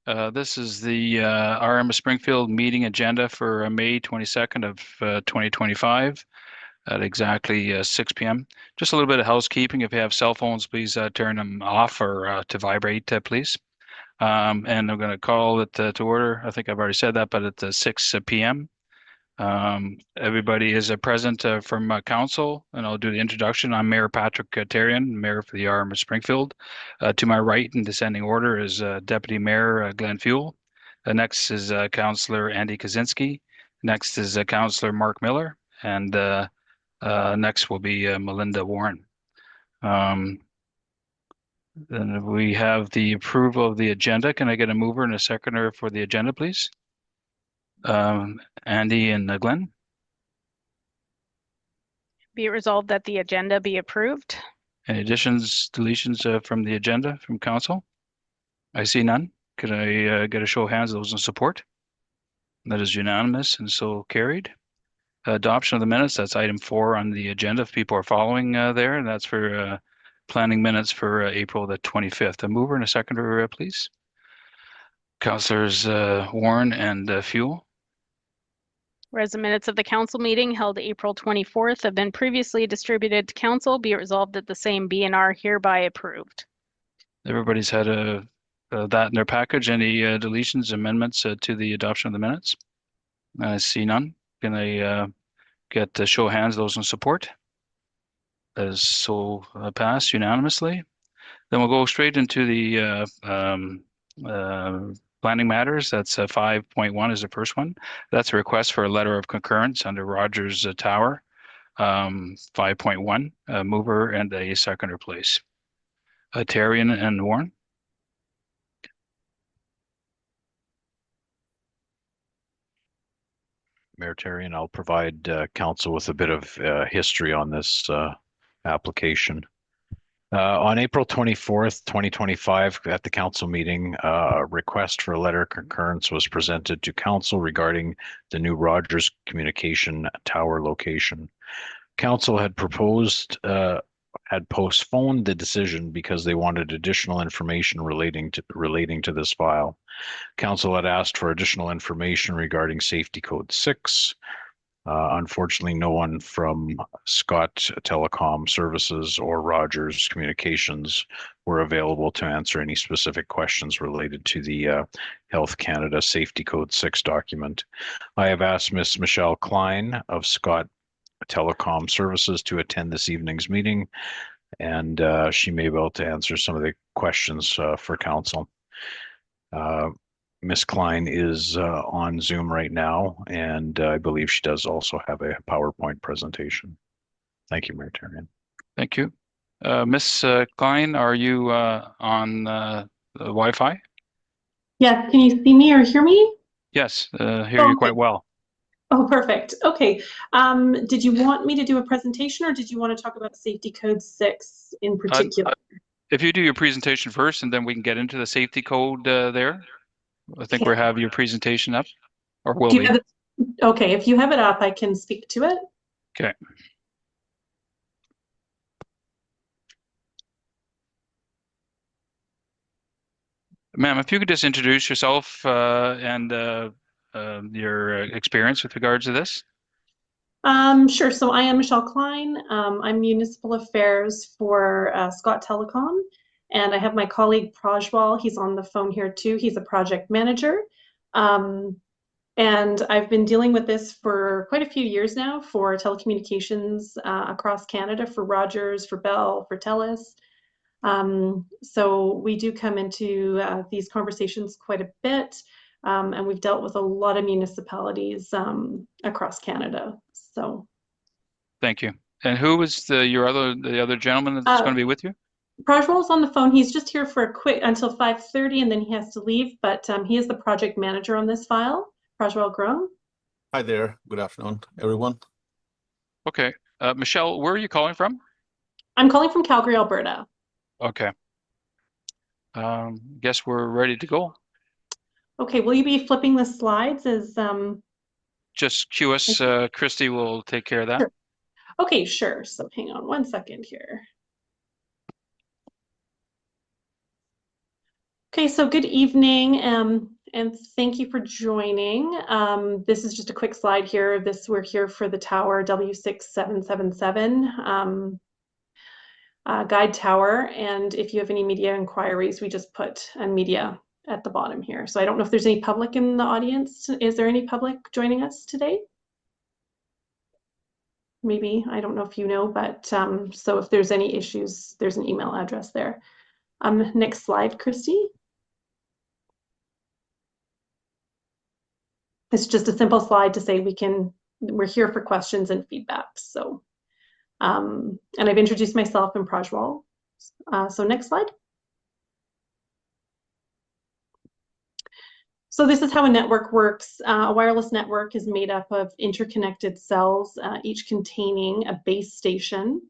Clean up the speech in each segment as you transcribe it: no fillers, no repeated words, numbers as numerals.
This is the RM of Springfield meeting agenda for May 22nd of 2025 at exactly 6 p.m. Just a little bit of housekeeping. If you have cell phones, please turn them off or to vibrate, please. And I'm going to call it to order. I think I've already said that, but at 6 p.m. Everybody is present from council, and I'll do the introduction. I'm Mayor Patrick Therrien, Mayor for the RM of Springfield. To my right in descending order is Deputy Mayor Glenn Fuel. Next is Councillor Andy Kaczynski. Next is Councillor Mark Miller, and next will be Melinda Warren. Then we have the approval of the agenda. Can I get a mover and a seconder for the agenda, please? Andy and Glenn. Be it resolved that the agenda be approved. Any additions, deletions from the agenda from council? I see none. Could I get a show of hands, those in support? That is unanimous and so carried. Adoption of the minutes, that's item 4 on the agenda if people are following there, and that's for planning minutes for April the 25th. A mover and a seconder, please. Councillors Warren and Fuel. Whereas the minutes of the council meeting held April 24th have been previously distributed to council, be it resolved that the same be and are hereby approved. Everybody's had that in their package. Any deletions, amendments to the adoption of the minutes? I see none. Can I get a show of hands, those in support? That is so passed unanimously. Then we'll go straight into the planning matters. That's 5.1 is the first one. That's a request for a letter of concurrence under Rogers Tower. 5.1, mover and a seconder, please. Therrien and Warren. Mayor Therrien, I'll provide council with a bit of history on this application. On April 24th, 2025, at the council meeting, a request for a letter of concurrence was presented to council regarding the new Rogers communication tower location. Council had postponed the decision because they wanted additional information relating to this file. Council had asked for additional information regarding Safety Code 6. Unfortunately, no one from Scott Telecom Services or Rogers Communications were available to answer any specific questions related to the Health Canada Safety Code 6 document. I have asked Ms. Michelle Klein of Scott Telecom Services to attend this evening's meeting, and she may be able to answer some of the questions for council. Ms. Klein is on Zoom right now, and I believe she does also have a PowerPoint presentation. Thank you, Mayor Therrien. Thank you. Ms. Klein, are you on the Wi-Fi? Yeah, can you see me or hear me? Yes, hear you quite well. Oh, perfect. Okay. Did you want me to do a presentation, or did you want to talk about Safety Code 6 in particular? If you do your presentation first, and then we can get into the safety code there. I think we have your presentation up, or will be. Okay, if you have it up, I can speak to it. Okay. Ma'am, if you could just introduce yourself and your experience with regards to this. Sure. So I am Michelle Klein. I'm Municipal Affairs for Scott Telecom. And I have my colleague Prajwal. He's on the phone here too. He's a project manager. And I've been dealing with this for quite a few years now for telecommunications across Canada, for Rogers, for Bell, for TELUS. So we do come into these conversations quite a bit. And we've dealt with a lot of municipalities across Canada. So, thank you. And who is the other gentleman that's going to be with you? Prajwal's on the phone. He's just here for a quick until 5:30, and then he has to leave. But he is the project manager on this file. Prajwal Grom. Hi there. Good afternoon, everyone. Okay, Michelle, where are you calling from? I'm calling from Calgary, Alberta. Okay. Guess we're ready to go. Okay, will you be flipping the slides as just cue us, Christy will take care of that. Sure. Okay, sure. So hang on one second here. Okay, so good evening, and thank you for joining. This is just a quick slide here. We're here for the tower W6777 guide tower, and if you have any media inquiries, we just put a media at the bottom here. So I don't know if there's any public in the audience. Is there any public joining us today? Maybe, I don't know if you know, but so if there's any issues, there's an email address there. Next slide, Christy. It's just a simple slide to say we're here for questions and feedback. So, and I've introduced myself and Prajwal. So next slide. So this is how a network works. A wireless network is made up of interconnected cells, each containing a base station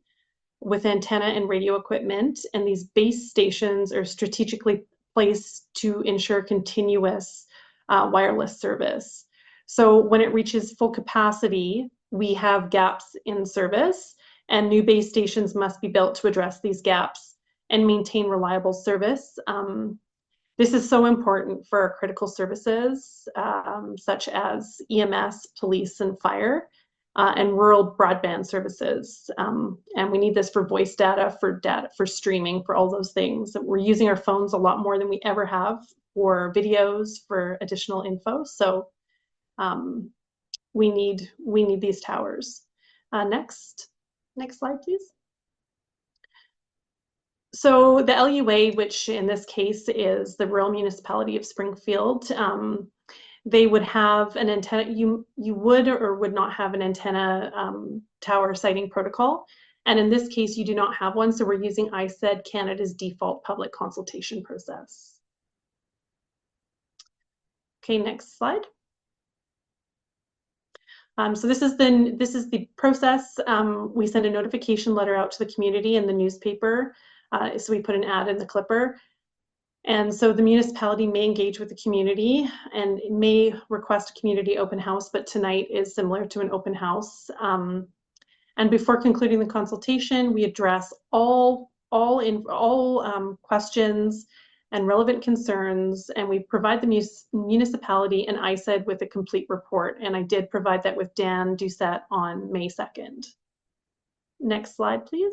with antenna and radio equipment. And these base stations are strategically placed to ensure continuous wireless service. So when it reaches full capacity, we have gaps in service, and new base stations must be built to address these gaps and maintain reliable service. This is so important for our critical services, such as EMS, police, and fire, and rural broadband services. And we need this for voice data, for streaming, for all those things. We're using our phones a lot more than we ever have for videos, for additional info. So we need these towers. Next slide, please. So the LUA, which in this case is the Rural Municipality of Springfield, they would have an antenna. You would or would not have an antenna tower siting protocol. And in this case, you do not have one. So we're using ISED, Canada's default public consultation process. Okay, next slide. So this is the process. We send a notification letter out to the community in the newspaper. So we put an ad in the clipper. And so the municipality may engage with the community and may request a community open house, but tonight is similar to an open house. And before concluding the consultation, we address all questions and relevant concerns, and we provide the municipality and ISED with a complete report. And I did provide that with Dan Doucette on May 2nd. Next slide, please.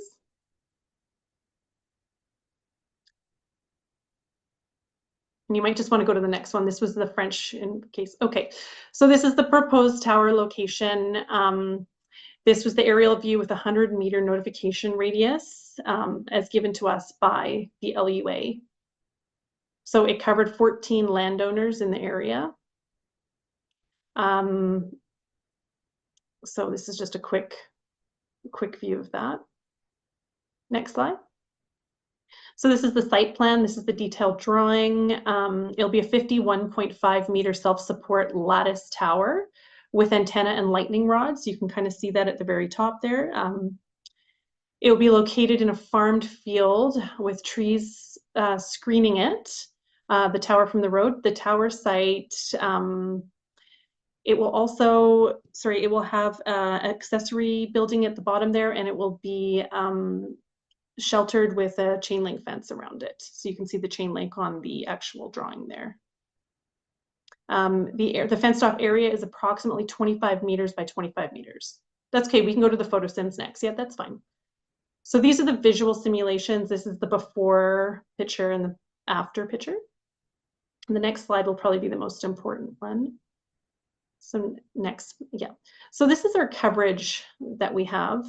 And you might just want to go to the next one. This was the French in case. Okay, so this is the proposed tower location. This was the aerial view with a 100-meter notification radius as given to us by the LUA. So it covered 14 landowners in the area. So this is just a quick view of that. Next slide. So this is the site plan. This is the detailed drawing. It'll be a 51.5 meter self-support lattice tower with antenna and lightning rods. You can kind of see that at the very top there. It will be located in a farmed field with trees screening it, the tower from the road. The tower site, it will have an accessory building at the bottom there, and it will be sheltered with a chain link fence around it. So you can see the chain link on the actual drawing there. The fenced off area is approximately 25 meters by 25 meters. That's okay, we can go to the photo sims next. Yeah, that's fine. So these are the visual simulations. This is the before picture and the after picture. And the next slide will probably be the most important one. So next, yeah. So this is our coverage that we have.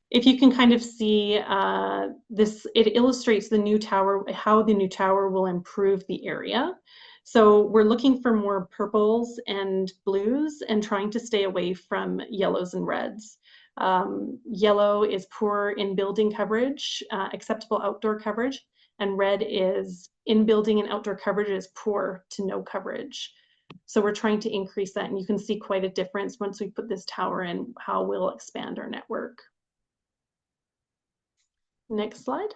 If you can kind of see this, it illustrates the new tower, how the new tower will improve the area. So we're looking for more purples and blues and trying to stay away from yellows and reds. Yellow is poor in building coverage, acceptable outdoor coverage, and red is in building and outdoor coverage is poor to no coverage. So we're trying to increase that, and you can see quite a difference once we put this tower in, how we'll expand our network. Next slide.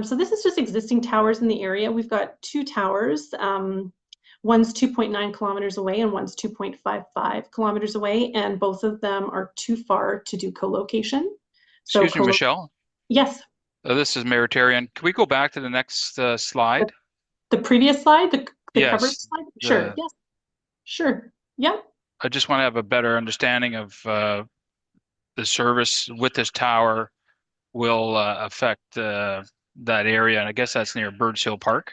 So this is just existing towers in the area. We've got two towers. One's 2.9 kilometers away and one's 2.55 kilometers away, and both of them are too far to do co-location. Excuse me, Michelle. Yes. This is Maritarian. Can we go back to the next slide? The previous slide, the Yes, coverage slide? Sure, yes, sure, yeah. I just want to have a better understanding of the service with this tower will affect that area, and I guess that's near Birds Hill Park.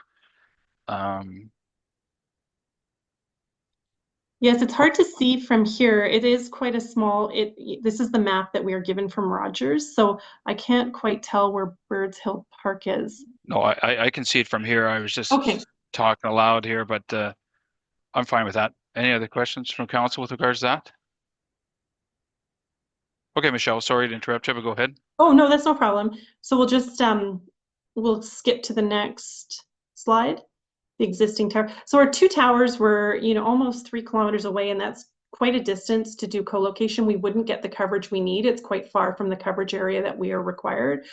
Yes, it's hard to see from here. It is quite a small, this is the map that we are given from Rogers, so I can't quite tell where Birds Hill Park is. No, I can see it from here. I was just Okay. talking aloud here, but I'm fine with that. Any other questions from council with regards to that? Okay, Michelle, sorry to interrupt you, but go ahead. Oh, no, that's no problem. So we'll just, we'll skip to the next slide, the existing tower. So our two towers were, almost 3 kilometers away, and that's quite a distance to do co-location. We wouldn't get the coverage we need. It's quite far from the coverage area that we are required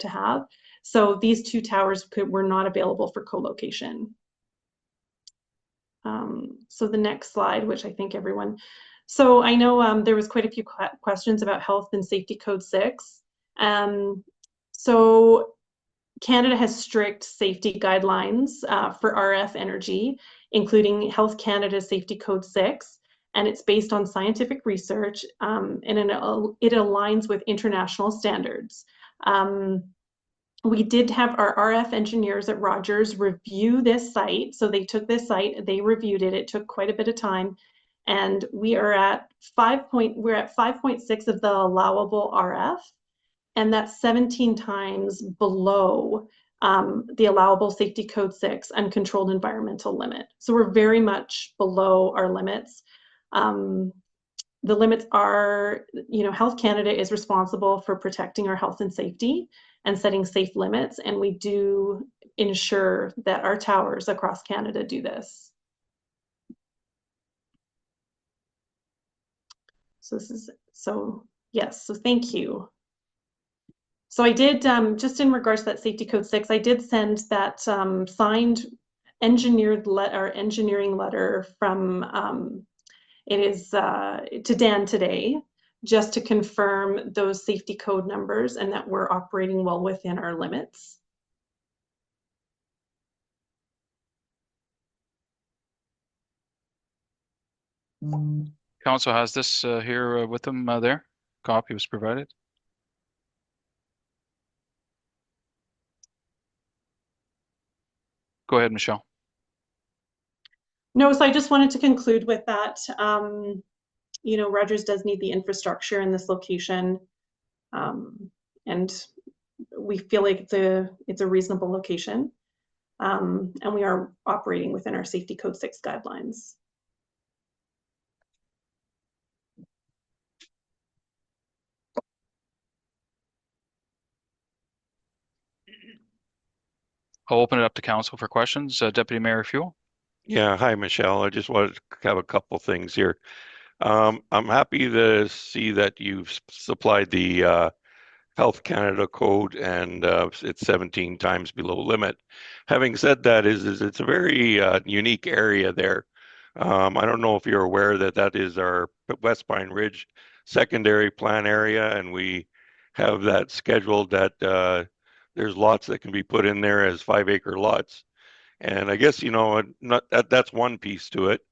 to have. So these two towers were not available for co-location. So the next slide, which I think everyone, so I know there was quite a few questions about health and safety code 6. So Canada has strict safety guidelines for RF energy, including Health Canada Safety Code 6, and it's based on scientific research, and it aligns with international standards. We did have our RF engineers at Rogers review this site. So they took this site, they reviewed it. It took quite a bit of time. And we are at 5.6 of the allowable RF. And that's 17 times below the allowable safety code 6 uncontrolled environmental limit. So we're very much below our limits. The limits are, Health Canada is responsible for protecting our health and safety and setting safe limits, and we do ensure that our towers across Canada do this. So yes, so thank you. So I did, just in regards to that safety code 6, I did send that signed engineering letter from, it is to Dan today, just to confirm those safety code numbers and that we're operating well within our limits. Council has this here with them there. Copy was provided. Go ahead, Michelle. No, so I just wanted to conclude with that. Rogers does need the infrastructure in this location, and we feel like it's a reasonable location, and we are operating within our safety code 6 guidelines. I'll open it up to council for questions. Deputy Mayor Fuel. Yeah, hi, Michelle. I just wanted to have a couple things here. I'm happy to see that you've supplied the Health Canada code and it's 17 times below limit. Having said that, it's a very unique area there. I don't know if you're aware that is our West Pine Ridge secondary plan area, and we have that scheduled that there's lots that can be put in there as 5-acre lots. And I guess, that's one piece to it.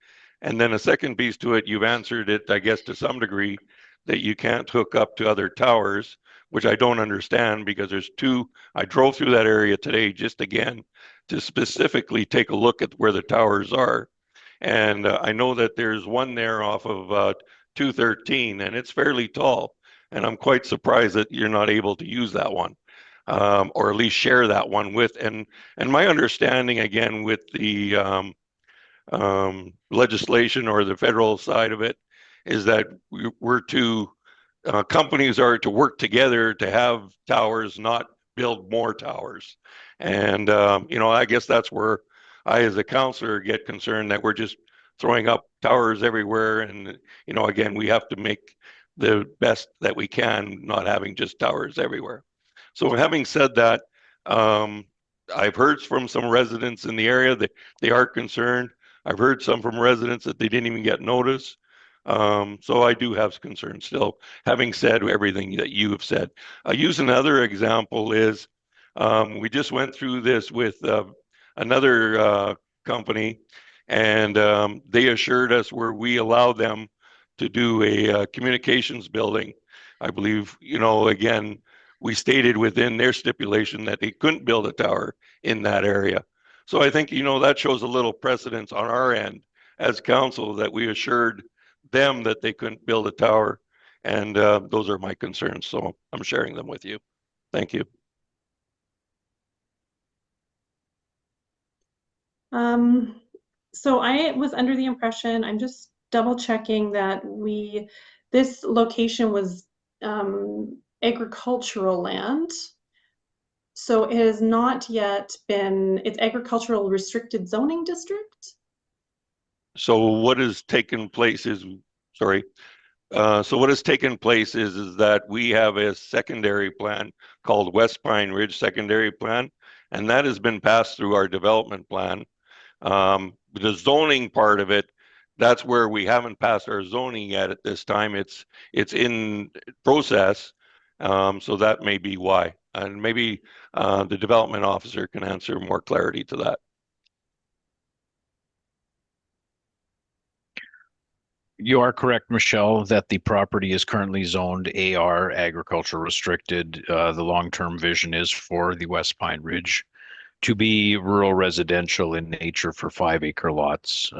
And then a second piece to it, you've answered it, I guess, to some degree, that you can't hook up to other towers, which I don't understand because there's 2. I drove through that area today just again to specifically take a look at where the towers are. And I know that there's one there off of 213, and it's fairly tall. And I'm quite surprised that you're not able to use that one. Or at least share that one with, and my understanding again with the legislation or the federal side of it is that companies are to work together to have towers, not build more towers. And I guess that's where I, as a councillor, get concerned that we're just throwing up towers everywhere, and again, we have to make the best that we can, not having just towers everywhere. So having said that, I've heard from some residents in the area that they are concerned. I've heard some from residents that they didn't even get notice. So I do have concerns still, having said everything that you have said. I'll use another example is we just went through this with another company, and they assured us where we allow them to do a communications building. I believe, again, we stated within their stipulation that they couldn't build a tower in that area. So I think, that shows a little precedence on our end as council that we assured them that they couldn't build a tower. And those are my concerns. So I'm sharing them with you. Thank you. So I was under the impression, I'm just double checking that this location was agricultural land. So it has not yet been, it's agricultural restricted zoning district? So what has taken place is, sorry. So what has taken place is that we have a secondary plan called West Pine Ridge Secondary Plan, and that has been passed through our development plan. The zoning part of it, that's where we haven't passed our zoning yet at this time. It's in process, so that may be why. And maybe the development officer can answer more clarity to that. You are correct, Michelle, that the property is currently zoned AR, agriculture restricted. The long-term vision is for the West Pine Ridge to be rural residential in nature for 5-acre lots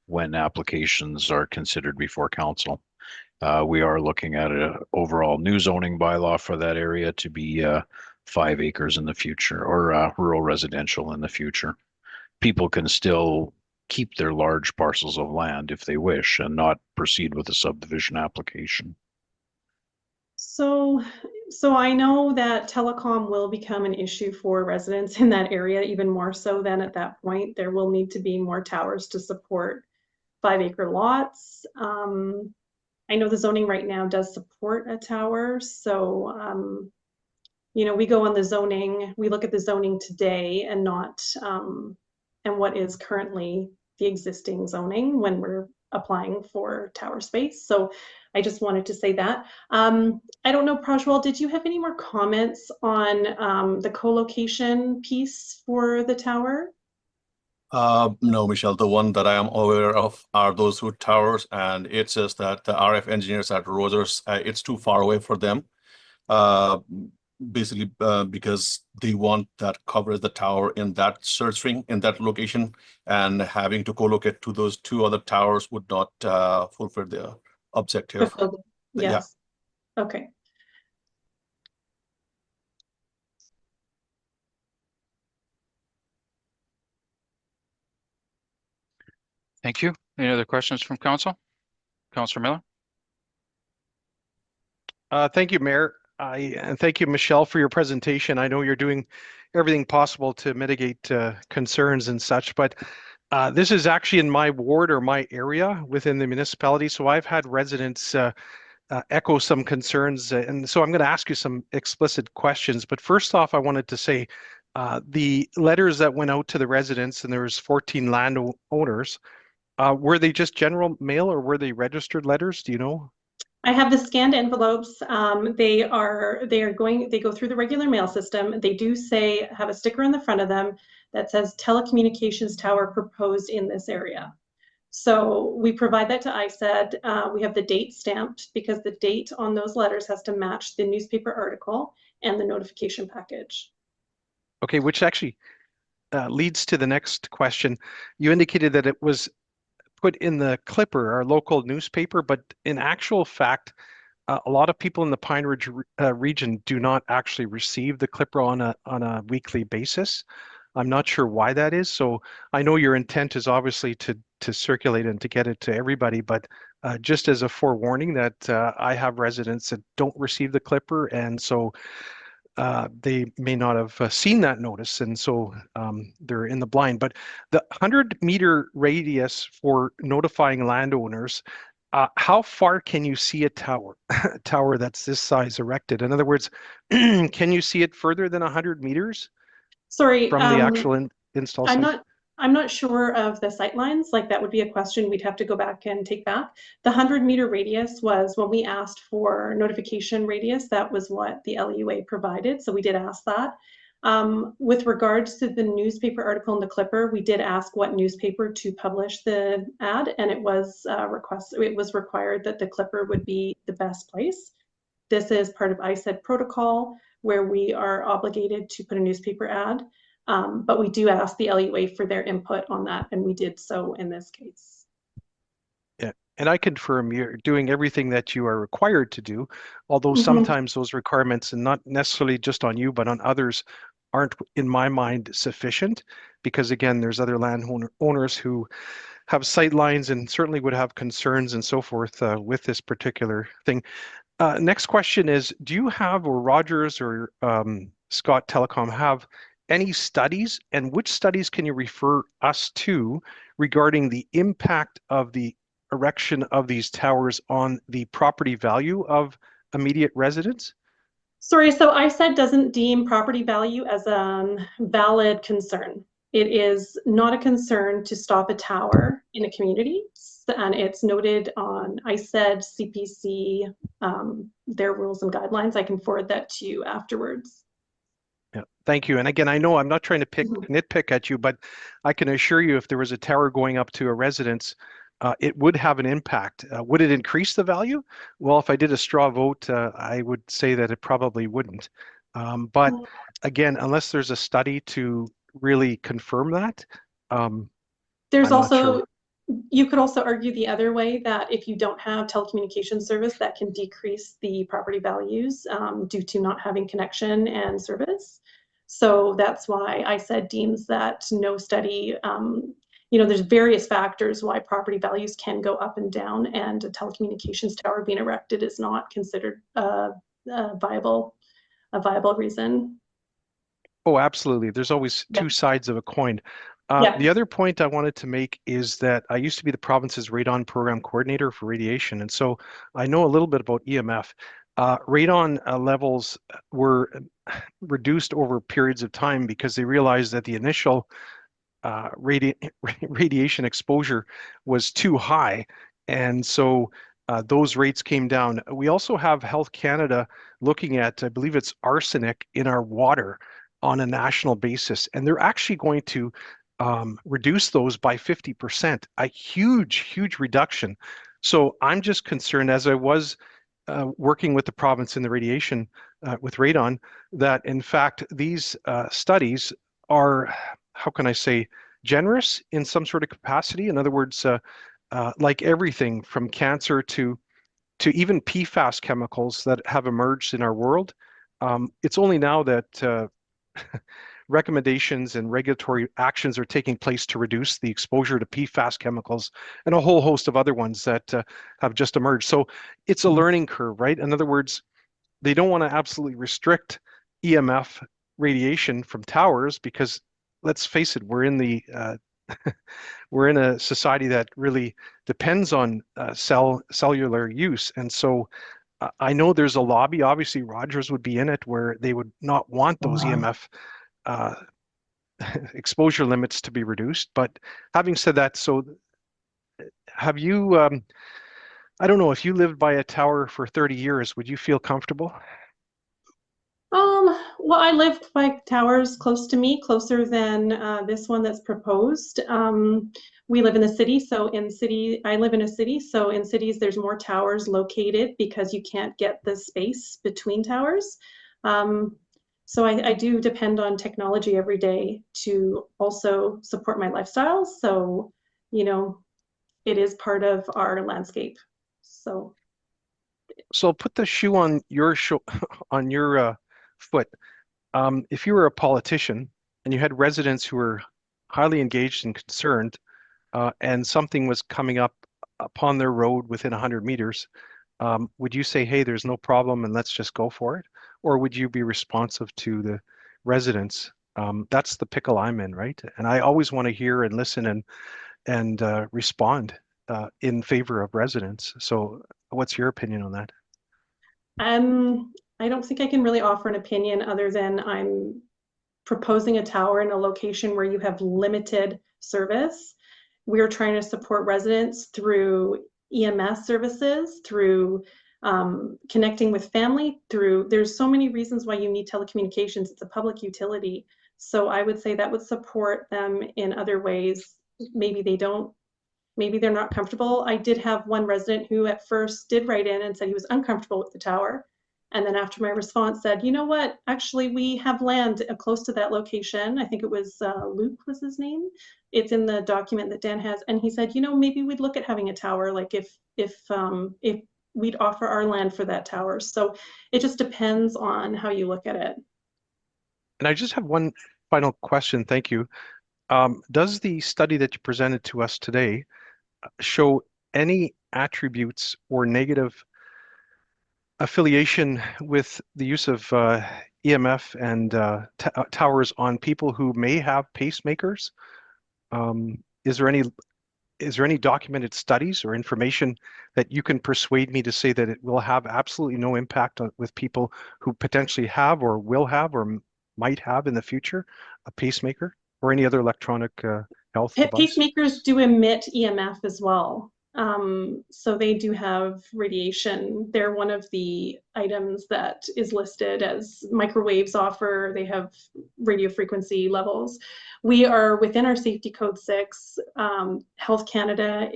when applications are considered before council. We are looking at an overall new zoning bylaw for that area to be 5 acres in the future, or rural residential in the future. People can still keep their large parcels of land if they wish and not proceed with a subdivision application. So I know that telecom will become an issue for residents in that area, even more so than at that point. There will need to be more towers to support 5-acre lots. I know the zoning right now does support a tower. So, we go on the zoning, we look at the zoning today and not, and what is currently the existing zoning when we're applying for tower space. So I just wanted to say that. I don't know, Prajwal, did you have any more comments on the co-location piece for the tower? No, Michelle, the one that I am aware of are those two towers, and it says that the RF engineers at Reuters, it's too far away for them. Basically, because they want that cover the tower in that search string in that location, and having to co-locate to those two other towers would not fulfill the objective. Yes. Yeah. Okay. Thank you. Any other questions from council? Councilor Miller? Thank you, Mayor. And thank you, Michelle, for your presentation. I know you're doing everything possible to mitigate concerns and such, but this is actually in my ward or my area within the municipality. So I've had residents echo some concerns. And so I'm going to ask you some explicit questions. But first off, I wanted to say the letters that went out to the residents, and there was 14 landowners, were they just general mail or were they registered letters? Do you know? I have the scanned envelopes. They go through the regular mail system. They do have a sticker on the front of them that says telecommunications tower proposed in this area. So we provide that to ISED. We have the date stamped because the date on those letters has to match the newspaper article and the notification package. Okay, which actually leads to the next question. You indicated that it was put in the Clipper, our local newspaper, but in actual fact, a lot of people in the Pine Ridge region do not actually receive the Clipper on a weekly basis. I'm not sure why that is. So I know your intent is obviously to circulate and to get it to everybody, but just as a forewarning that I have residents that don't receive the Clipper, and so they may not have seen that notice, and so they're in the blind. But the 100-meter radius for notifying landowners, how far can you see a tower, tower that's this size erected? In other words, can you see it further than 100 meters? Sorry, from the actual install site? I'm not sure of the sightlines. Like that would be a question we'd have to go back and take back. The 100-meter radius was when we asked for notification radius. That was what the LUA provided. So we did ask that. With regards to the newspaper article in the Clipper, we did ask what newspaper to publish the ad, and it was required that the Clipper would be the best place. This is part of ISED protocol where we are obligated to put a newspaper ad. But we do ask the LUA for their input on that, and we did so in this case. Yeah, and I confirm you're doing everything that you are required to do, although Mhm. sometimes those requirements, and not necessarily just on you, but on others, aren't, in my mind, sufficient. Because again, there's other owners who have sight lines and certainly would have concerns and so forth with this particular thing. Next question is, do you have, or Rogers or Scott Telecom have any studies, and which studies can you refer us to regarding the impact of the erection of these towers on the property value of immediate residents? Sorry, so ISED doesn't deem property value as a valid concern. It is not a concern to stop a tower in a community, and it's noted on ISED, CPC, their rules and guidelines. I can forward that to you afterwards. Yeah, thank you. And again, I know I'm not trying to nitpick at you, but I can assure you if there was a tower going up to a residence, it would have an impact. Would it increase the value? Well, if I did a straw vote, I would say that it probably wouldn't. But again, unless there's a study to really confirm that, there's I'm also, not sure. You could also argue the other way that if you don't have telecommunications service, that can decrease the property values due to not having connection and service. So that's why ISED deems that no study, there's various factors why property values can go up and down, and a telecommunications tower being erected is not considered a viable reason. Oh, absolutely. There's always two sides of a coin. Yeah. The other point I wanted to make is that I used to be the province's radon program coordinator for radiation, and so I know a little bit about EMF. Radon levels were reduced over periods of time because they realized that the initial radiation exposure was too high, and so those rates came down. We also have Health Canada looking at, I believe it's arsenic in our water on a national basis, and they're actually going to reduce those by 50%, a huge reduction. So I'm just concerned, as I was working with the province in the radiation with radon, that in fact these studies are, how can I say, generous in some sort of capacity. In other words, like everything from cancer to even PFAS chemicals that have emerged in our world, it's only now that recommendations and regulatory actions are taking place to reduce the exposure to PFAS chemicals and a whole host of other ones that have just emerged. So it's a learning curve, right? In other words, they don't want to absolutely restrict EMF radiation from towers because, let's face it, we're in the we're in a society that really depends on cellular use, and so I know there's a lobby. Obviously, Rogers would be in it, where they would not want those EMF exposure limits to be reduced. But having said that, so have you? I don't know, if you lived by a tower for 30 years, would you feel comfortable? Well, I lived by towers close to me, closer than this one that's proposed. We live in the city, so I live in a city, so in cities there's more towers located because you can't get the space between towers. So I do depend on technology every day to also support my lifestyle. So, it is part of our landscape. So I'll put the shoe on your on your foot. If you were a politician and you had residents who were highly engaged and concerned, and something was coming up upon their road within 100 meters, would you say, hey, there's no problem and let's just go for it? Or would you be responsive to the residents? That's the pickle I'm in, right? And I always want to hear and listen and respond in favor of residents. So what's your opinion on that? I don't think I can really offer an opinion other than I'm proposing a tower in a location where you have limited service. We're trying to support residents through EMS services, through connecting with family, there's so many reasons why you need telecommunications. It's a public utility. So I would say that would support them in other ways. Maybe they're not comfortable. I did have one resident who at first did write in and said he was uncomfortable with the tower. And then after my response said, you know what, actually we have land close to that location. I think it was Luke was his name. It's in the document that Dan has. And he said, you know, maybe we'd look at having a tower, like if we'd offer our land for that tower. So it just depends on how you look at it. And I just have one final question. Thank you. Does the study that you presented to us today show any attributes or negative affiliation with the use of EMF and towers on people who may have pacemakers? Is there any documented studies or information that you can persuade me to say that it will have absolutely no impact with people who potentially have or will have or might have in the future a pacemaker or any other electronic health device? Pacemakers do emit EMF as well. So they do have radiation. They're one of the items that is listed as microwaves offer. They have radio frequency levels. We are within our safety code 6, Health Canada.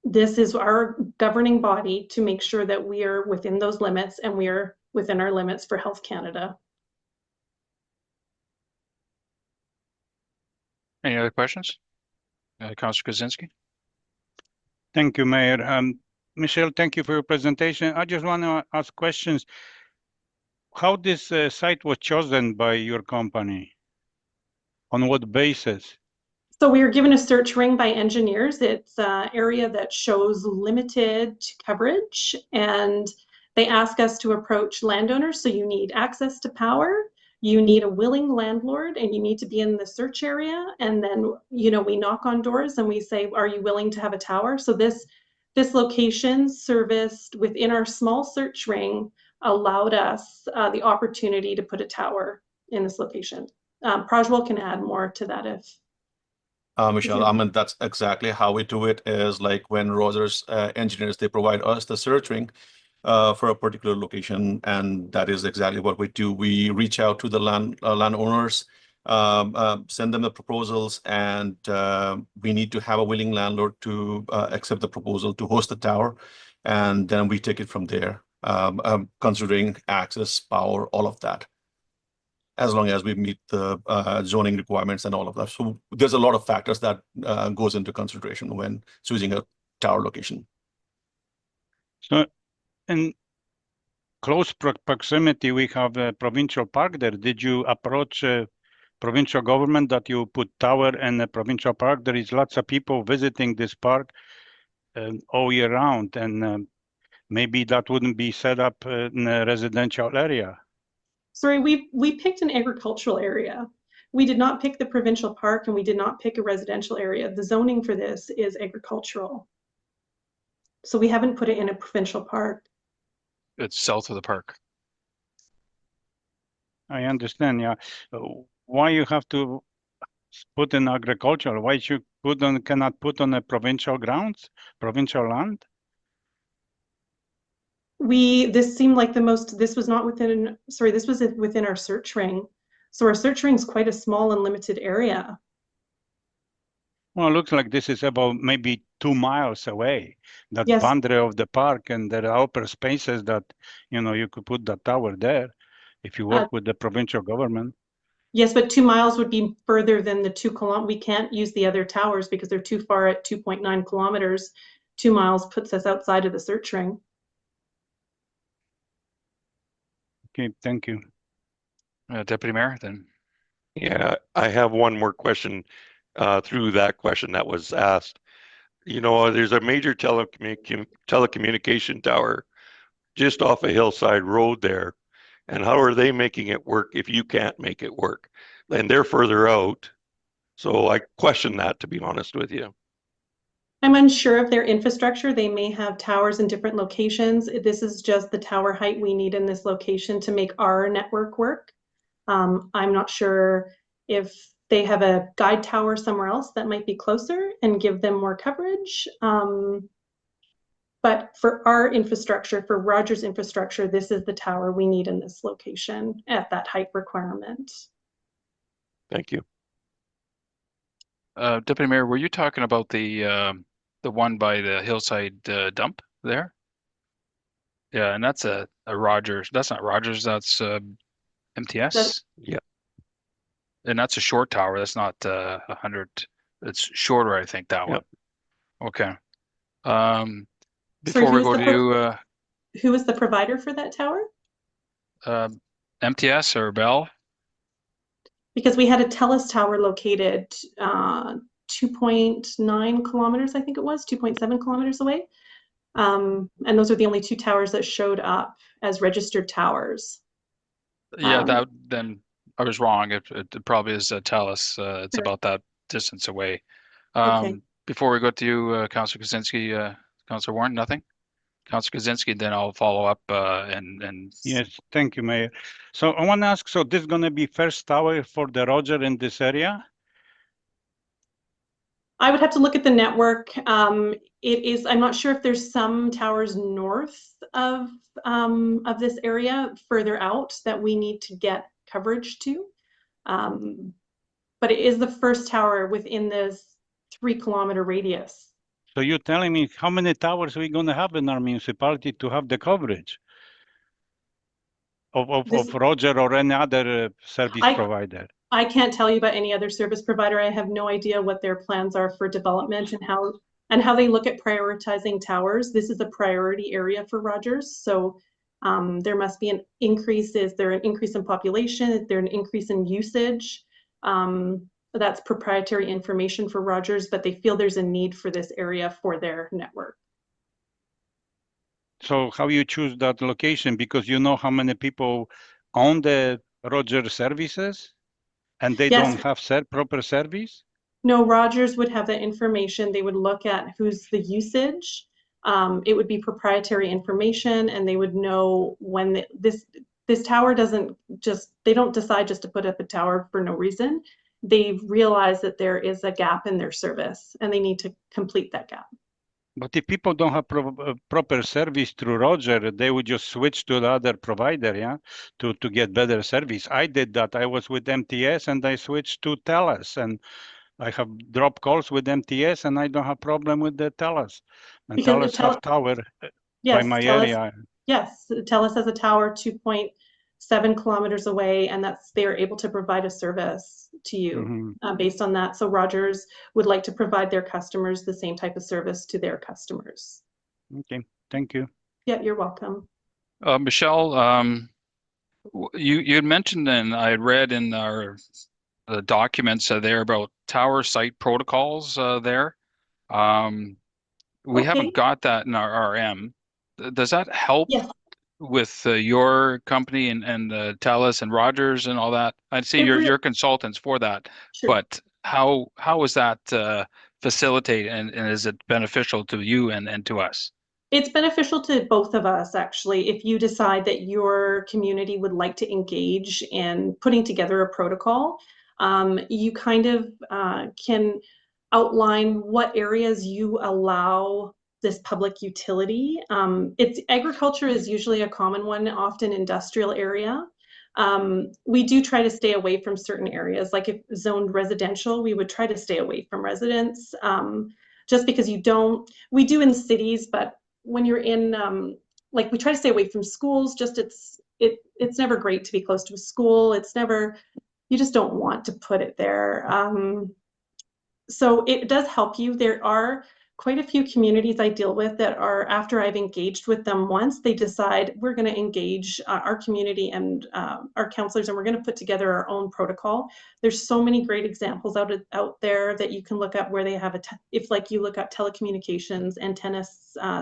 This is our governing body to make sure that we are within those limits, and we are within our limits for Health Canada. Any other questions? Councillor Kaczynski? Thank you, Mayor. Michelle, thank you for your presentation. I just want to ask questions. How this site was chosen by your company? On what basis? So we were given a search ring by engineers. It's an area that shows limited coverage, and they ask us to approach landowners. So you need access to power, you need a willing landlord, and you need to be in the search area. And then, you know, we knock on doors and we say, are you willing to have a tower? So this location serviced within our small search ring allowed us the opportunity to put a tower in this location. Prajwal can add more to that if. Michelle, I mean, that's exactly how we do it, is like when Rogers engineers, they provide us the search ring for a particular location, and that is exactly what we do. We reach out to the landowners, send them the proposals, and we need to have a willing landlord to accept the proposal to host the tower, and then we take it from there, considering access, power, all of that, as long as we meet the zoning requirements and all of that. So there's a lot of factors that goes into consideration when choosing a tower location. So in close proximity, we have a provincial park there. Did you approach provincial government that you put tower in a provincial park? There is lots of people visiting this park all year round, and maybe that wouldn't be set up in a residential area. Sorry, we picked an agricultural area. We did not pick the provincial park, and we did not pick a residential area. The zoning for this is agricultural. So we haven't put it in a provincial park. It's south of the park. I understand, yeah. Why you have to put in agriculture? Why you cannot put on a provincial grounds, provincial land? This seemed like this was not within, sorry, this was within our search ring. So our search ring is quite a small and limited area. Well, it looks like this is about maybe 2 miles away. That Yes. boundary of the park, and there are open spaces that, you know, you could put the tower there if you work with the provincial government. Yes, but 2 miles would be further than the 2 kilometers. We can't use the other towers because they're too far at 2.9 kilometers. 2 miles puts us outside of the search ring. Okay, thank you. Deputy Mayor, then. Yeah, I have one more question through that question that was asked. You know, there's a major telecommunication tower just off a Hillside road there. And how are they making it work if you can't make it work? And they're further out. So I question that, to be honest with you. I'm unsure of their infrastructure. They may have towers in different locations. This is just the tower height we need in this location to make our network work. I'm not sure if they have a guide tower somewhere else that might be closer and give them more coverage. But for our infrastructure, for Rogers infrastructure, this is the tower we need in this location at that height requirement. Thank you. Deputy Mayor, were you talking about the one by the Hillside dump there? Yeah, and that's a Rogers. That's not Rogers. That's MTS. Yeah. And that's a short tower. That's not 100. It's shorter, I think, that one. Okay. Before we go to you, who was the provider for that tower? MTS or Bell? Because we had a TELUS tower located 2.9 kilometers, I think it was, 2.7 kilometers away. And those are the only two towers that showed up as registered towers. Yeah, then I was wrong. It probably is TELUS. It's Sure. about that distance away. Okay. Before we go to you, Councillor Kaczynski, Councillor Warren, nothing? Councillor Kaczynski, then I'll follow up and Yes, thank you, Mayor. So I want to ask, so this is going to be first tower for the Roger in this area? I would have to look at the network. It is, I'm not sure if there's some towers north of this area further out that we need to get coverage to. But it is the first tower within this 3-kilometer radius. So you're telling me how many towers are we going to have in our municipality to have the coverage of Roger or any other service provider? I can't tell you about any other service provider. I have no idea what their plans are for development and how they look at prioritizing towers. This is a priority area for Rogers. So there must be an increase. Is there an increase in population? Is there an increase in usage? That's proprietary information for Rogers, but they feel there's a need for this area for their network. So how you choose that location? Because you know how many people own the Roger services and they don't have proper service? No, Rogers would have that information. They would look at who's the usage. It would be proprietary information and they would know when this tower doesn't just, they don't decide just to put up a tower for no reason. They've realized that there is a gap in their service and they need to complete that gap. But if people don't have proper service through Roger, they would just switch to the other provider, yeah, to get better service. I did that. I was with MTS and I switched to TELUS, and I have drop calls with MTS and I don't have problem with the TELUS. And because TELUS have tower by my area. Yes, TELUS has a tower 2.7 kilometers away, and they're able to provide a service to you based on that. So Rogers would like to provide their customers the same type of service to their customers. Okay, thank you. Yeah, you're welcome. Michelle, you had mentioned, and I had read in our documents there about tower site protocols there. We haven't got that in our RM. Does that help with your company and TELUS and Rogers and all that? I see you're consultants for that, but how is that facilitated and is it beneficial to you and to us? It's beneficial to both of us, actually. If you decide that your community would like to engage in putting together a protocol, you kind of can outline what areas you allow this public utility. Agriculture is usually a common one, often industrial area. We do try to stay away from certain areas, like if zoned residential, we would try to stay away from residents, just because we do in cities, but when you're in, like we try to stay away from schools, it's never great to be close to a school. You just don't want to put it there. So it does help you. There are quite a few communities I deal with that are, after I've engaged with them once, they decide we're going to engage our community and our counselors, and we're going to put together our own protocol. There's so many great examples out there that you can look up where they have if like you look up telecommunications antenna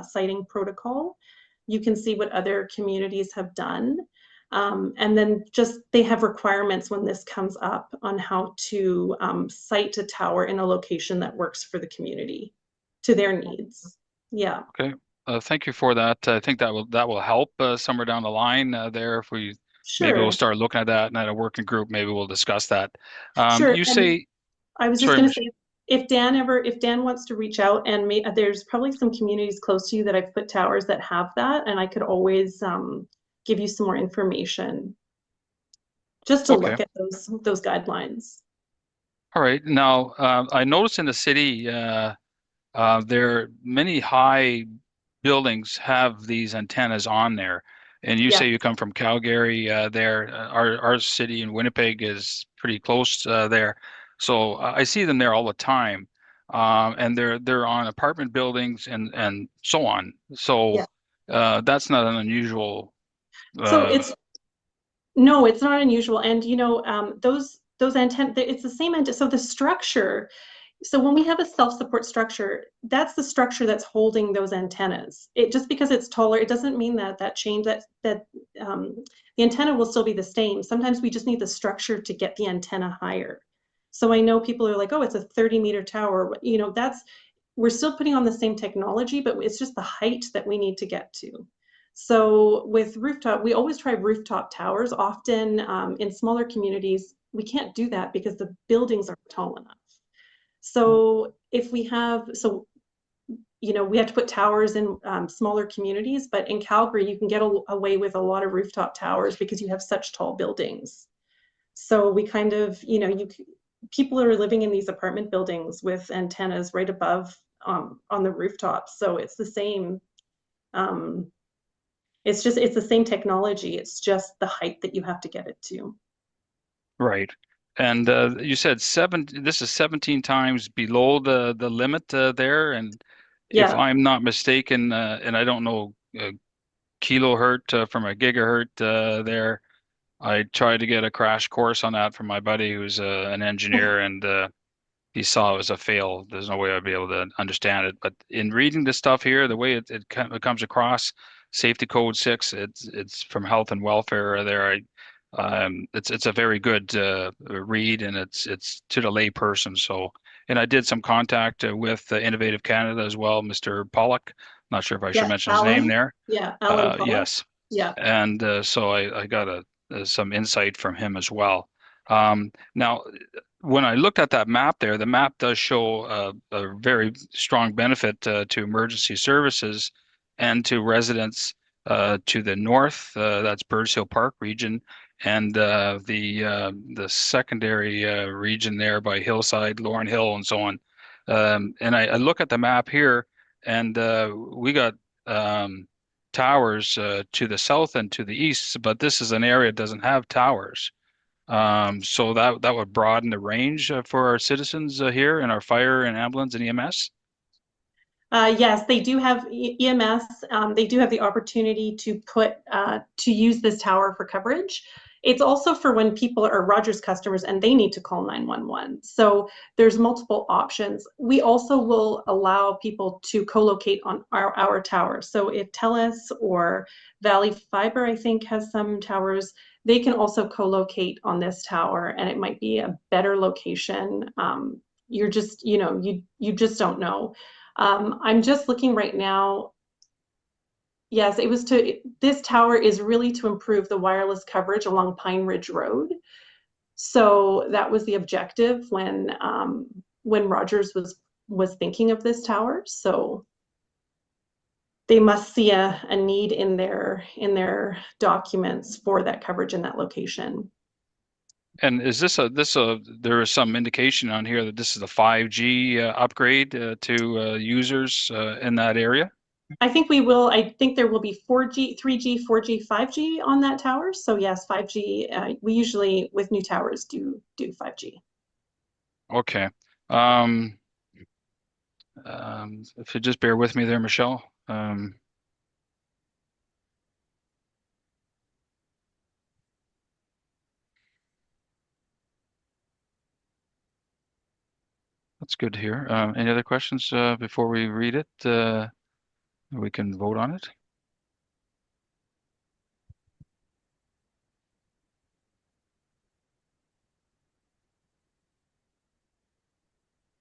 siting protocol, you can see what other communities have done. And then they have requirements when this comes up on how to site a tower in a location that works for the community to their needs. Yeah. Okay. Thank you for that. I think that will help somewhere down the line there if we maybe we'll Sure. start looking at that, and at a working group, maybe we'll discuss that. Sure. You And say, I was just sorry, going to say, if Dan wants to reach out, and there's probably some communities close to you that I've put towers that have that, and I could always give you some more information just to okay. look at those guidelines. All right. Now, I noticed in the city, there many high buildings have these antennas on there. And you Yeah. say you come from Calgary there. Our city in Winnipeg is pretty close there. So I see them there all the time. And they're on apartment buildings and so on. So Yeah. that's not an unusual. So no, it's not unusual. And those antennas, it's the same antenna. So the structure, so when we have a self-support structure, that's the structure that's holding those antennas. It just because it's taller, it doesn't mean that the antenna will still be the same. Sometimes we just need the structure to get the antenna higher. So I know people are like, oh, it's a 30-meter tower. We're still putting on the same technology, but it's just the height that we need to get to. So with rooftop, we always try rooftop towers. Often in smaller communities, we can't do that because the buildings aren't tall enough. So we have to put towers in smaller communities, but in Calgary, you can get away with a lot of rooftop towers because you have such tall buildings. So we kind of, people are living in these apartment buildings with antennas right above on the rooftops. So it's the same. It's the same technology. It's just the height that you have to get it to. Right. And you said this is 17 times below the limit there. And if Yeah. I'm not mistaken, and I don't know kilohertz from a gigahertz there, I tried to get a crash course on that from my buddy who's an engineer, and he saw it was a fail. There's no way I'd be able to understand it. But in reading the stuff here, the way it comes across, safety code 6, it's from health and welfare there. It's a very good read, and it's to the lay person. So, and I did some contact with Innovative Canada as well, Mr. Pollock. Not sure if I should mention his name there. Yeah, Alan Pollock. Yes. Yeah. And so I got some insight from him as well. Now, when I looked at that map there, the map does show a very strong benefit to emergency services and to residents to the north. That's Birds Hill Park region, and the secondary region there by Hillside, Lauren Hill, and so on. And I look at the map here, and we got towers to the south and to the east, but this is an area that doesn't have towers. So that would broaden the range for our citizens here in our fire and ambulance and EMS. Yes, they do have EMS. They do have the opportunity to use this tower for coverage. It's also for when people are Rogers customers and they need to call 911. So there's multiple options. We also will allow people to co-locate on our towers. So if TELUS or Valley Fiber, I think, has some towers, they can also co-locate on this tower, and it might be a better location. You're just, you just don't know. I'm just looking right now. Yes, this tower is really to improve the wireless coverage along Pine Ridge Road. So that was the objective when Rogers was thinking of this tower. So they must see a need in their documents for that coverage in that location. And is there is some indication on here that this is a 5G upgrade to users in that area? I think there will be 4G, 3G, 4G, 5G on that tower. So yes, 5G, we usually with new towers do 5G. Okay. If you just bear with me there, Michelle. That's good to hear. Any other questions before we read it? We can vote on it.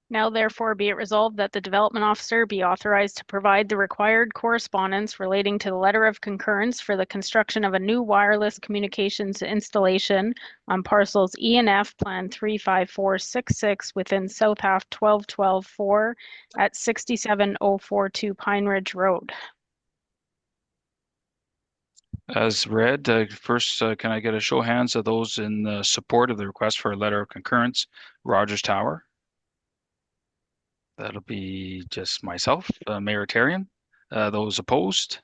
Now therefore be it resolved that the development officer be authorized to provide the required correspondence relating to the letter of concurrence for the construction of a new wireless communications installation on parcels E and F Plan 35466 within South Half 1212-4 at 67042 Pine Ridge Road. As read, first, can I get a show of hands of those in support of the request for a letter of concurrence, Rogers Tower? That'll be just myself, Mayor Tarian. Those opposed?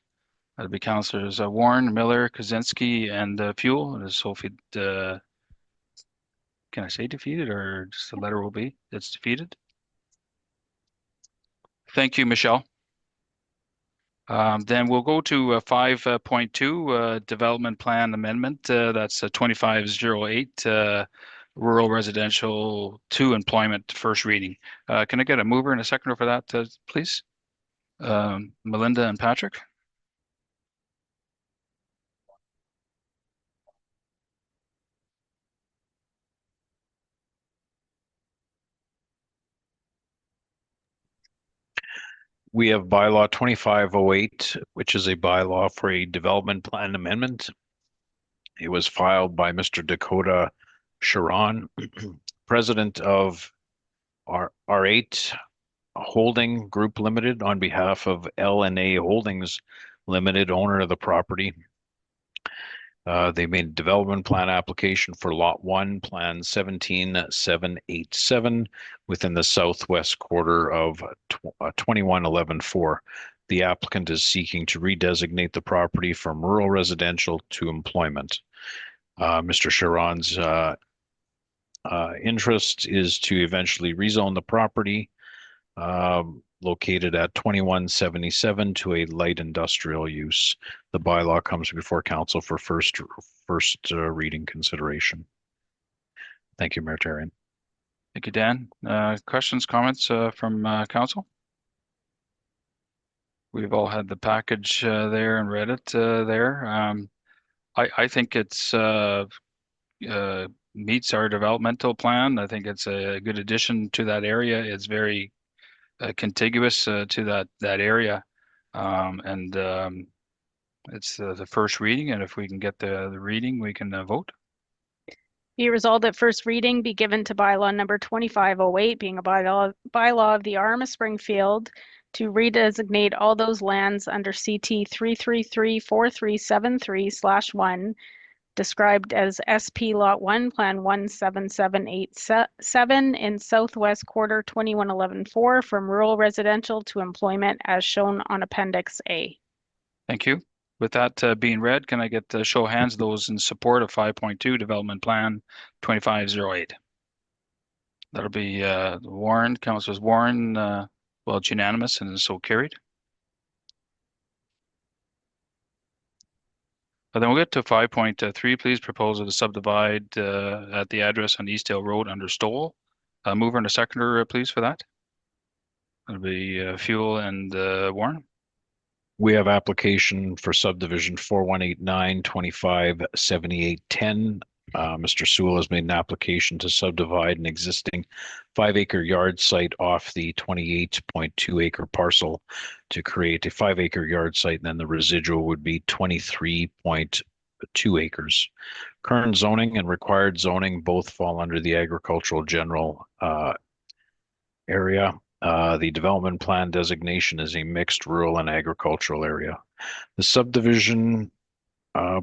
That'll be Councillors Warren, Miller, Kaczynski, and Fuel. And Sophie, can I say defeated, or just the letter will be it's defeated? Thank you, Michelle. Then we'll go to 5.2 Development Plan Amendment. That's 2508 Rural Residential 2 Employment First Reading. Can I get a mover and a seconder for that, please? Melinda and Patrick. We have bylaw 2508, which is a bylaw for a development plan amendment. It was filed by Mr. Dakota Sharon, president of R8 Holding Group Limited, on behalf of L&A Holdings Limited, owner of the property. They made a development plan application for Lot 1, Plan 17787, within the southwest quarter of 2111-4. The applicant is seeking to redesignate the property from rural residential to employment. Mr. Sharon's interest is to eventually rezone the property located at 2177 to a light industrial use. The bylaw comes before council for first reading consideration. Thank you, Mayor Tarian. Thank you, Dan. Questions, comments from council? We've all had the package there and read it there. I think it's meets our developmental plan. I think it's a good addition to that area. It's very contiguous to that area, and it's the first reading. And if we can get the reading, we can vote. Be resolved that first reading be given to bylaw number 2508, being a bylaw of the RM of Springfield, to redesignate all those lands under CT 3334373/1, described as SP Lot 1, Plan 17787 in Southwest Quarter 2111-4, from rural residential to employment as shown on Appendix A. Thank you. With that being read, can I get the show of hands those in support of 5.2 Development Plan 2508? That'll be Warren, Councilors Warren. Well, it's unanimous and so carried. But then we'll get to 5.3, please. Proposal to subdivide at the address on Eastdale Road under Stowell. Mover and a seconder, please, for that. That'll be Fuel and Warren. We have application for subdivision 4189-257810. Mr. Sewell has made an application to subdivide an existing 5-acre yard site off the 28.2-acre parcel to create a 5-acre yard site, and then the residual would be 23.2 acres. Current zoning and required zoning both fall under the agricultural general area. The development plan designation is a mixed rural and agricultural area. The subdivision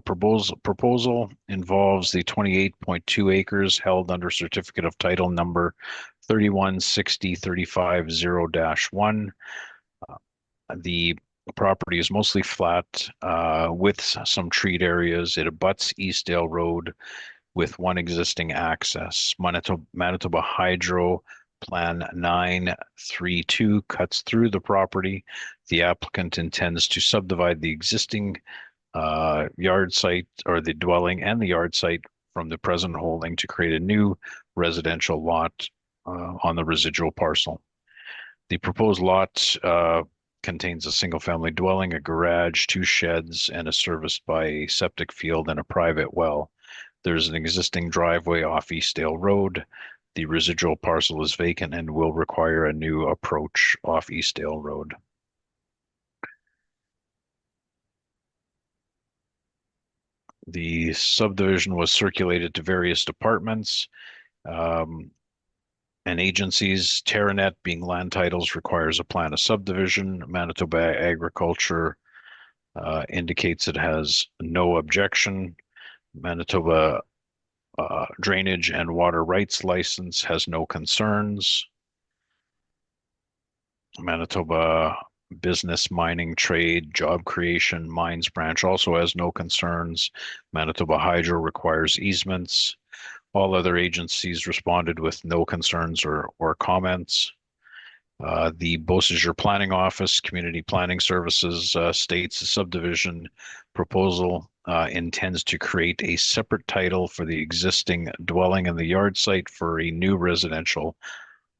proposal involves the 28.2 acres held under certificate of title number 3160-350-1. The property is mostly flat with some treed areas. It abuts Eastdale Road with one existing access. Manitoba Hydro Plan 932 cuts through the property. The applicant intends to subdivide the existing yard site, or the dwelling and the yard site, from the present holding to create a new residential lot on the residual parcel. The proposed lot contains a single-family dwelling, a garage, 2 sheds, and is serviced by a septic field and a private well. There's an existing driveway off Eastdale Road. the residual parcel is vacant and will require a new approach off Eastdale Road. The subdivision was circulated to various departments and agencies. Terranet, being land titles, requires a plan of subdivision. Manitoba Agriculture indicates it has no objection. Manitoba Drainage and Water Rights License has no concerns. Manitoba Business, Mining, Trade, Job Creation, Mines Branch also has no concerns. Manitoba Hydro requires easements. All other agencies responded with no concerns or comments. The Beausejour Planning Office, Community Planning Services, states the subdivision proposal intends to create a separate title for the existing dwelling and the yard site for a new residential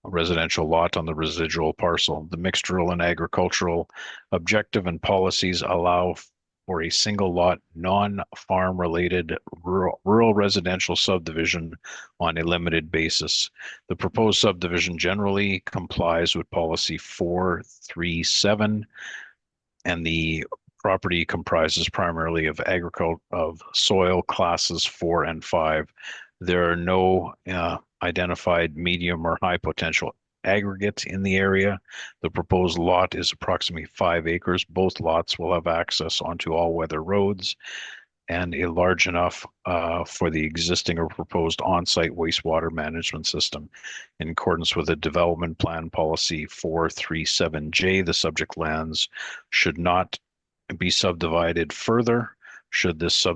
lot on the residual parcel. The mixed rural and agricultural objective and policies allow for a single lot, non-farm related rural residential subdivision on a limited basis. The proposed subdivision generally complies with policy 437, and the property comprises primarily of soil classes 4 and 5. There are no identified medium or high potential aggregates in the area. The proposed lot is approximately 5 acres. Both lots will have access onto all-weather roads and a large enough for the existing or proposed on-site wastewater management system. In accordance with the development plan policy 437J, the subject lands should not be subdivided further should this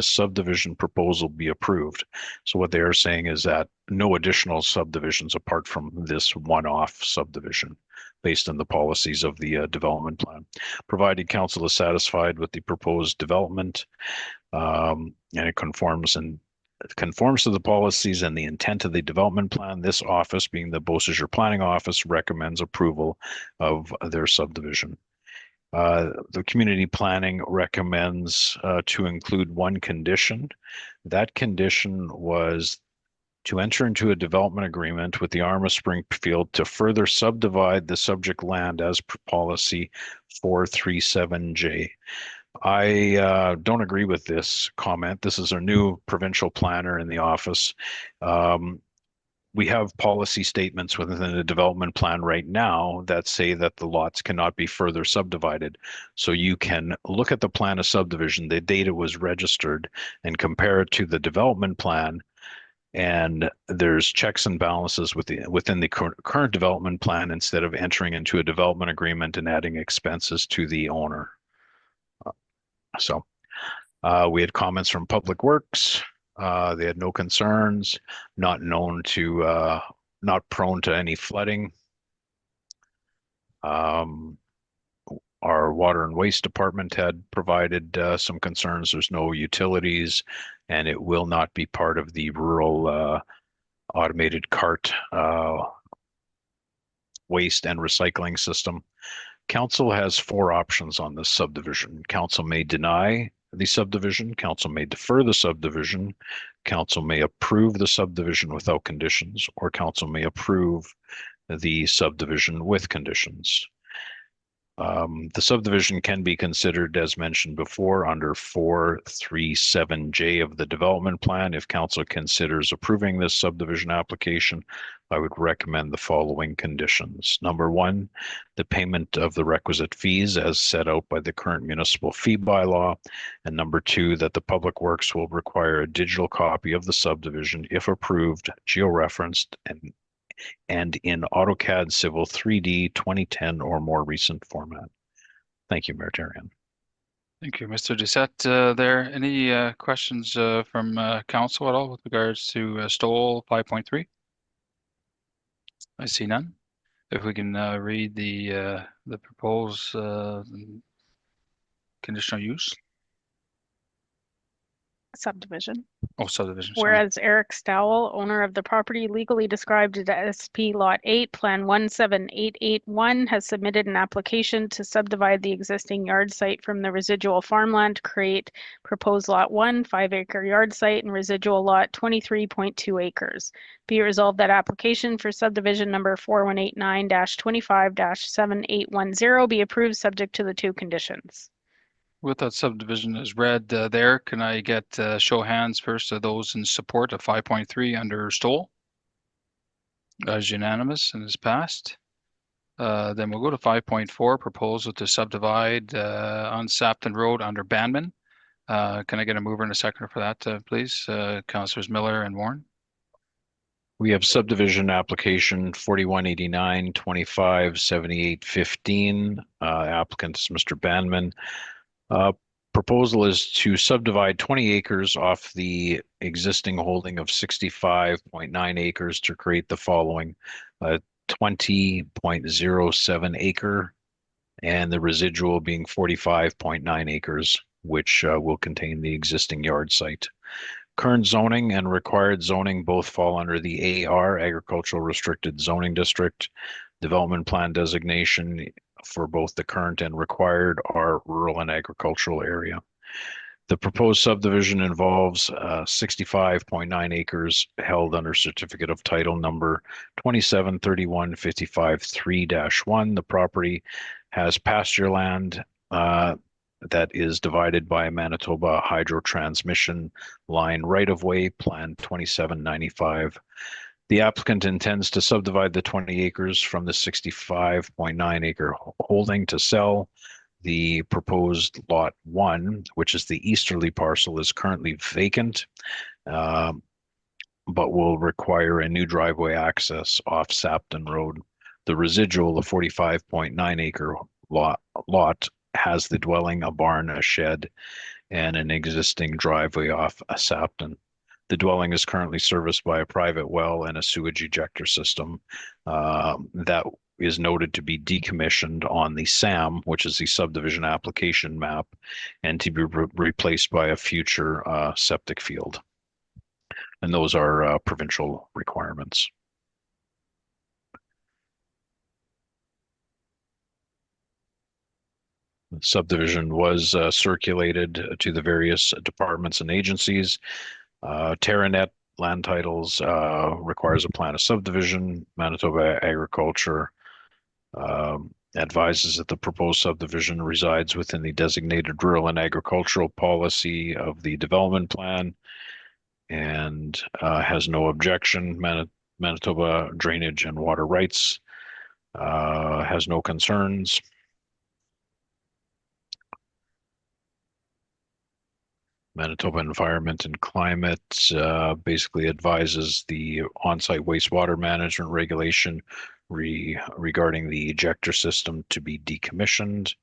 subdivision proposal be approved. So what they are saying is that no additional subdivisions apart from this one-off subdivision based on the policies of the development plan. Provided council is satisfied with the proposed development and it conforms to the policies and the intent of the development plan, this office, being the Beausejour Planning Office, recommends approval of their subdivision. The community planning recommends to include one condition. That condition was to enter into a development agreement with the RM of Springfield to further subdivide the subject land as per policy 437J. I don't agree with this comment. This is our new provincial planner in the office. We have policy statements within the development plan right now that say that the lots cannot be further subdivided. So you can look at the plan of subdivision, the date it was registered, and compare it to the development plan. And there's checks and balances within the current development plan instead of entering into a development agreement and adding expenses to the owner. We had comments from Public Works. They had no concerns, not prone to any flooding. Our water and waste department had provided some concerns. There's no utilities, and it will not be part of the rural automated cart waste and recycling system. Council has 4 options on this subdivision. Council may deny the subdivision, council may defer the subdivision, council may approve the subdivision without conditions, or council may approve the subdivision with conditions. The subdivision can be considered, as mentioned before, under 437J of the development plan. If council considers approving this subdivision application, I would recommend the following conditions. Number 1, the payment of the requisite fees as set out by the current municipal fee bylaw. And number 2, that the Public Works will require a digital copy of the subdivision, if approved, georeferenced, and in AutoCAD Civil 3D 2010 or more recent format. Thank you, Mayor Therrien. Thank you, Mr. Doucette. There any questions from council at all with regards to Stowell 5.3? I see none. If we can read the proposed conditional use. subdivision. Oh, subdivision, sorry. Whereas Eric Stowell, owner of the property legally described as SP Lot 8, Plan 17881, has submitted an application to subdivide the existing yard site from the residual farmland to create proposed Lot 1, 5-acre yard site, and residual lot 23.2 acres. Be it resolved that application for subdivision number 4189-25-7810 be approved subject to the 2 conditions. With that subdivision is read there, can I get show hands first of those in support of 5.3 under Stowell? As unanimous and is passed. Then we'll go to 5.4, proposal to subdivide on Sapton Road under Banman. Can I get a mover and a seconder for that, please? Councillors Miller and Warren. We have subdivision application 4189-25-7815. Applicant is Mr. Banman. Proposal is to subdivide 20 acres off the existing holding of 65.9 acres to create the following 20.07 acre and the residual being 45.9 acres, which will contain the existing yard site. Current zoning and required zoning both fall under the AR, Agricultural Restricted Zoning District. Development plan designation for both the current and required are rural and agricultural area. The proposed subdivision involves 65.9 acres held under certificate of title number 273155-3-1. The property has pasture land that is divided by a Manitoba hydro transmission line right-of-way, Plan 2795. The applicant intends to subdivide the 20 acres from the 65.9 acre holding to sell. The proposed Lot 1, which is the easterly parcel, is currently vacant, but will require a new driveway access off Sapton Road. The residual of 45.9 acre lot has the dwelling, a barn, a shed, and an existing driveway off Sapton. The dwelling is currently serviced by a private well and a sewage ejector system that is noted to be decommissioned on the SAM, which is the subdivision application map, and to be replaced by a future septic field. And those are provincial requirements. The subdivision was circulated to the various departments and agencies. Terranet land titles requires a plan of subdivision. Manitoba Agriculture advises that the proposed subdivision resides within the designated rural and agricultural policy of the development plan and has no objection. Manitoba Drainage and Water Rights has no concerns. Manitoba Environment and Climate basically advises the on-site wastewater management regulation regarding the ejector system to be decommissioned.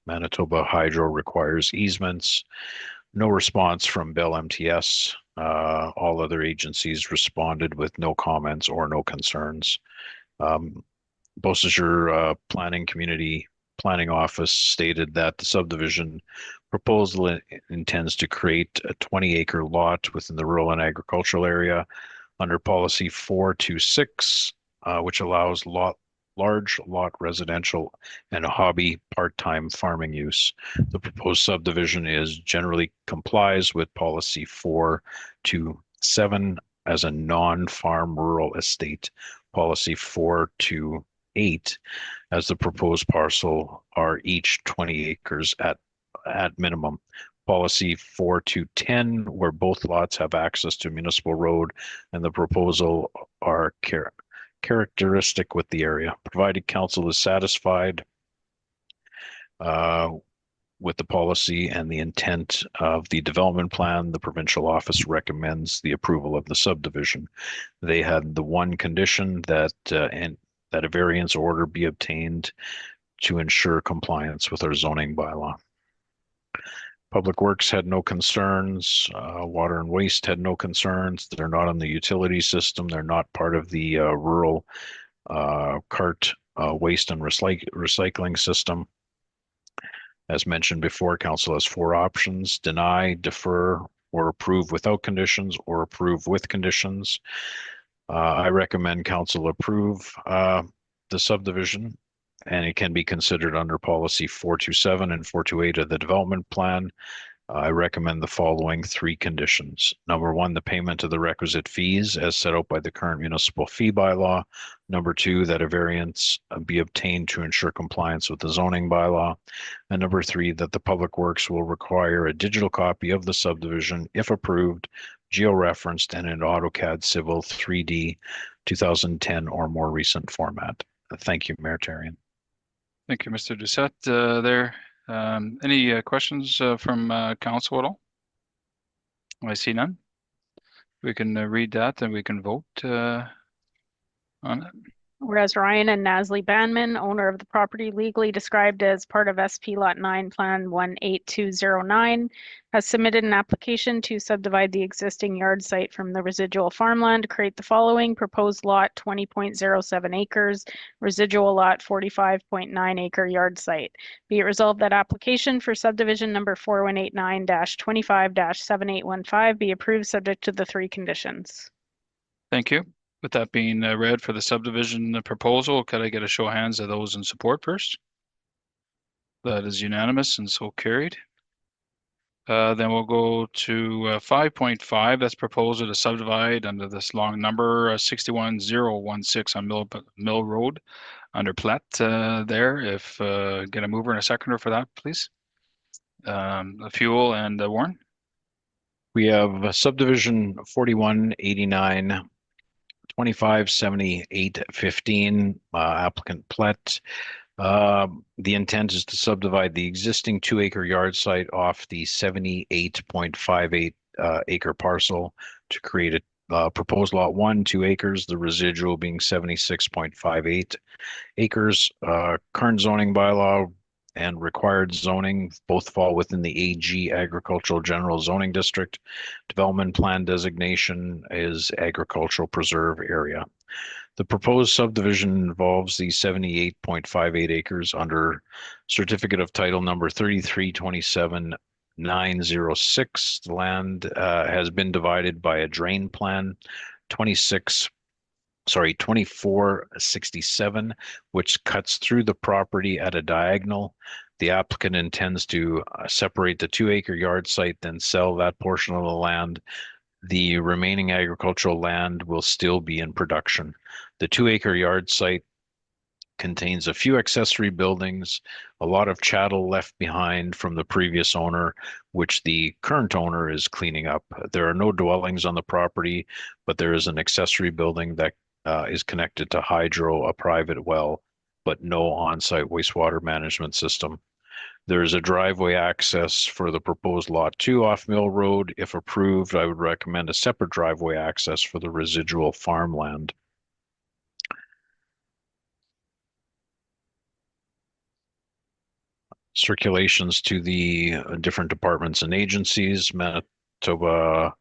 Manitoba Hydro requires easements. No response from Bell MTS. All other agencies responded with no comments or no concerns. Beausejour Planning Community Planning Office stated that the subdivision proposal intends to create a 20-acre lot within the rural and agricultural area under policy 426, which allows large lot residential and hobby part-time farming use. The proposed subdivision generally complies with policy 427 as a non-farm rural estate. Policy 428 as the proposed parcel are each 20 acres at minimum. Policy 4210, where both lots have access to municipal road and the proposal are characteristic with the area. Provided council is satisfied with the policy and the intent of the development plan, the provincial office recommends the approval of the subdivision. They had the one condition that that a variance order be obtained to ensure compliance with our zoning bylaw. Public Works had no concerns. Water and Waste had no concerns. They're not on the utility system. They're not part of the rural cart waste and recycling system. As mentioned before, council has 4 options: deny, defer, or approve without conditions, or approve with conditions. I recommend council approve the subdivision, and it can be considered under policy 427 and 428 of the development plan. I recommend the following 3 conditions. Number 1, the payment of the requisite fees as set out by the current municipal fee bylaw. Number 2, that a variance be obtained to ensure compliance with the zoning bylaw. And number 3, that the Public Works will require a digital copy of the subdivision, if approved, geo-referenced, and in AutoCAD Civil 3D 2010 or more recent format. Thank you, Mayor Therrien. Thank you, Mr. Doucette. There. Any questions from council at all? I see none. We can read that and we can vote on it. Whereas Ryan and Nasli Banman, owner of the property legally described as part of SP Lot 9 Plan 18209, has submitted an application to subdivide the existing yard site from the residual farmland to create the following: proposed lot 20.07 acres, residual lot 45.9 acre yard site. Be it resolved that application for subdivision number 4189-25-7815 be approved subject to the 3 conditions. Thank you. With that being read for the subdivision proposal, could I get a show of hands of those in support first? That is unanimous and so carried. Then we'll go to 5.5. That's proposal to subdivide under this long number 61016 on Mill Road under Plett there. If get a mover and a seconder for that, please. Fuel and Warren. We have subdivision 4189. 257815 applicant Plett. The intent is to subdivide the existing 2-acre yard site off the 78.58 acre parcel to create a proposed lot 1, 2 acres, the residual being 76.58 acres. Current zoning bylaw and required zoning both fall within the AG Agricultural General Zoning District. Development plan designation is Agricultural Preserve Area. The proposed subdivision involves the 78.58 acres under Certificate of Title number 3327906. The land has been divided by a drain plan 2467, which cuts through the property at a diagonal. The applicant intends to separate the 2-acre yard site, then sell that portion of the land. The remaining agricultural land will still be in production. The 2-acre yard site contains a few accessory buildings, a lot of chattel left behind from the previous owner, which the current owner is cleaning up. There are no dwellings on the property, but there is an accessory building that is connected to hydro, a private well, but no on-site wastewater management system. There is a driveway access for the proposed lot 2 off Mill Road. If approved, I would recommend a separate driveway access for the residual farmland. Circulations to the different departments and agencies. Manitoba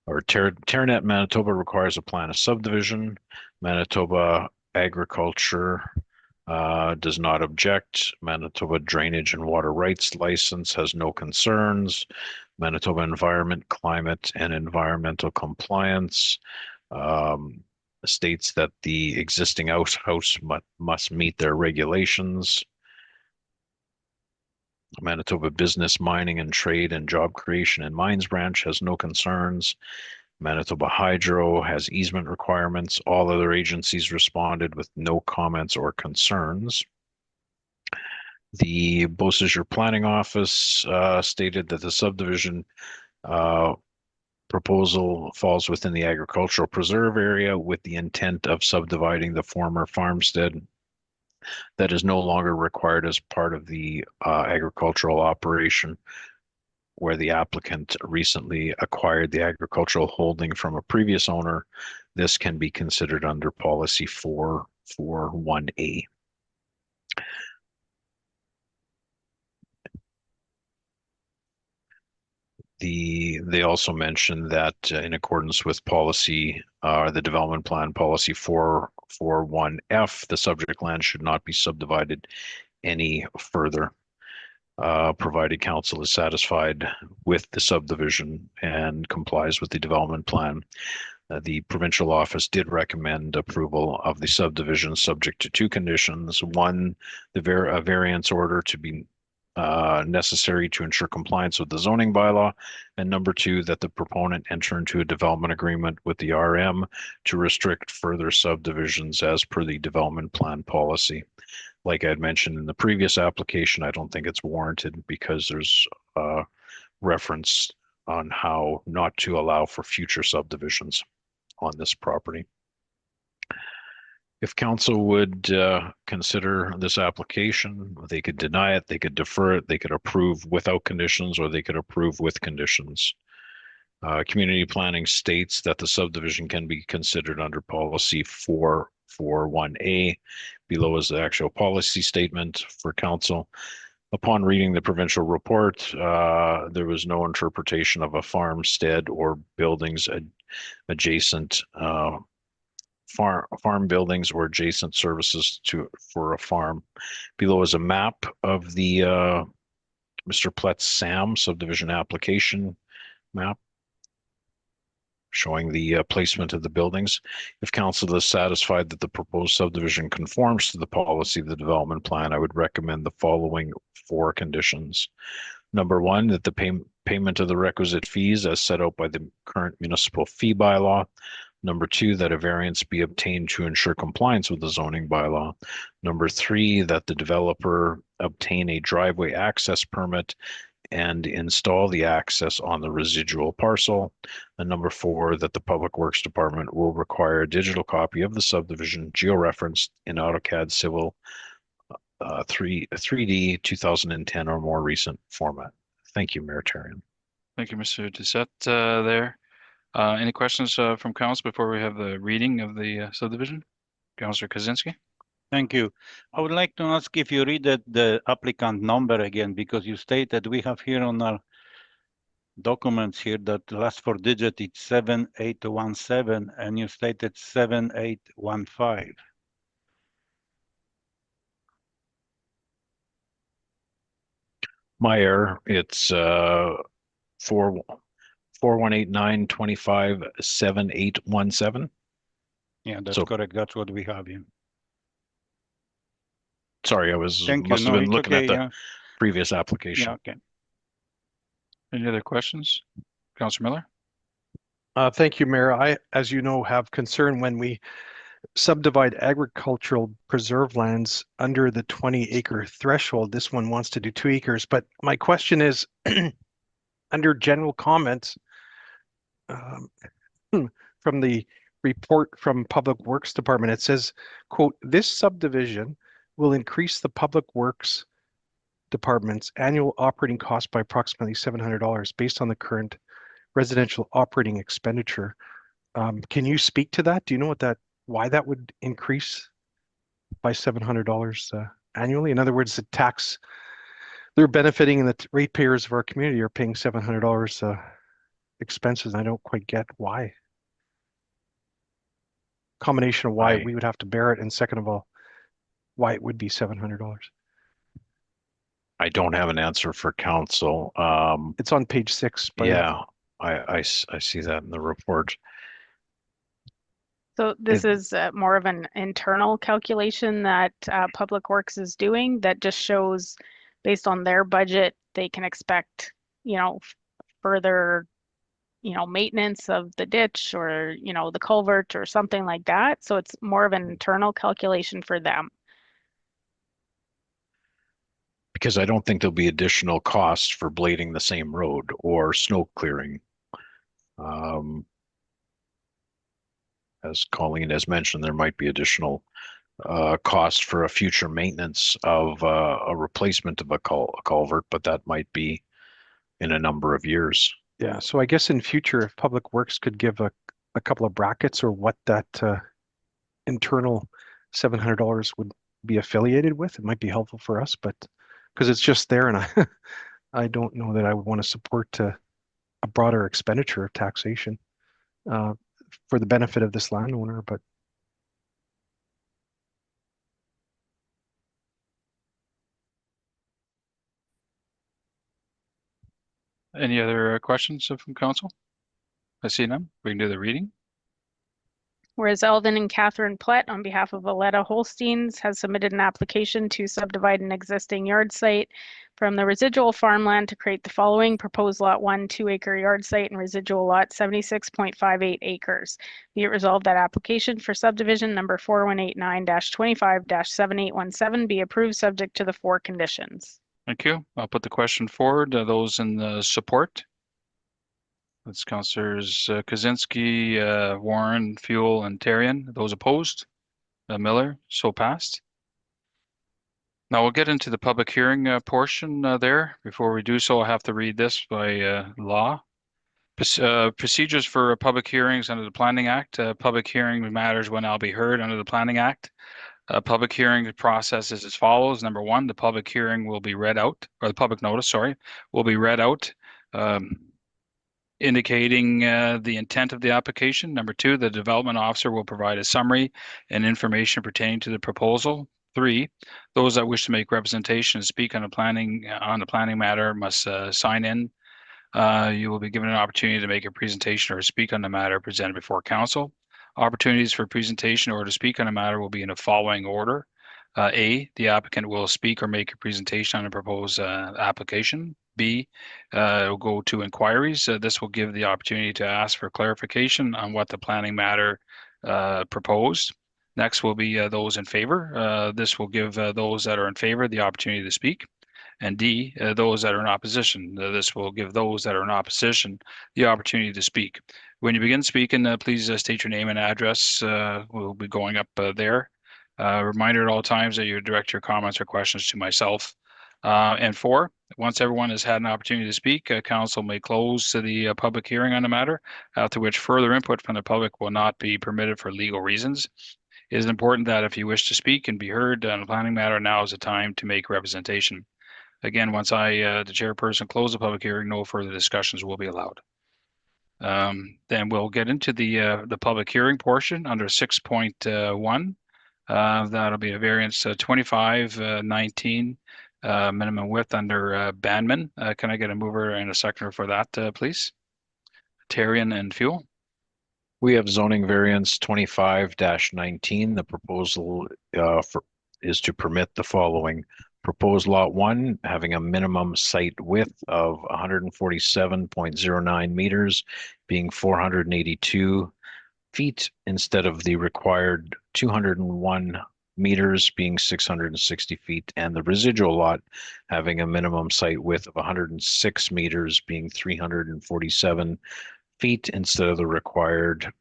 or Terranet Manitoba requires a plan of subdivision. Manitoba Agriculture does not object. Manitoba Drainage and Water Rights License has no concerns. Manitoba Environment, Climate and Environmental Compliance states that the existing house must meet their regulations. Manitoba Business, Mining and Trade and Job Creation and Mines Branch has no concerns. Manitoba Hydro has easement requirements. All other agencies responded with no comments or concerns. The Beausejour Planning Office stated that the subdivision proposal falls within the agricultural preserve area with the intent of subdividing the former farmstead that is no longer required as part of the agricultural operation, where the applicant recently acquired the agricultural holding from a previous owner. This can be considered under policy 441A. They also mentioned that in accordance with policy, the development plan policy 441F, the subject land should not be subdivided any further. provided council is satisfied with the subdivision and complies with the development plan. The provincial office did recommend approval of the subdivision subject to two conditions. One, a variance order to be necessary to ensure compliance with the zoning bylaw. And number two, that the proponent enter into a development agreement with the RM to restrict further subdivisions as per the development plan policy. Like I had mentioned in the previous application, I don't think it's warranted because there's reference on how not to allow for future subdivisions on this property. If council would consider this application, they could deny it, they could defer it, they could approve without conditions, or they could approve with conditions. Community planning states that the subdivision can be considered under policy 441A. Below is the actual policy statement for council. Upon reading the provincial report, there was no interpretation of a farmstead or buildings adjacent farm buildings or adjacent services for a farm. Below is a map of the Mr. Plett's SAM subdivision application map showing the placement of the buildings. If council is satisfied that the proposed subdivision conforms to the policy of the development plan, I would recommend the following four conditions. Number one, that the payment of the requisite fees as set out by the current municipal fee bylaw. Number two, that a variance be obtained to ensure compliance with the zoning bylaw. Number three, that the developer obtain a driveway access permit and install the access on the residual parcel. And number four, that the Public Works Department will require a digital copy of the subdivision georeferenced in AutoCAD Civil 3D 2010 or more recent format. Thank you, Mayor Tarian. Thank you, Mr. Doucette there. Any questions from council before we have the reading of the subdivision? Councillor Kaczynski? Thank you. I would like to ask if you read the applicant number again, because you state that we have here on our documents here that the last four digit it's 7817 and you stated 7815. My error, it's 4189257817. Yeah, that's So- correct. That's what we have here. Sorry, Thank you. must have No, been it's looking okay, at the yeah. previous application. Yeah, okay. Any other questions? Councillor Miller? Thank you, Mayor. I, as you know, have concern when we subdivide agricultural preserve lands under the 20-acre threshold. This one wants to do 2 acres, but my question is, under general comments from the report from Public Works Department, it says, quote, "This subdivision will increase the Public Works Department's annual operating cost by approximately $700 based on the current residential operating expenditure." Can you speak to that? Do you know why that would increase by $700 annually? In other words, the tax they're benefiting and the ratepayers of our community are paying $700 expenses. And I don't quite get why. Combination of why we would have to bear it, and second of all, why it would be $700. I don't have an answer for council. It's on page 6. Yeah, I see that in the report. So this is more of an internal calculation that Public Works is doing that just shows based on their budget, they can expect, further, maintenance of the ditch or, the culvert or something like that. So it's more of an internal calculation for them. Because I don't think there'll be additional costs for blading the same road or snow clearing. As Colleen has mentioned, there might be additional cost for a future maintenance of a replacement of a culvert, but that might be in a number of years. Yeah, so I guess in future, if Public Works could give a couple of brackets or what that internal $700 would be affiliated with, it might be helpful for us, but because it's just there and I don't know that I would want to support a broader expenditure of taxation for the benefit of this landowner, but Any other questions from council? I see none. We can do the reading. Whereas Eldon and Catherine Plett, on behalf of Aletta Holsteins, has submitted an application to subdivide an existing yard site from the residual farmland to create the following proposed lot 1 2-acre yard site and residual lot 76.58 acres. Be it resolved that application for subdivision number 4189-25-7817 be approved subject to the 4 conditions. Thank you. I'll put the question forward. Those in the support? That's Councillors Kaczynski, Warren, Fuel, and Tarian. Those opposed? Miller, so passed. Now we'll get into the public hearing portion there. Before we do so, I have to read this by law. Procedures for public hearings under the Planning Act. Public hearing matters when I'll be heard under the Planning Act. Public hearing process is as follows. Number 1, the public hearing will be read out, or the public notice, sorry, will be read out, indicating the intent of the application. Number 2, the development officer will provide a summary and information pertaining to the proposal. 3, those that wish to make representation and speak on the planning matter must sign in. You will be given an opportunity to make a presentation or speak on the matter presented before council. Opportunities for presentation or to speak on a matter will be in the following order. A, the applicant will speak or make a presentation on a proposed application. B, it will go to inquiries. This will give the opportunity to ask for clarification on what the planning matter proposed. Next will be those in favor. This will give those that are in favor the opportunity to speak. And D, those that are in opposition. This will give those that are in opposition the opportunity to speak. When you begin speaking, please state your name and address. We'll be going up there. Reminder at all times that you direct your comments or questions to myself. And 4, once everyone has had an opportunity to speak, council may close the public hearing on the matter, after which further input from the public will not be permitted for legal reasons. It is important that if you wish to speak and be heard on a planning matter, now is the time to make representation. Again, once I, the chairperson, close the public hearing, no further discussions will be allowed. Then we'll get into the public hearing portion under 6.1. That'll be a variance 2519 minimum width under Banman. Can I get a mover and a seconder for that, please? Tarian and Fuel. We have zoning variance 25-19. The proposal is to permit the following. Proposed lot 1 having a minimum site width of 147.09 meters, being 482 feet instead of the required 201 meters, being 660 feet, and the residual lot having a minimum site width of 106 meters, being 347 feet instead of the required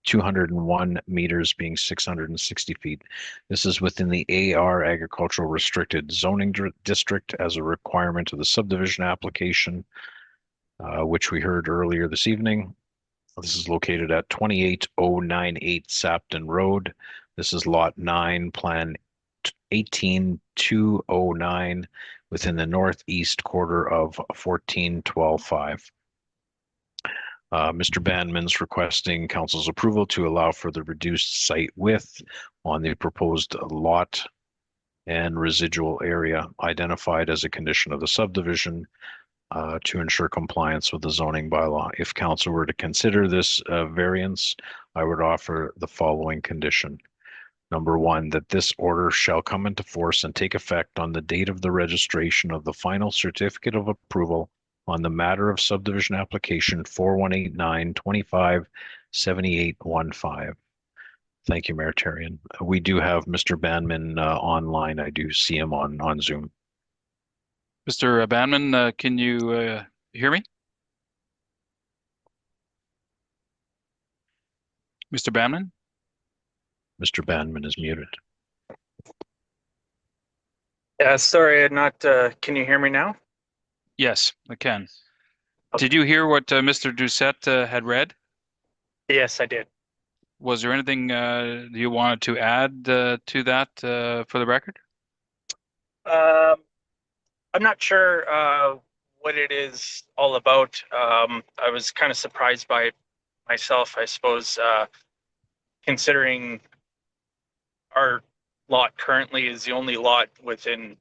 201 meters, being 660 feet. This is within the AR Agricultural Restricted Zoning District as a requirement of the subdivision application, which we heard earlier this evening. This is located at 28098 Sapton Road. This is lot 9, plan 18209, within the northeast quarter of 14125. Mr. Banman's requesting council's approval to allow for the reduced site width on the proposed lot and residual area identified as a condition of the subdivision to ensure compliance with the zoning bylaw. If council were to consider this variance, I would offer the following condition. Number 1, that this order shall come into force and take effect on the date of the registration of the final certificate of approval on the matter of subdivision application 4189-25-7815. Thank you, Mayor Tarian. We do have Mr. Banman online. I do see him on Zoom. Mr. Banman, can you hear me? Mr. Banman? Mr. Banman is muted. Yeah, sorry, not. Can you hear me now? Yes, I can. Okay. Did you hear what Mr. Doucette had read? Yes, I did. Was there anything you wanted to add to that for the record? I'm not sure what it is all about. I was kind of surprised by it myself, I suppose, considering our lot currently is the only lot within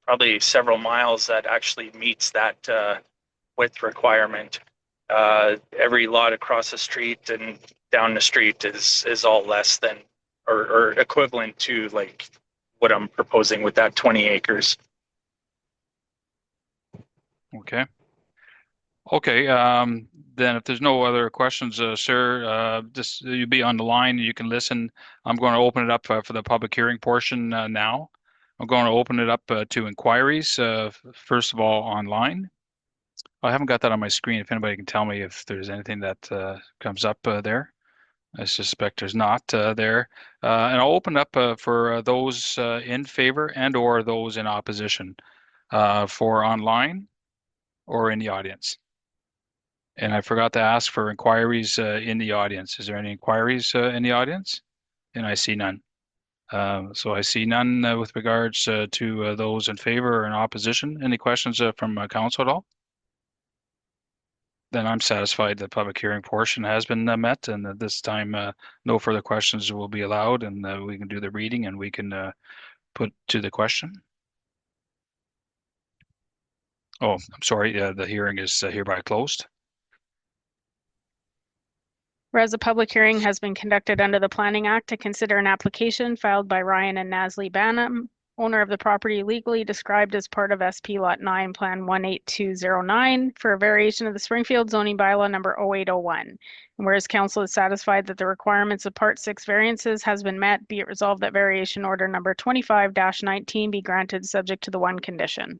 probably several miles that actually meets that width requirement. Every lot across the street and down the street is all less than or equivalent to like what I'm proposing with that 20 acres. Okay. Okay, then if there's no other questions, sir, just you'll be on the line. You can listen. I'm going to open it up for the public hearing portion now. I'm going to open it up to inquiries, first of all, online. I haven't got that on my screen. If anybody can tell me if there's anything that comes up there. I suspect there's not there. And I'll open up for those in favor and or those in opposition for online or in the audience. And I forgot to ask for inquiries in the audience. Is there any inquiries in the audience? And I see none. So I see none with regards to those in favor or in opposition. Any questions from council at all? Then I'm satisfied the public hearing portion has been met, and at this time no further questions will be allowed, and we can do the reading and we can put to the question. Oh, I'm sorry, the hearing is hereby closed. Whereas a public hearing has been conducted under the Planning Act to consider an application filed by Ryan and Nasli Banman, owner of the property legally described as part of SP Lot 9 Plan 18209 for a variation of the Springfield zoning bylaw number 0801. And whereas council is satisfied that the requirements of Part 6 variances has been met, be it resolved that variation order number 25-19 be granted subject to the one condition.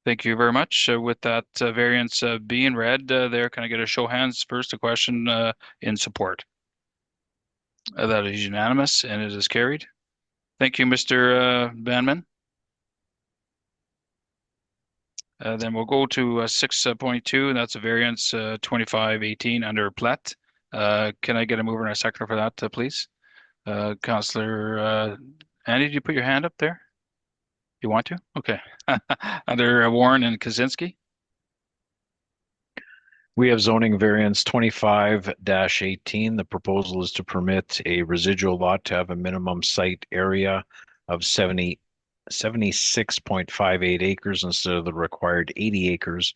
Thank you very much. With that variance being read there, can I get a show of hands first, a question in support? That is unanimous and it is carried. Thank you, Mr. Banman. Then we'll go to 6.2, and that's a variance 2518 under Plett. Can I get a mover and a seconder for that, please? Councillor Andy, did you put your hand up there? You want to? Okay. Under Warren and Kaczynski. We have zoning variance 25-18. The proposal is to permit a residual lot to have a minimum site area of 76.58 acres instead of the required 80 acres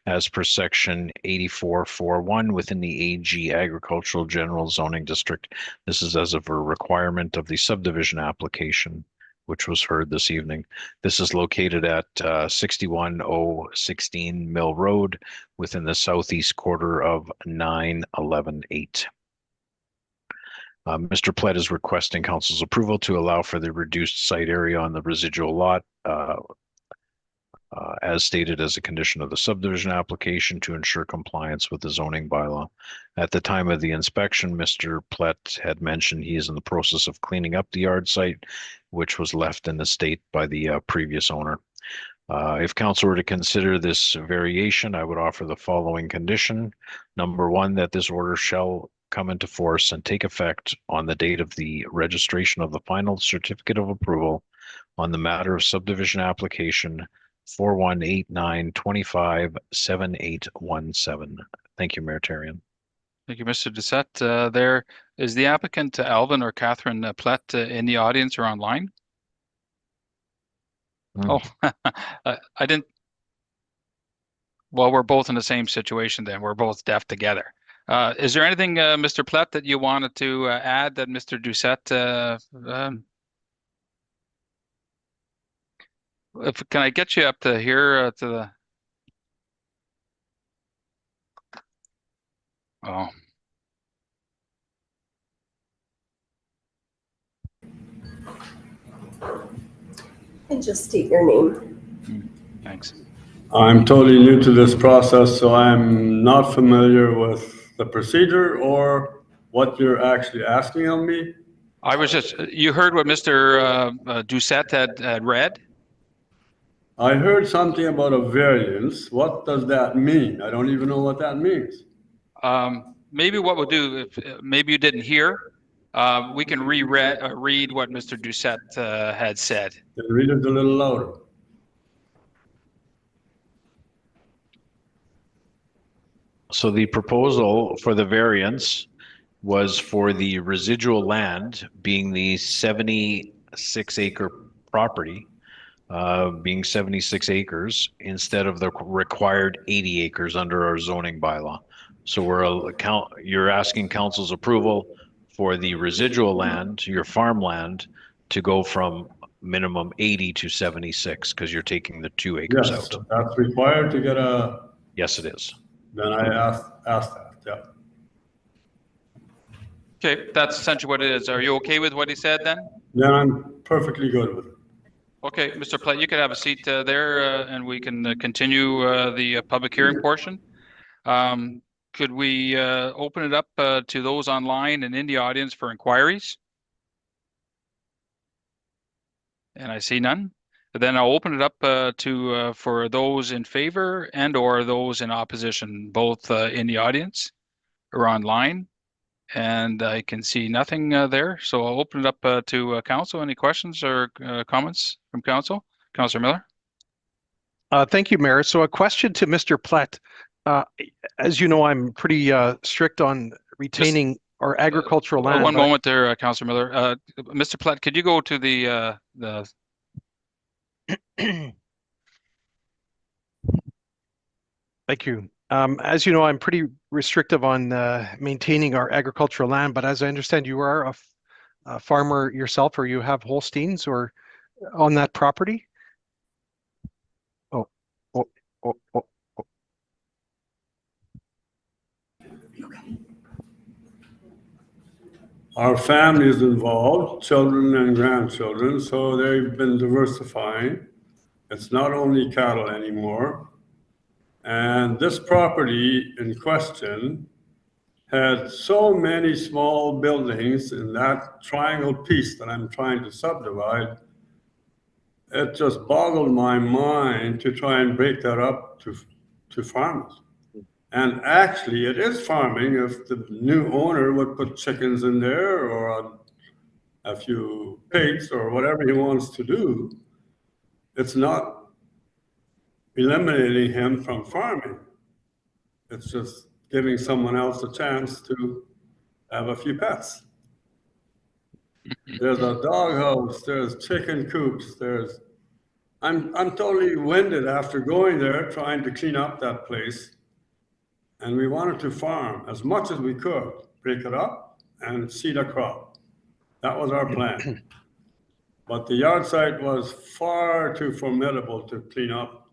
as per section 8441 within the AG Agricultural General Zoning District. This is as of a requirement of the subdivision application, which was heard this evening. This is located at 61016 Mill Road within the southeast quarter of 9118. Mr. Plett is requesting council's approval to allow for the reduced site area on the residual lot as stated as a condition of the subdivision application to ensure compliance with the zoning bylaw. At the time of the inspection, Mr. Plett had mentioned he is in the process of cleaning up the yard site, which was left in the state by the previous owner. If council were to consider this variation, I would offer the following condition. Number one, that this order shall come into force and take effect on the date of the registration of the final certificate of approval on the matter of subdivision application 4189257817. Thank you, Mayor Therrien. Thank you, Mr. Doucette. There is the applicant Alvin or Catherine Plett in the audience or online. Oh, I didn't. Well, we're both in the same situation then. We're both deaf together. Is there anything, Mr. Plett, that you wanted to add that Mr. Doucette? Can I get you up to here to the? Oh. And just state your name. Thanks. I'm totally new to this process, so I'm not familiar with the procedure or what you're actually asking of me. I was just, you heard what Mr. Doucette had read? I heard something about a variance. What does that mean? I don't even know what that means. Maybe what we'll do, if maybe you didn't hear, we can read what Mr. Doucette had said. Then read it a little louder. So the proposal for the variance was for the residual land being the 76-acre property being 76 acres instead of the required 80 acres under our zoning bylaw. So you're asking council's approval for the residual land, your farmland, to go from minimum 80 to 76 because you're taking the 2 acres Yes, out. that's required to get a, Yes, it is. then I asked that, yeah. Okay, that's essentially what it is. Are you okay with what he said then? Then I'm perfectly good with it. Okay, Mr. Plett, you could have a seat there and we can continue the public hearing portion. Could we open it up to those online and in the audience for inquiries? And I see none. Then I'll open it up to for those in favor and or those in opposition, both in the audience or online. And I can see nothing there. So I'll open it up to council. Any questions or comments from council? Councillor Miller? Thank you, Mayor. So a question to Mr. Plett. As you know, I'm pretty strict on retaining our agricultural land. One moment there, Councillor Miller. Mr. Plett, could you go to the Thank you. As you know, I'm pretty restrictive on maintaining our agricultural land, but as I understand, you are a farmer yourself, or you have Holsteins or on that property? Oh. Our family is involved, children and grandchildren, so they've been diversifying. It's not only cattle anymore. And this property in question had so many small buildings in that triangle piece that I'm trying to subdivide. It just boggled my mind to try and break that up to farmers. And actually, it is farming if the new owner would put chickens in there or a few pigs or whatever he wants to do. It's not eliminating him from farming. It's just giving someone else a chance to have a few pets. There's a doghouse, there's chicken coops, I'm totally winded after going there trying to clean up that place. And we wanted to farm as much as we could, break it up and seed a crop. That was our plan. But the yard site was far too formidable to clean up.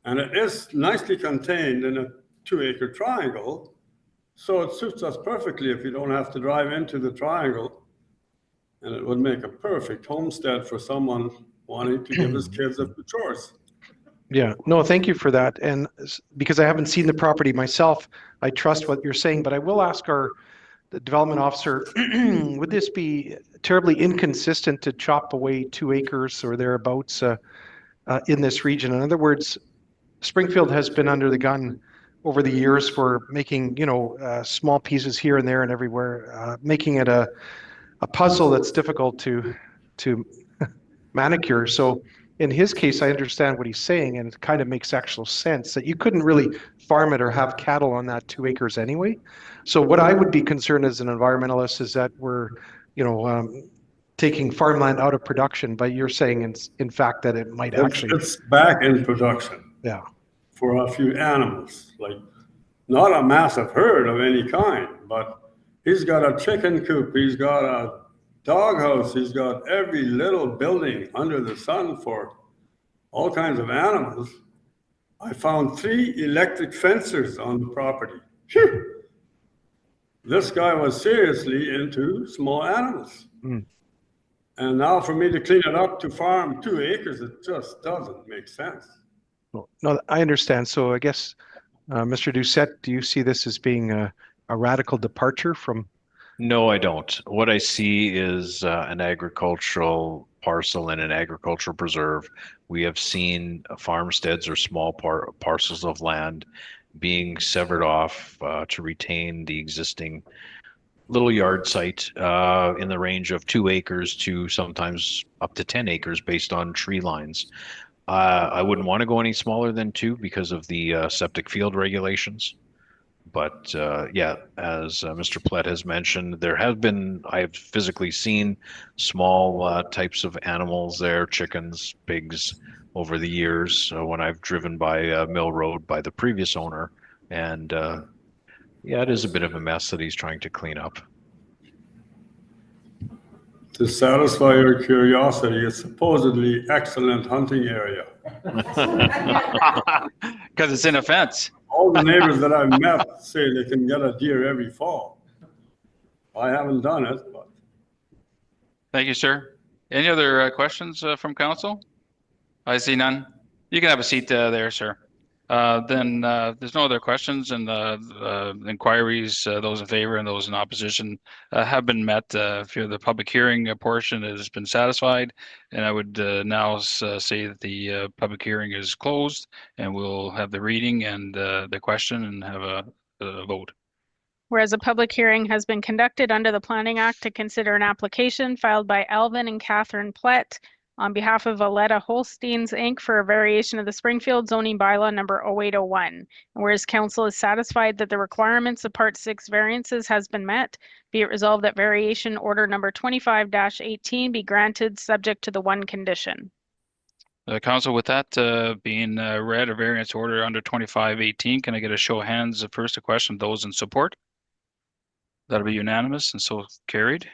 And it is nicely contained in a 2-acre triangle. So it suits us perfectly if you don't have to drive into the triangle. And it would make a perfect homestead for someone wanting to give his kids a few chores. Yeah, no, thank you for that. And because I haven't seen the property myself, I trust what you're saying, but I will ask the development officer, would this be terribly inconsistent to chop away 2 acres or thereabouts in this region? In other words, Springfield has been under the gun over the years for making, small pieces here and there and everywhere, making it a puzzle that's difficult to manicure. So in his case, I understand what he's saying, and it kind of makes actual sense that you couldn't really farm it or have cattle on that 2 acres anyway. So what I would be concerned as an environmentalist is that we're, taking farmland out of production, but you're saying in fact that it might actually... It's back in production. Yeah. For a few animals, like not a massive herd of any kind, but he's got a chicken coop, he's got a doghouse, he's got every little building under the sun for all kinds of animals. I found 3 electric fencers on the property. Phew! This guy was seriously into small animals. Mm. And now for me to clean it up to farm 2 acres, it just doesn't make sense. No, I understand. So I guess, Mr. Doucette, do you see this as being a radical departure from... No, I don't. What I see is an agricultural parcel in an agricultural preserve. We have seen farmsteads or small parcels of land being severed off to retain the existing little yard site in the range of 2 acres to sometimes up to 10 acres based on tree lines. I wouldn't want to go any smaller than 2 because of the septic field regulations. But yeah, as Mr. Plett has mentioned, I've physically seen small types of animals there, chickens, pigs, over the years when I've driven by Mill Road by the previous owner. And yeah, it is a bit of a mess that he's trying to clean up. To satisfy your curiosity, it's supposedly excellent hunting area. Because it's in a fence. All the neighbors that I've met say they can get a deer every fall. I haven't done it, but Thank you, sir. Any other questions from council? I see none. You can have a seat there, sir. Then there's no other questions, and inquiries, those in favor and those in opposition, have been met. For the public hearing portion, it has been satisfied, and I would now say that the public hearing is closed, and we'll have the reading and the question and have a vote. Whereas a public hearing has been conducted under the Planning Act to consider an application filed by Alvin and Catherine Plett on behalf of Aletta Holsteins Inc. for a variation of the Springfield zoning bylaw number 0801. And whereas council is satisfied that the requirements of Part 6 variances has been met, be it resolved that variation order number 25-18 be granted subject to the one condition. Council, with that being read, a variance order under 25-18, can I get a show of hands first, a question, those in support? That'll be unanimous and so carried.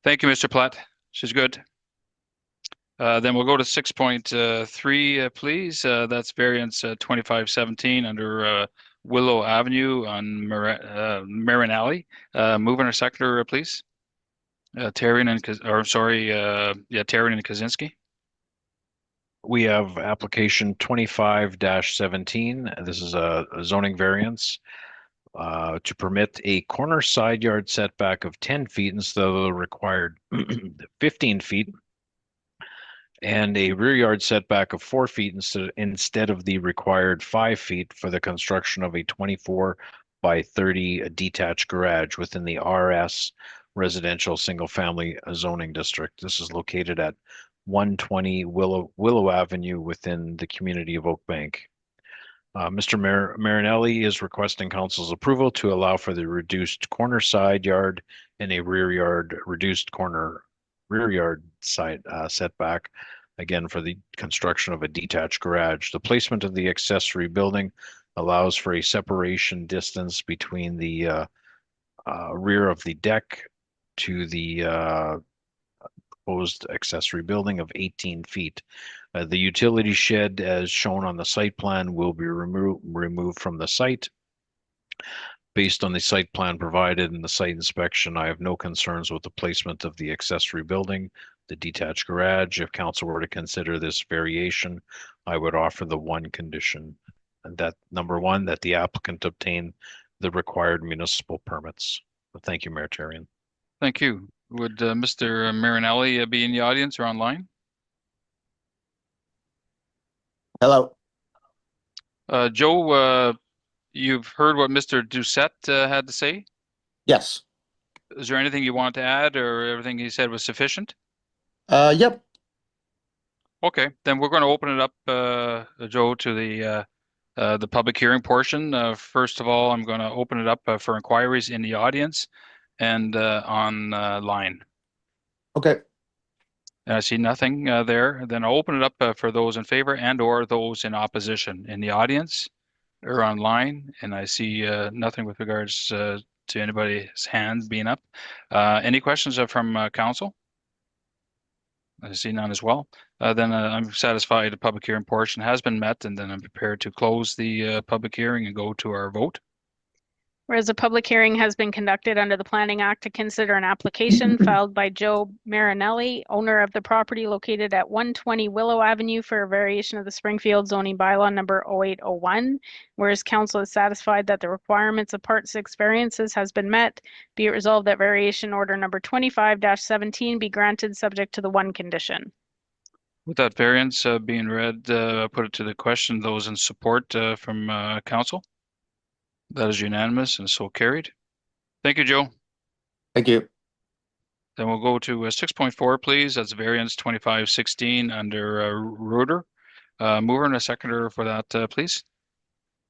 Thank you, Mr. Plett. She's good. Then we'll go to 6.3, please. That's variance 25-17 under Willow Avenue on Marenelli. Mover and seconder, please. Terry and Kaczynski. We have application 25-17. This is a zoning variance to permit a corner side yard setback of 10 feet instead of the required 15 feet, and a rear yard setback of 4 feet instead of the required 5 feet for the construction of a 24 by 30 detached garage within the RS residential single family zoning district. This is located at 120 Willow Avenue within the community of Oakbank. Mr. Marenelli is requesting council's approval to allow for the reduced corner side yard and a rear yard side setback, again for the construction of a detached garage. The placement of the accessory building allows for a separation distance between the rear of the deck to the proposed accessory building of 18 feet. The utility shed, as shown on the site plan, will be removed from the site. Based on the site plan provided in the site inspection, I have no concerns with the placement of the accessory building, the detached garage. If council were to consider this variation, I would offer the one condition, and that number one, that the applicant obtain the required municipal permits. But thank you, Mayor Therrien. Thank you. Would Mr. Marenelli be in the audience or online? Hello. Joe, you've heard what Mr. Doucette had to say? Yes. Is there anything you want to add, or everything he said was sufficient? Yep. Okay, then we're going to open it up, Joe, to the public hearing portion. First of all, I'm going to open it up for inquiries in the audience and online. Okay. I see nothing there. Then I'll open it up for those in favor and or those in opposition in the audience or online. And I see nothing with regards to anybody's hands being up. Any questions from council? I see none as well. Then I'm satisfied the public hearing portion has been met, and then I'm prepared to close the public hearing and go to our vote. Whereas a public hearing has been conducted under the Planning Act to consider an application filed by Joe Marenelli, owner of the property located at 120 Willow Avenue for a variation of the Springfield zoning bylaw number 0801. Whereas council is satisfied that the requirements of Part 6 variances has been met, be it resolved that variation order number 25-17 be granted subject to the one condition. With that variance being read, put it to the question. Those in support from council? That is unanimous and so carried. Thank you, Joe. Thank you. Then we'll go to 6.4, please. That's variance 25-16 under Reuter. Mover and a seconder for that, please.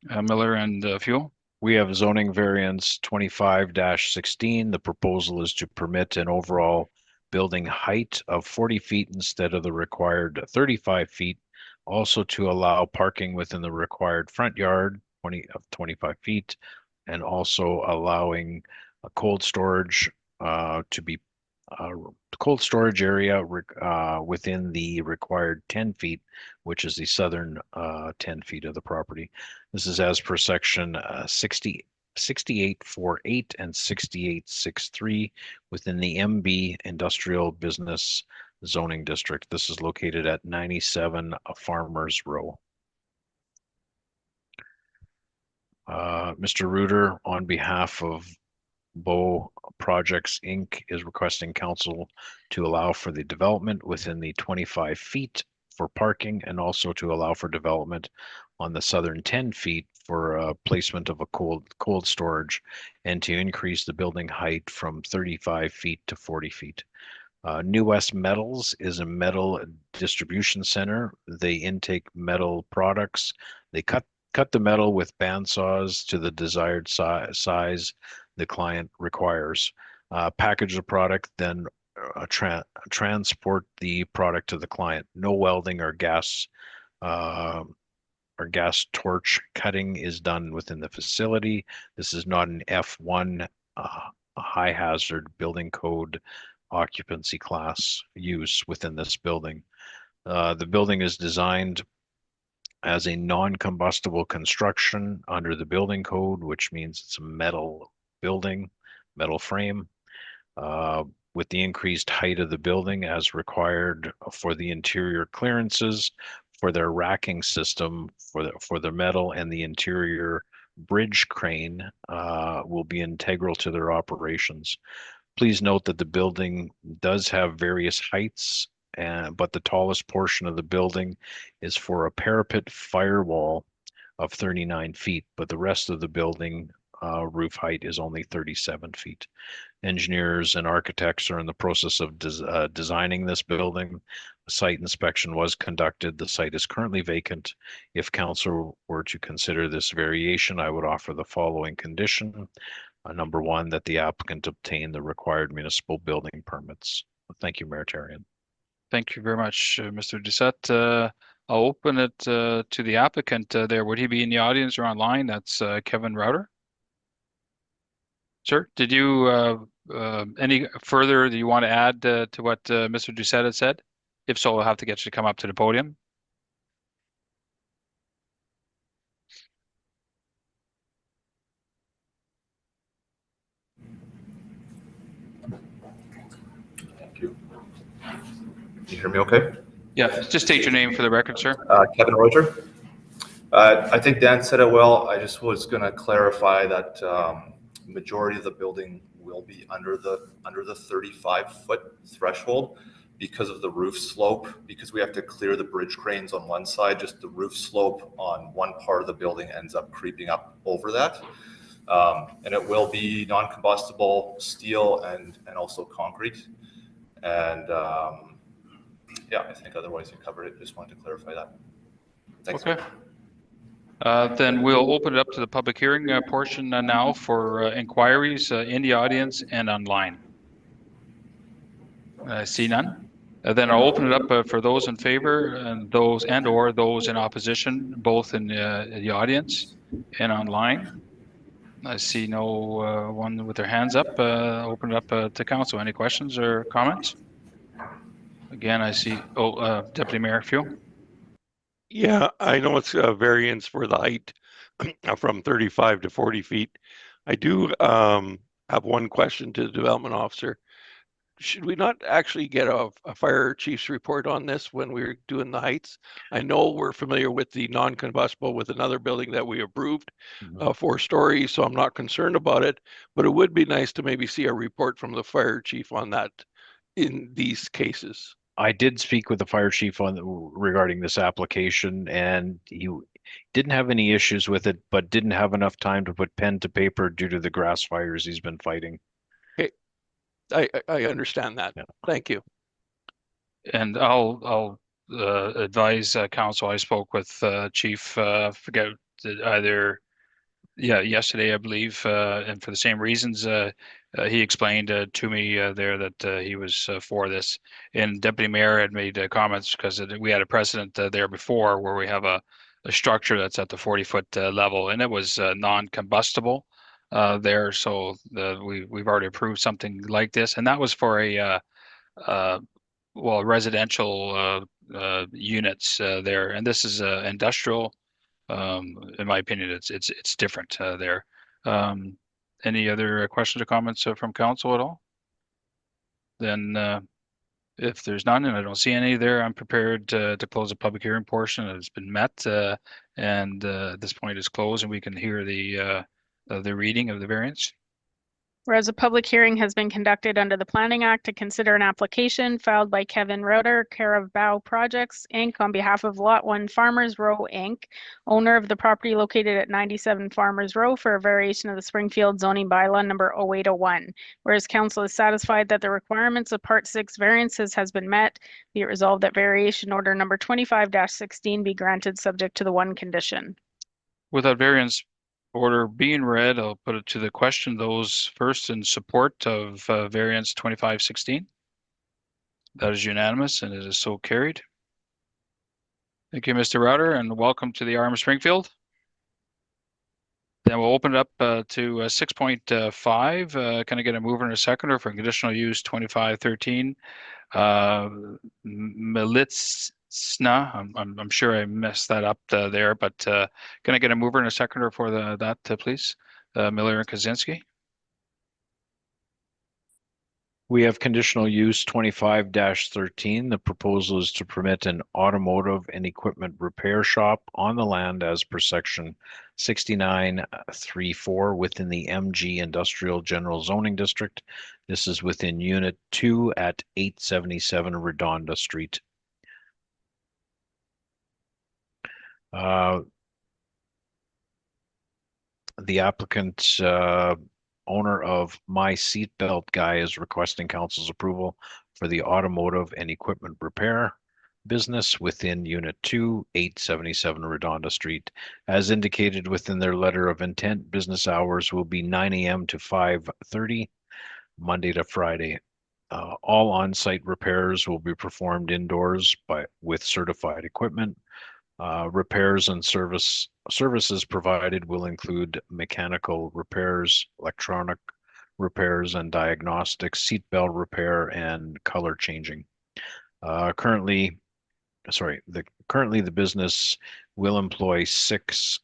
Miller and Fuel. We have zoning variance 25-16. The proposal is to permit an overall building height of 40 feet instead of the required 35 feet. Also to allow parking within the required front yard 25 feet, and also allowing a cold storage to be cold storage area within the required 10 feet, which is the southern 10 feet of the property. This is as per section 6848 and 6863 within the MB Industrial Business Zoning District. This is located at 97 Farmers Row. Mr. Reuter, on behalf of Bow Projects Inc. is requesting council to allow for the development within the 25 feet for parking, and also to allow for development on the southern 10 feet for placement of a cold storage, and to increase the building height from 35 feet to 40 feet. New West Metals is a metal distribution center. They intake metal products. They cut the metal with bandsaws to the desired size the client requires. Package the product, then transport the product to the client. No welding or gas torch cutting is done within the facility. This is not an F1 high hazard building code occupancy class use within this building. The building is designed as a non-combustible construction under the building code, which means it's a metal building, metal frame, with the increased height of the building as required for the interior clearances for their racking system for the metal, and the interior bridge crane will be integral to their operations. Please note that the building does have various heights, but the tallest portion of the building is for a parapet firewall of 39 feet, but the rest of the building roof height is only 37 feet. Engineers and architects are in the process of designing this building. A site inspection was conducted. The site is currently vacant. If council were to consider this variation, I would offer the following condition. Number one, that the applicant obtain the required municipal building permits. Thank you, Mayor Therrien. Thank you very much, Mr. Doucette. I'll open it to the applicant there. Would he be in the audience or online? That's Kevin Reuter. Sir, did you any further that you want to add to what Mr. Doucette had said? If so, I'll have to get you to come up to the podium. Thank you. Can you hear me okay? Yeah, just state your name for the record, sir. Kevin Reuter. I think Dan said it well. I just was going to clarify that majority of the building will be under the 35-foot threshold because of the roof slope, because we have to clear the bridge cranes on one side. Just the roof slope on one part of the building ends up creeping up over that. And it will be non-combustible steel and also concrete. And yeah, I think otherwise you covered it. Just wanted to clarify that. Thanks. Okay. Then we'll open it up to the public hearing portion now for inquiries in the audience and online. I see none. Then I'll open it up for those in favor and those or those in opposition, both in the audience and online. I see no one with their hands up. Open it up to council. Any questions or comments? Again, I see, Deputy Mayor Few. Yeah, I know it's a variance for the height from 35 to 40 feet. I do have one question to the development officer. Should we not actually get a fire chief's report on this when we're doing the heights? I know we're familiar with the non-combustible with another building that we approved, 4 stories, so I'm not concerned about it, but it would be nice to maybe see a report from the fire chief on that in these cases. I did speak with the fire chief regarding this application, and he didn't have any issues with it, but didn't have enough time to put pen to paper due to the grass fires he's been fighting. Okay, I understand that. Yeah. Thank you. And I'll advise council. I spoke with Chief. Forget either yesterday, I believe, and for the same reasons. He explained to me there that he was for this. And Deputy Mayor had made comments because we had a precedent there before where we have a structure that's at the 40-foot level, and it was non-combustible there. So we've already approved something like this, and that was for a well, residential units there, and this is industrial. In my opinion, it's different there. Any other questions or comments from council at all? Then, if there's none, and I don't see any there, I'm prepared to close the public hearing portion. It's been met, and at this point is closed, and we can hear the reading of the variance. Whereas a public hearing has been conducted under the Planning Act to consider an application filed by Kevin Reuter, care of Bow Projects, Inc., on behalf of Lot 1 Farmers Row, Inc., owner of the property located at 97 Farmers Row, for a variation of the Springfield zoning bylaw number 0801. Whereas council is satisfied that the requirements of Part 6 variances has been met, be it resolved that variation order number 25-16 be granted subject to the one condition. With that variance order being read, I'll put it to the question. Those first in support of variance 2516. That is unanimous, and it is so carried. Thank you, Mr. Reuter, and welcome to the RM of Springfield. Then we'll open it up to 6.5. Can I get a mover and a seconder for conditional use 2513? Militsyna. I'm sure I messed that up there, but can I get a mover and a seconder for that, please? Miller and Kaczynski. We have conditional use 25-13. The proposal is to permit an automotive and equipment repair shop on the land as per section 6934 within the MG Industrial General Zoning District. This is within Unit 2 at 877 Redonda Street. The applicant, owner of My Seatbelt Guy, is requesting council's approval for the automotive and equipment repair business within Unit 2, 877 Redonda Street. As indicated within their letter of intent, business hours will be 9 a.m. to 5:30, Monday to Friday. All on-site repairs will be performed indoors with certified equipment. Repairs and services provided will include mechanical repairs, electronic repairs and diagnostics, seatbelt repair, and color changing. Currently the business will employ 6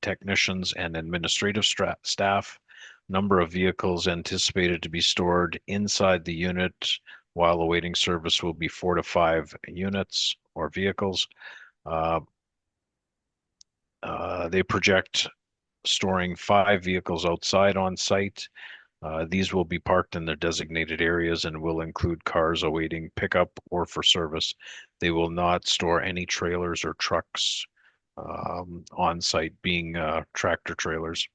technicians and administrative staff. Number of vehicles anticipated to be stored inside the unit while awaiting service will be 4 to 5 units or vehicles. They project storing 5 vehicles outside on site. These will be parked in their designated areas and will include cars awaiting pickup or for service. They will not store any trailers or trucks on site, being tractor trailers.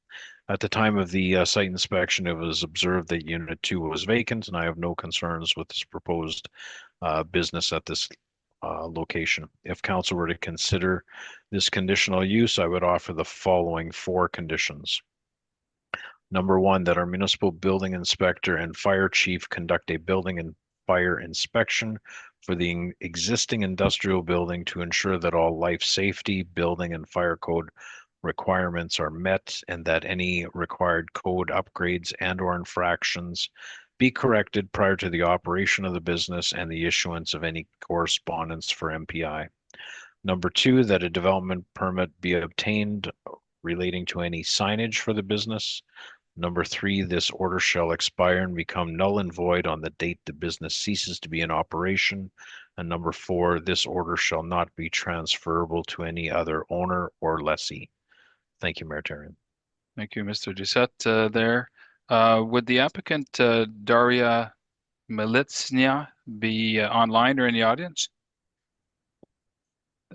At the time of the site inspection, it was observed that Unit 2 was vacant, and I have no concerns with this proposed business at this location. If council were to consider this conditional use, I would offer the following 4 conditions. Number 1, that our municipal building inspector and fire chief conduct a building and fire inspection for the existing industrial building to ensure that all life safety, building and fire code requirements are met, and that any required code upgrades and or infractions be corrected prior to the operation of the business and the issuance of any correspondence for MPI. Number 2, that a development permit be obtained relating to any signage for the business. Number 3, this order shall expire and become null and void on the date the business ceases to be in operation. And number 4, this order shall not be transferable to any other owner or lessee. Thank you, Mayor Tarian. Thank you, Mr. Doucette there. Would the applicant Daria Militsyna be online or in the audience?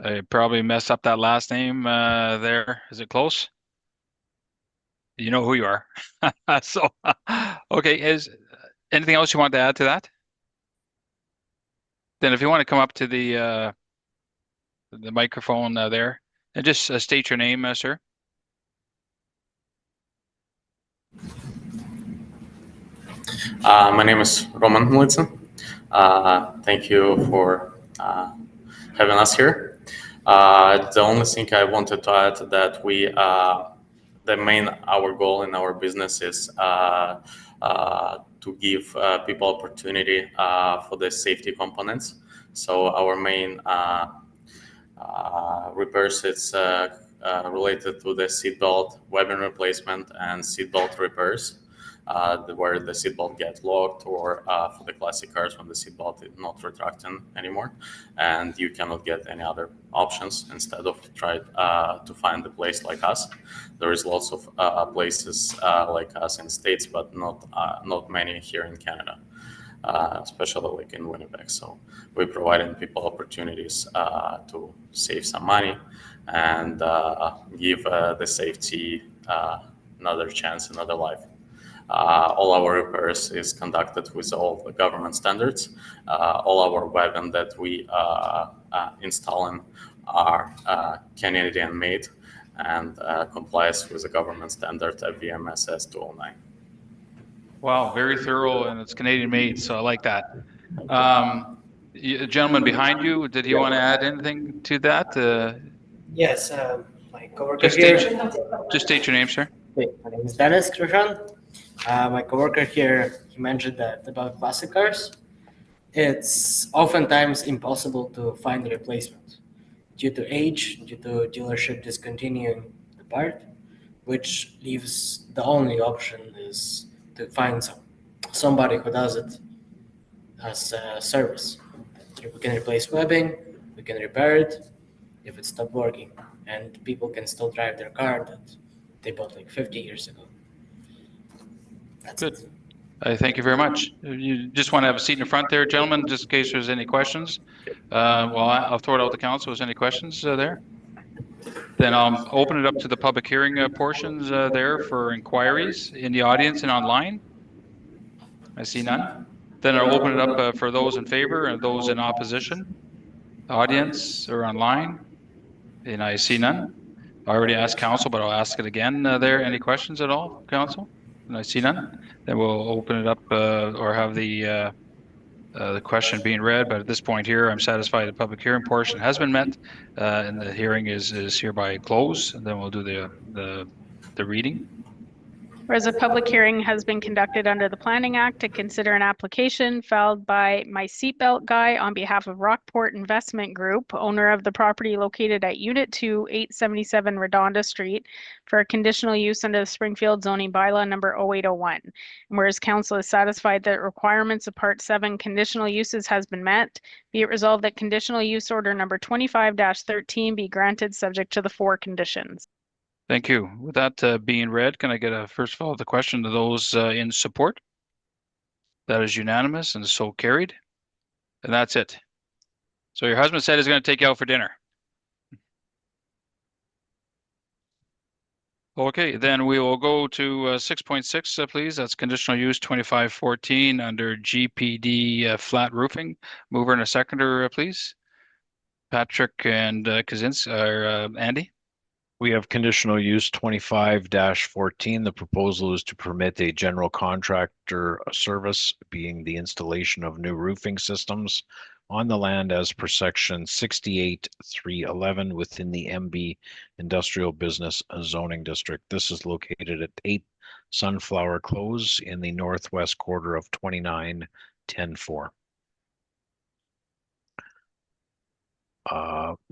I probably messed up that last name there. Is it close? You know who you are. So, okay, is anything else you want to add to that? Then if you want to come up to the microphone there and just state your name, sir. My name is Roman Militsyna. Thank you for having us here. The only thing I wanted to add that our goal in our business is to give people opportunity for the safety components. So our main repairs is related to the seatbelt, webbing replacement, and seatbelt repairs. Where the seatbelt gets locked, or for the classic cars when the seatbelt is not retracting anymore, and you cannot get any other options instead of try to find a place like us. There is lots of places like us in States, but not many here in Canada, especially like in Winnipeg. So we're providing people opportunities to save some money and give the safety another chance, another life. All our repairs is conducted with all the government standards. All our weapons that we installing are Canadian made and complies with the government standard VMSS 209. Wow, very thorough, and it's Canadian made, so I like that. Gentleman behind you, did he want to add anything to that? Yes, my coworker here. Just state your name, sir. Okay, my name is Dennis Krishan. My coworker here, he mentioned that about classic cars, it's oftentimes impossible to find a replacement due to age, due to dealership discontinuing the part, which leaves the only option is to find somebody who does it as a service. We can replace webbing, we can repair it if it stopped working, and people can still drive their car that they bought like 50 years ago. That's good. Thank you very much. You just want to have a seat in the front there, gentlemen, just in case there's any questions. Well, I'll throw it out to council. Is there any questions there? Then I'll open it up to the public hearing portions there for inquiries in the audience and online. I see none. Then I'll open it up for those in favor and those in opposition. Audience or online. And I see none. I already asked council, but I'll ask it again there. Any questions at all, council? And I see none. Then we'll open it up or have the question being read. But at this point here, I'm satisfied the public hearing portion has been met, and the hearing is hereby closed. And then we'll do the reading. Whereas a public hearing has been conducted under the Planning Act to consider an application filed by My Seatbelt Guy on behalf of Rockport Investment Group, owner of the property located at Unit 2, 877 Redonda Street, for a conditional use under the Springfield zoning bylaw number 0801. And whereas council is satisfied that requirements of Part 7 conditional uses has been met, be it resolved that conditional use order number 25-13 be granted subject to the 4 conditions. Thank you. With that being read, can I get a first of all the question to those in support? That is unanimous and so carried. And that's it. So your husband said he's going to take you out for dinner. Okay, then we will go to 6.6, please. That's conditional use 2514 under GPD flat roofing. Mover and a seconder, please. Patrick and Andy. We have conditional use 25-14. The proposal is to permit a general contractor service, being the installation of new roofing systems on the land as per section 68-311 within the MB Industrial Business Zoning District. This is located at 8 Sunflower Close in the northwest quarter of 29-10-4.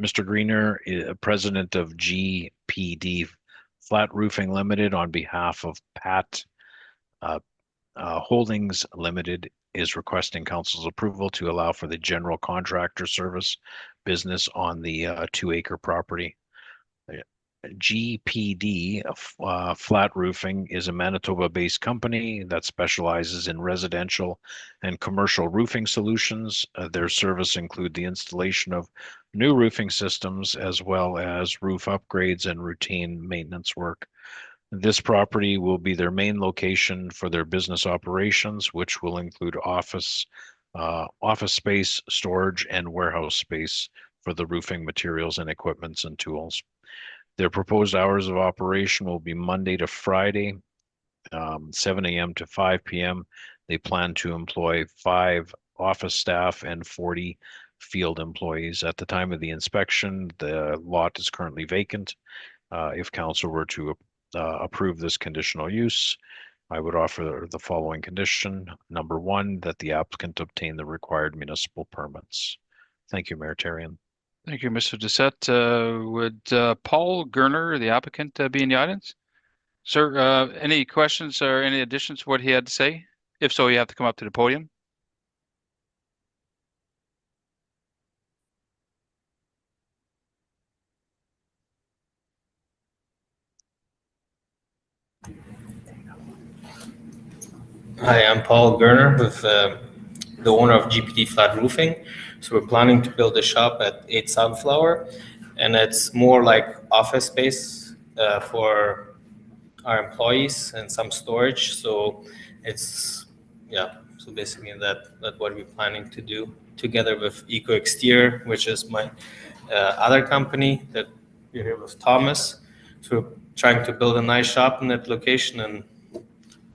Mr. Greener, president of GPD Flat Roofing Limited, on behalf of Pat Holdings Limited, is requesting council's approval to allow for the general contractor service business on the 2-acre property. GPD Flat Roofing is a Manitoba-based company that specializes in residential and commercial roofing solutions. Their service include the installation of new roofing systems as well as roof upgrades and routine maintenance work. This property will be their main location for their business operations, which will include office space, storage, and warehouse space for the roofing materials and equipments and tools. Their proposed hours of operation will be Monday to Friday, 7 a.m. to 5 p.m. They plan to employ 5 office staff and 40 field employees. At the time of the inspection, the lot is currently vacant. If council were to approve this conditional use, I would offer the following condition. Number 1, that the applicant obtain the required municipal permits. Thank you, Mayor Therrien. Thank you, Mr. Doucette. Would Paul Gerner, the applicant, be in the audience? Sir, any questions or any additions to what he had to say? If so, you have to come up to the podium. Hi, I'm Paul Gerner with the owner of GPT Flatroofing. So we're planning to build a shop at 8 Sunflower, and it's more like office space for our employees and some storage. So it's, yeah, so basically that's what we're planning to do together with Eco Exterior, which is my other company that we're here with Thomas. So we're trying to build a nice shop in that location and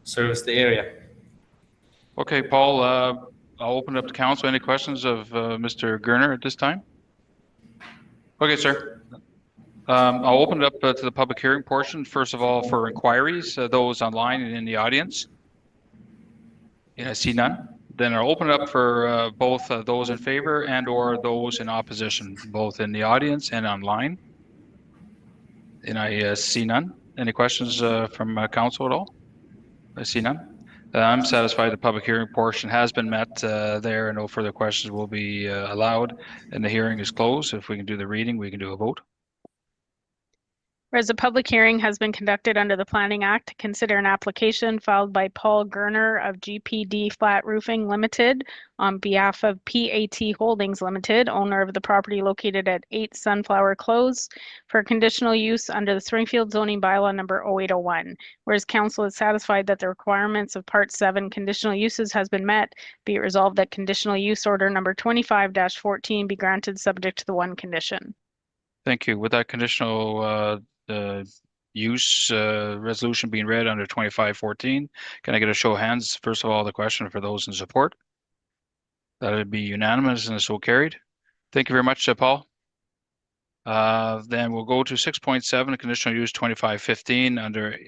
service the area. Okay, Paul, I'll open it up to council. Any questions of Mr. Gerner at this time? Okay, sir. I'll open it up to the public hearing portion. First of all, for inquiries, those online and in the audience. Yeah, I see none. Then I'll open it up for both those in favor and or those in opposition, both in the audience and online. And I see none. Any questions from council at all? I see none. I'm satisfied the public hearing portion has been met there, and no further questions will be allowed, and the hearing is closed. If we can do the reading, we can do a vote. Whereas a public hearing has been conducted under the Planning Act to consider an application filed by Paul Gerner of GPD Flatroofing Limited on behalf of PAT Holdings Limited, owner of the property located at 8 Sunflower Close, for conditional use under the Springfield zoning bylaw number 0801. Whereas council is satisfied that the requirements of Part 7 conditional uses has been met, be it resolved that conditional use order number 25-14 be granted subject to the one condition. Thank you. With that conditional use resolution being read under 2514, can I get a show of hands? First of all, the question for those in support. That would be unanimous and so carried. Thank you very much, Paul. Then we'll go to 6.7, conditional use 2515 under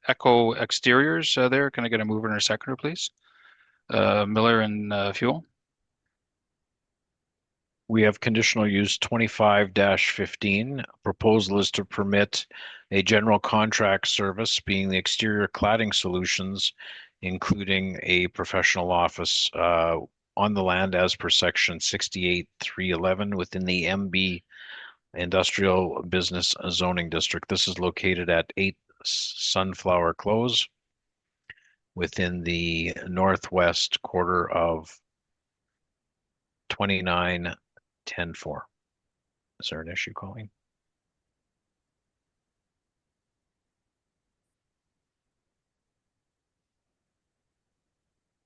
Eco Exteriors there. Can I get a mover and a seconder, please? Miller and Fuel. We have conditional use 25-15. Proposal is to permit a general contract service, being the exterior cladding solutions, including a professional office on the land as per section 68.311 within the MB Industrial Business Zoning District. This is located at 8 Sunflower Close within the northwest quarter of 29-10-4. Is there an issue, Colleen?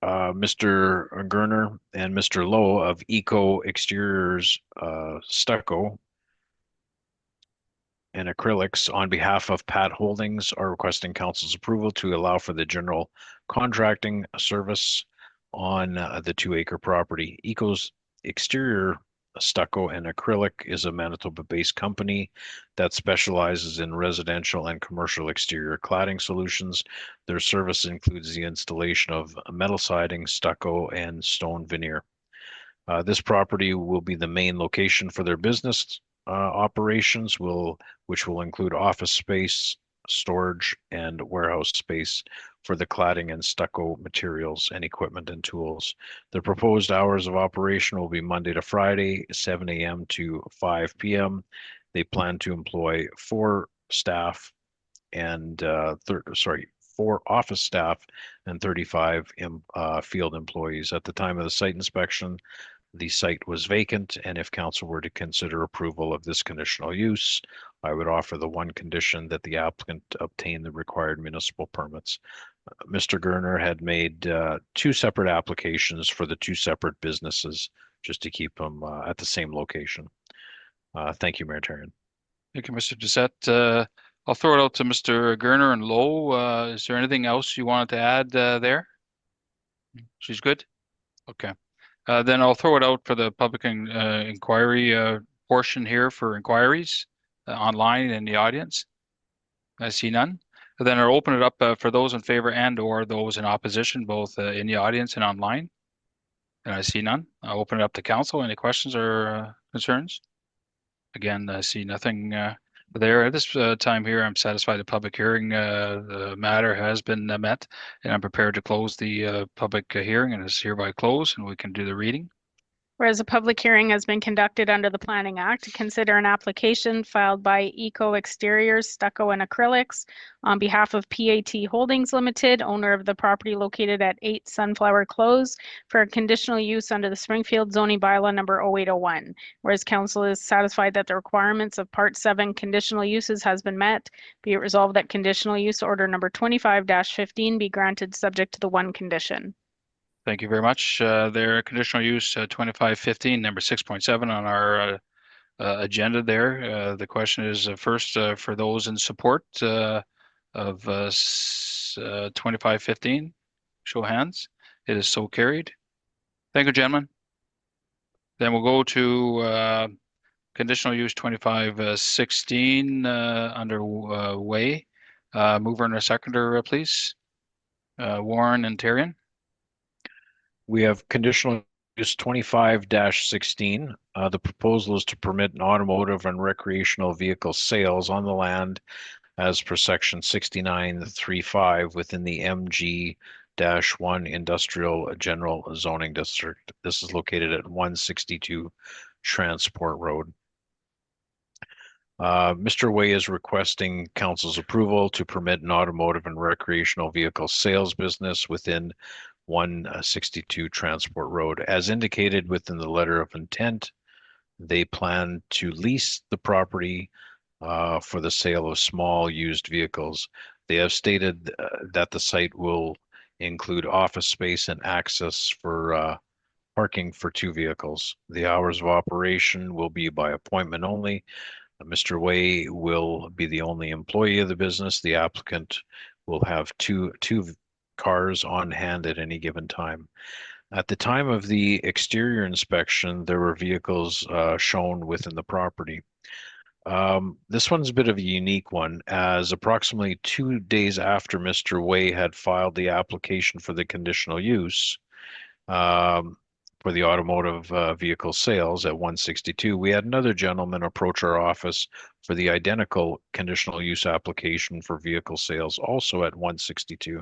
Mr. Gerner and Mr. Lowe of Eco Exteriors Stucco and Acrylics, on behalf of Pat Holdings, are requesting council's approval to allow for the general contracting service on the 2-acre property. Eco's Exterior Stucco and Acrylic is a Manitoba-based company that specializes in residential and commercial exterior cladding solutions. Their service includes the installation of metal siding, stucco, and stone veneer. This property will be the main location for their business operations, which will include office space, storage, and warehouse space for the cladding and stucco materials and equipment and tools. The proposed hours of operation will be Monday to Friday, 7 a.m. to 5 p.m. They plan to employ 4 staff and 4 office staff and 35 field employees. At the time of the site inspection, the site was vacant, and if council were to consider approval of this conditional use, I would offer the one condition that the applicant obtain the required municipal permits. Mr. Gerner had made 2 separate applications for the 2 separate businesses, just to keep them at the same location. Thank you, Mayor Therrien. Thank you, Mr. Doucette. I'll throw it out to Mr. Gerner and Lowe. Is there anything else you wanted to add there? She's good? Okay. Then I'll throw it out for the public inquiry portion here for inquiries online in the audience. I see none. Then I'll open it up for those in favor and or those in opposition, both in the audience and online. And I see none. I'll open it up to council. Any questions or concerns? Again, I see nothing there. At this time here, I'm satisfied the public hearing the matter has been met, and I'm prepared to close the public hearing, and it's hereby closed, and we can do the reading. Whereas a public hearing has been conducted under the Planning Act to consider an application filed by Eco Exteriors Stucco and Acrylics on behalf of PAT Holdings Limited, owner of the property located at 8 Sunflower Close, for a conditional use under the Springfield zoning bylaw number 0801. Whereas council is satisfied that the requirements of Part 7 conditional uses has been met, be it resolved that conditional use order number 25-15 be granted subject to the one condition. Thank you very much. Their conditional use 2515, number 6.7 on our agenda there. The question is first for those in support of 2515. Show of hands. It is so carried. Thank you, gentlemen. Then we'll go to conditional use 2516 under Weah. Mover and a seconder, please. Warren and Terrian. We have conditional use 25-16. The proposal is to permit an automotive and recreational vehicle sales on the land as per section 6935 within the MG-1 Industrial General Zoning District. This is located at 162 Transport Road. Mr. Weah is requesting council's approval to permit an automotive and recreational vehicle sales business within 162 Transport Road. As indicated within the letter of intent, they plan to lease the property for the sale of small used vehicles. They have stated that the site will include office space and access for parking for 2 vehicles. The hours of operation will be by appointment only. Mr. Weah will be the only employee of the business. The applicant will have two cars on hand at any given time. At the time of the exterior inspection, there were vehicles shown within the property. This one's a bit of a unique one, as approximately 2 days after Mr. Weah had filed the application for the conditional use for the automotive vehicle sales at 162, we had another gentleman approach our office for the identical conditional use application for vehicle sales, also at 162.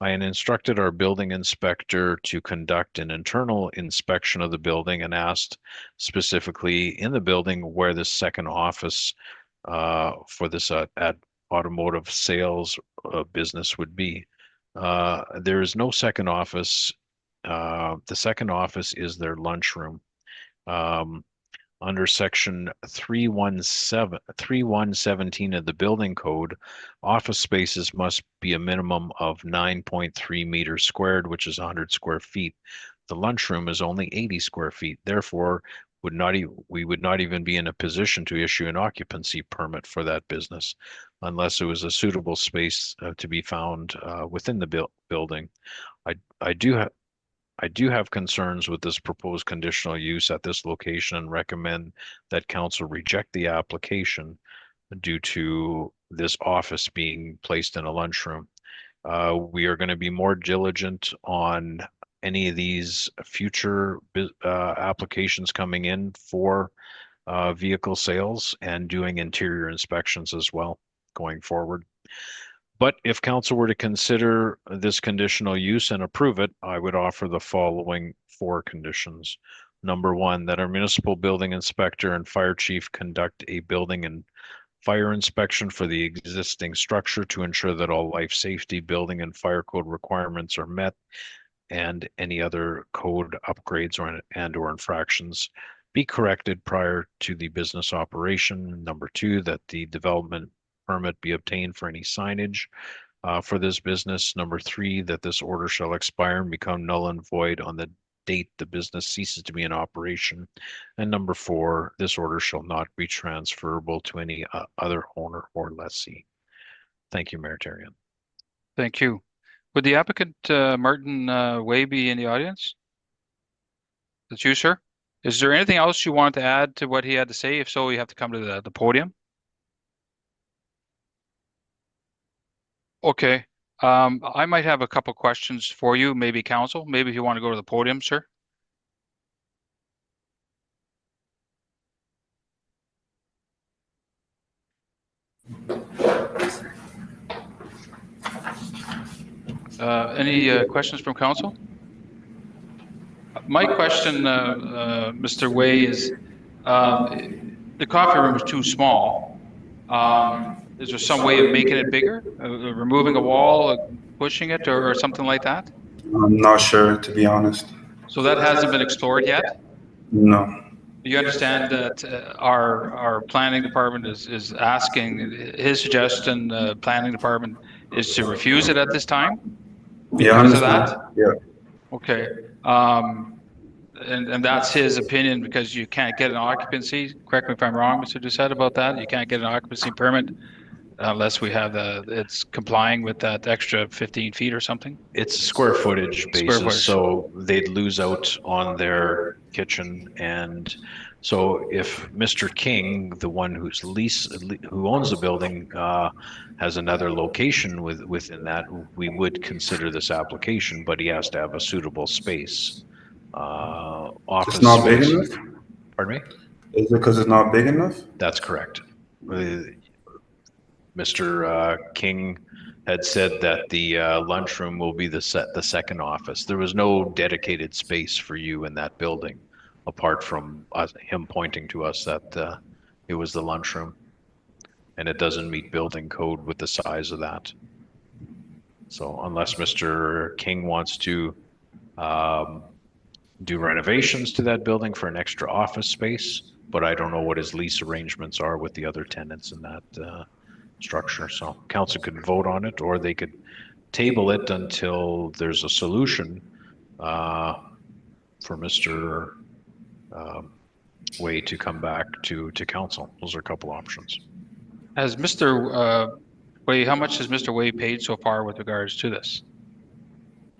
I had instructed our building inspector to conduct an internal inspection of the building and asked specifically in the building where the second office for this at automotive sales business would be. There is no second office. The second office is their lunchroom. Under section 3117 of the building code, office spaces must be a minimum of 9.3 meters squared, which is 100 square feet. The lunchroom is only 80 square feet. Therefore, we would not even be in a position to issue an occupancy permit for that business unless it was a suitable space to be found within the building. I do have concerns with this proposed conditional use at this location and recommend that council reject the application due to this office being placed in a lunchroom. We are going to be more diligent on any of these future applications coming in for vehicle sales and doing interior inspections as well going forward. But if council were to consider this conditional use and approve it, I would offer the following 4 conditions. Number 1, that our municipal building inspector and fire chief conduct a building and fire inspection for the existing structure to ensure that all life safety, building and fire code requirements are met and any other code upgrades or infractions be corrected prior to the business operation. Number 2, that the development permit be obtained for any signage for this business. Number 3, that this order shall expire and become null and void on the date the business ceases to be in operation. And number 4, this order shall not be transferable to any other owner or lessee. Thank you, Mayor Terrian. Thank you. Would the applicant, Martin Weah, be in the audience? That's you, sir. Is there anything else you want to add to what he had to say? If so, you have to come to the podium. Okay. I might have a couple questions for you, maybe council. Maybe if you want to go to the podium, sir. Any questions from council? My question, Mr. Weah, is the coffee room is too small. Is there some way of making it bigger? Removing a wall, pushing it, or something like that? I'm not sure, to be honest. So that hasn't been explored yet? No. You understand that our planning department is asking, his suggestion, planning department is to refuse it at this time? Yeah, I Because of understand. that? Yeah. Okay. And that's his opinion because you can't get an occupancy. Correct me if I'm wrong, Mr. Doucette, about that. You can't get an occupancy permit unless we have it's complying with that extra 15 feet or something. It's a square footage basis, footage. so they'd lose out on their kitchen. And so if Mr. King, the one who owns the building, has another location within that, we would consider this application, but he has to have a suitable space. Office It's not space. big enough? Pardon me? Is it because it's not big enough? That's correct. Mr. King had said that the lunchroom will be the second office. There was no dedicated space for you in that building, apart from him pointing to us that it was the lunchroom, and it doesn't meet building code with the size of that. So unless Mr. King wants to do renovations to that building for an extra office space, but I don't know what his lease arrangements are with the other tenants in that structure. So council could vote on it, or they could table it until there's a solution for Mr. Weah to come back to council. Those are a couple options. Has Mr. Weah, how much has Mr. Weah paid so far with regards to this?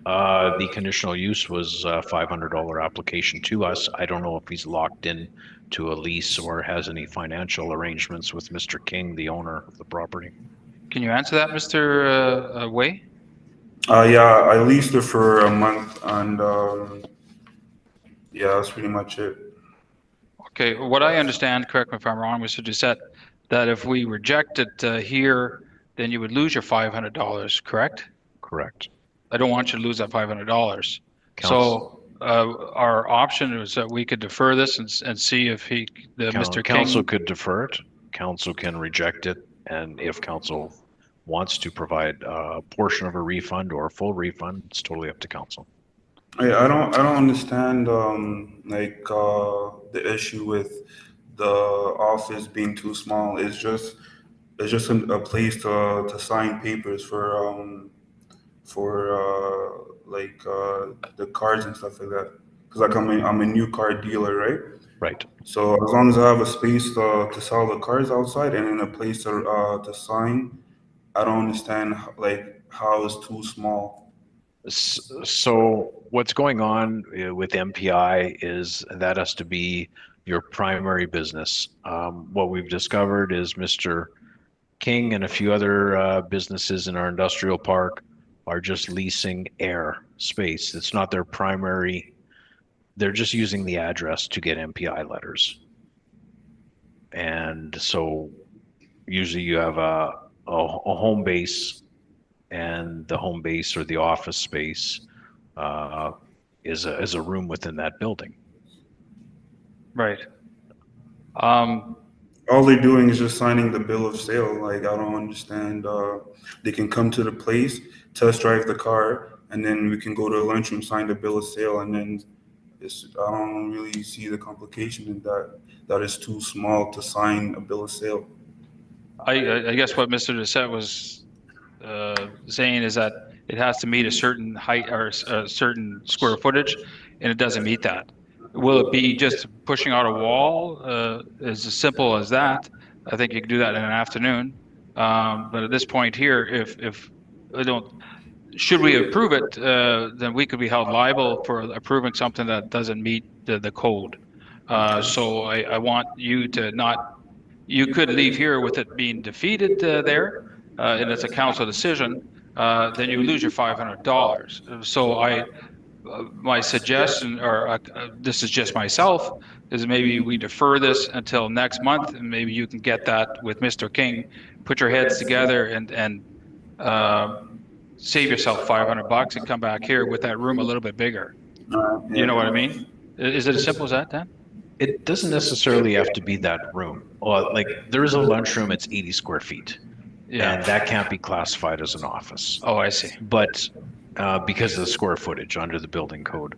The conditional use was a $500 application to us. I don't know if he's locked in to a lease or has any financial arrangements with Mr. King, the owner of the property. Can you answer that, Mr. Weah? Yeah, I leased it for a month, and yeah, that's pretty much it. Okay, what I understand, correct me if I'm wrong, Mr. Doucette, that if we reject it here, then you would lose your $500, correct? Correct. I don't want you to lose that $500. So our option is that we could defer this and see if Mr. King. Council could defer it. Council can reject it, and if council wants to provide a portion of a refund or a full refund, it's totally up to council. I don't understand the issue with the office being too small. It's just a place to sign papers for the cards and stuff like that. Because like I'm a new card dealer, right? Right. So as long as I have a space to sell the cards outside and in a place to sign, I don't understand how it's too small. So what's going on with MPI is that has to be your primary business. What we've discovered is Mr. King and a few other businesses in our industrial park are just leasing air space. It's not their primary. They're just using the address to get MPI letters. And so usually you have a home base, and the home base or the office space is a room within that building. Right. All they're doing is just signing the bill of sale. Like, I don't understand. They can come to the place, test drive the car, and then we can go to the lunchroom, sign the bill of sale, and then I don't really see the complication in that is too small to sign a bill of sale. I guess what Mr. Doucette was saying is that it has to meet a certain height or a certain square footage, and it doesn't meet that. Will it be just pushing out a wall as simple as that? I think you can do that in an afternoon. But at this point here, if I don't, should we approve it, then we could be held liable for approving something that doesn't meet the code. So I want you to not, you could leave here with it being defeated there, and it's a council decision, then you lose your $500. So my suggestion, or this is just myself, is maybe we defer this until next month, and maybe you can get that with Mr. King, put your heads together and save yourself $500 and come back here with that room a little bit bigger. You know what I mean? Is it as simple as that, Dan? It doesn't necessarily have to be that room. Well, like there is a lunchroom, it's 80 square feet. Yeah. And that can't be classified as an office. Oh, I see. But because of the square footage under the building code.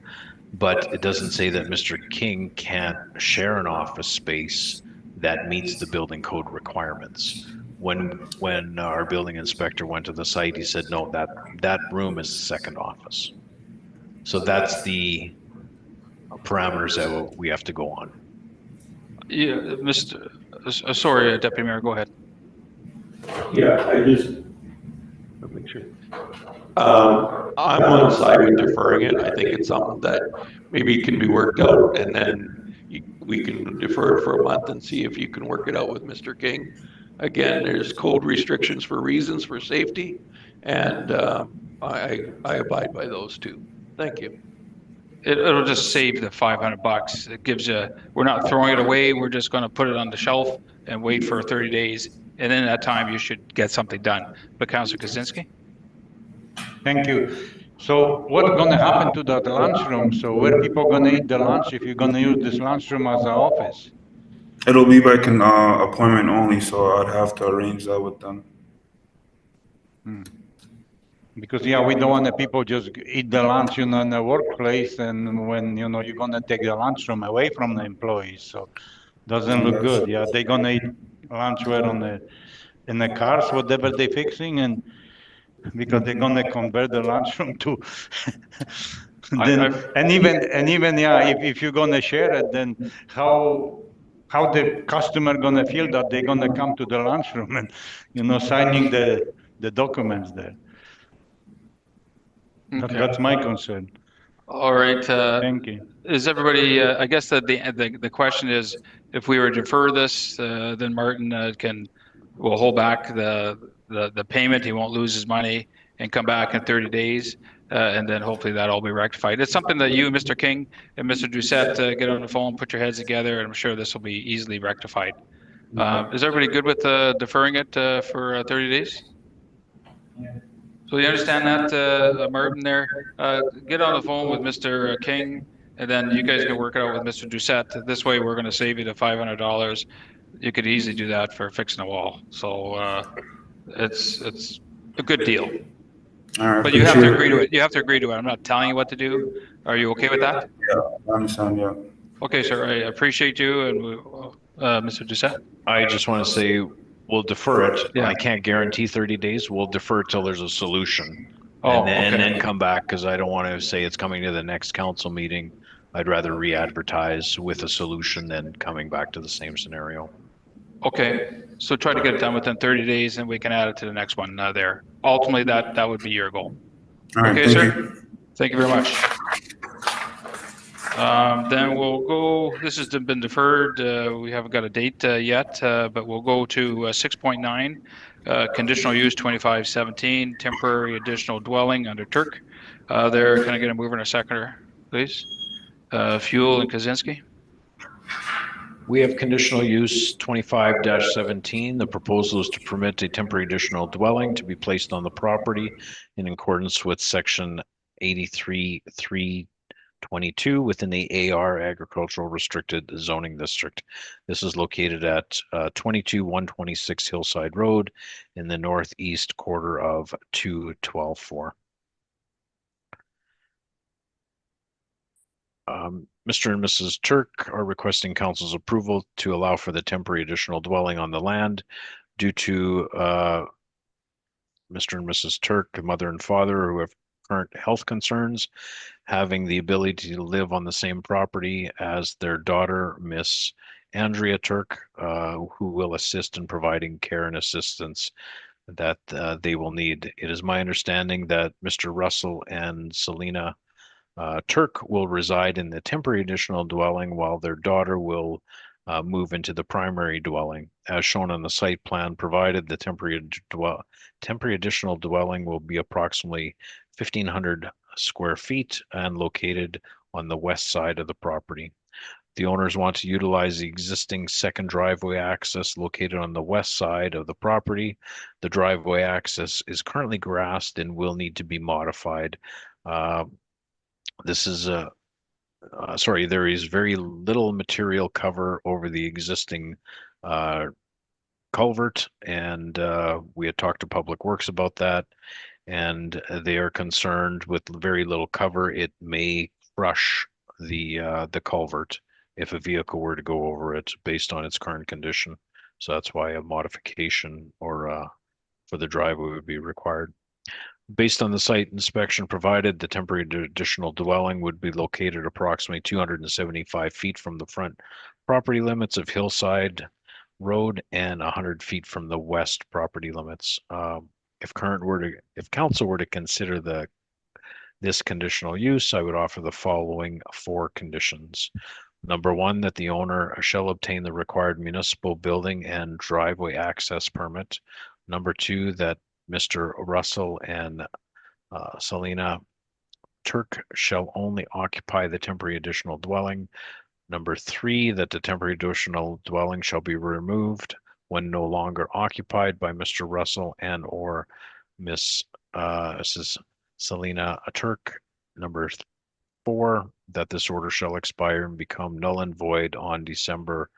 But it doesn't say that Mr. King can't share an office space that meets the building code requirements. When our building inspector went to the site, he said, no, that room is the second office. So that's the parameters that we have to go on. Yeah, Mr. Sorry, Deputy Mayor, go ahead. Yeah, I just. Make sure. I'm on side with deferring it. I think it's something that maybe can be worked out, and then we can defer it for a month and see if you can work it out with Mr. King. Again, there's code restrictions for reasons for safety, and I abide by those too. Thank you. It'll just save the $500. It gives you, we're not throwing it away. We're just going to put it on the shelf and wait for 30 days. And in that time, you should get something done. But Councilor Kaczynski? Thank you. So what's going to happen to that lunchroom? So where people going to eat the lunch if you're going to use this lunchroom as an office? It'll be by appointment only, so I'd have to arrange that with them. Because yeah, we don't want the people just eat the lunch, in the workplace, and when you're going to take the lunchroom away from the employees, so doesn't look good. Yeah, they're going to eat lunch where in the cars, whatever they're fixing, and because they're going to convert the lunchroom to. And even yeah, if you're going to share it, then how the customer going to feel that they're going to come to the lunchroom and signing the documents there. Okay. That's my concern. All right. Thank you. Is everybody? I guess the question is, if we were to defer this, then Martin will hold back the payment. He won't lose his money and come back in 30 days, and then hopefully that'll be rectified. It's something that you, Mr. King, and Mr. Doucette get on the phone, put your heads together, and I'm sure this will be easily rectified. Is everybody good with deferring it for 30 days? So you understand that, Martin, there? Get on the phone with Mr. King, and then you guys can work it out with Mr. Doucette. This way, we're going to save you the $500. You could easily do that for fixing a wall. So it's a good deal. But you have to agree to it. You have to agree to it. I'm not telling you what to do. Are you okay with that? Yeah, I understand, yeah. Okay, sir. I appreciate you, and Mr. Doucette. I just want to say we'll defer it. Yeah. I can't guarantee 30 days. We'll defer till there's a solution. And then come back, because I don't want to say it's coming to the next council meeting. I'd rather re-advertise with a solution than coming back to the same scenario. Okay, so try to get it done within 30 days, and we can add it to the next one there. Ultimately, that would be your goal. All right, okay, sir. Thank you very much. Then we'll go. This has been deferred. We haven't got a date yet, but we'll go to 6.9, conditional use 2517, temporary additional dwelling under Turyk. There, can I get a mover and a seconder, please? Fuel and Kaczynski. We have conditional use 25-17. The proposal is to permit a temporary additional dwelling to be placed on the property in accordance with section 83.322 within the AR Agricultural Restricted Zoning District. This is located at 22-126 Hillside Road in the northeast quarter of 212-4. Mr. and Mrs. Turyk are requesting council's approval to allow for the temporary additional dwelling on the land due to Mr. and Mrs. Turyk, mother and father, who have current health concerns, having the ability to live on the same property as their daughter, Miss Andrea Turyk, who will assist in providing care and assistance that they will need. It is my understanding that Mr. Russell and Selena Turyk will reside in the temporary additional dwelling while their daughter will move into the primary dwelling. As shown on the site plan provided, the temporary additional dwelling will be approximately 1,500 square feet and located on the west side of the property. The owners want to utilize the existing second driveway access located on the west side of the property. The driveway access is currently grassed and will need to be modified. This is there is very little material cover over the existing culvert, and we had talked to Public Works about that, and they are concerned with very little cover. It may crush the culvert if a vehicle were to go over it based on its current condition. So that's why a modification or for the driveway would be required. Based on the site inspection provided, the temporary additional dwelling would be located approximately 275 feet from the front property limits of Hillside Road and 100 feet from the west property limits. If council were to consider this conditional use, I would offer the following 4 conditions. Number 1, that the owner shall obtain the required municipal building and driveway access permit. Number 2, that Mr. Russell and Selena Turyk shall only occupy the temporary additional dwelling. Number 3, that the temporary additional dwelling shall be removed when no longer occupied by Mr. Russell and or Mrs. Selena Turyk. Number 4, that this order shall expire and become null and void on December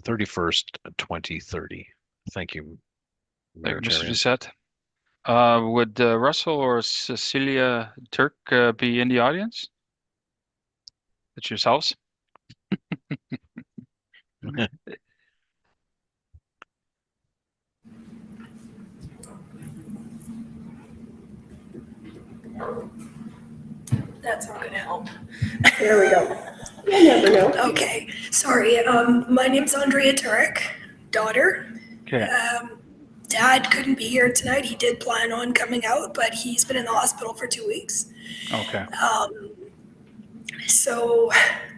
31st, 2030. Thank you, Mayor Mr. Tarian. Doucette. Would Russell or Cecilia Turyk be in the audience? That's yourselves. That's not gonna help. There we go. You never know. Okay, sorry. My name's Andrea Turyk, daughter. Okay. Dad couldn't be here tonight. He did plan on coming out, but he's been in the hospital for 2 weeks. Okay. So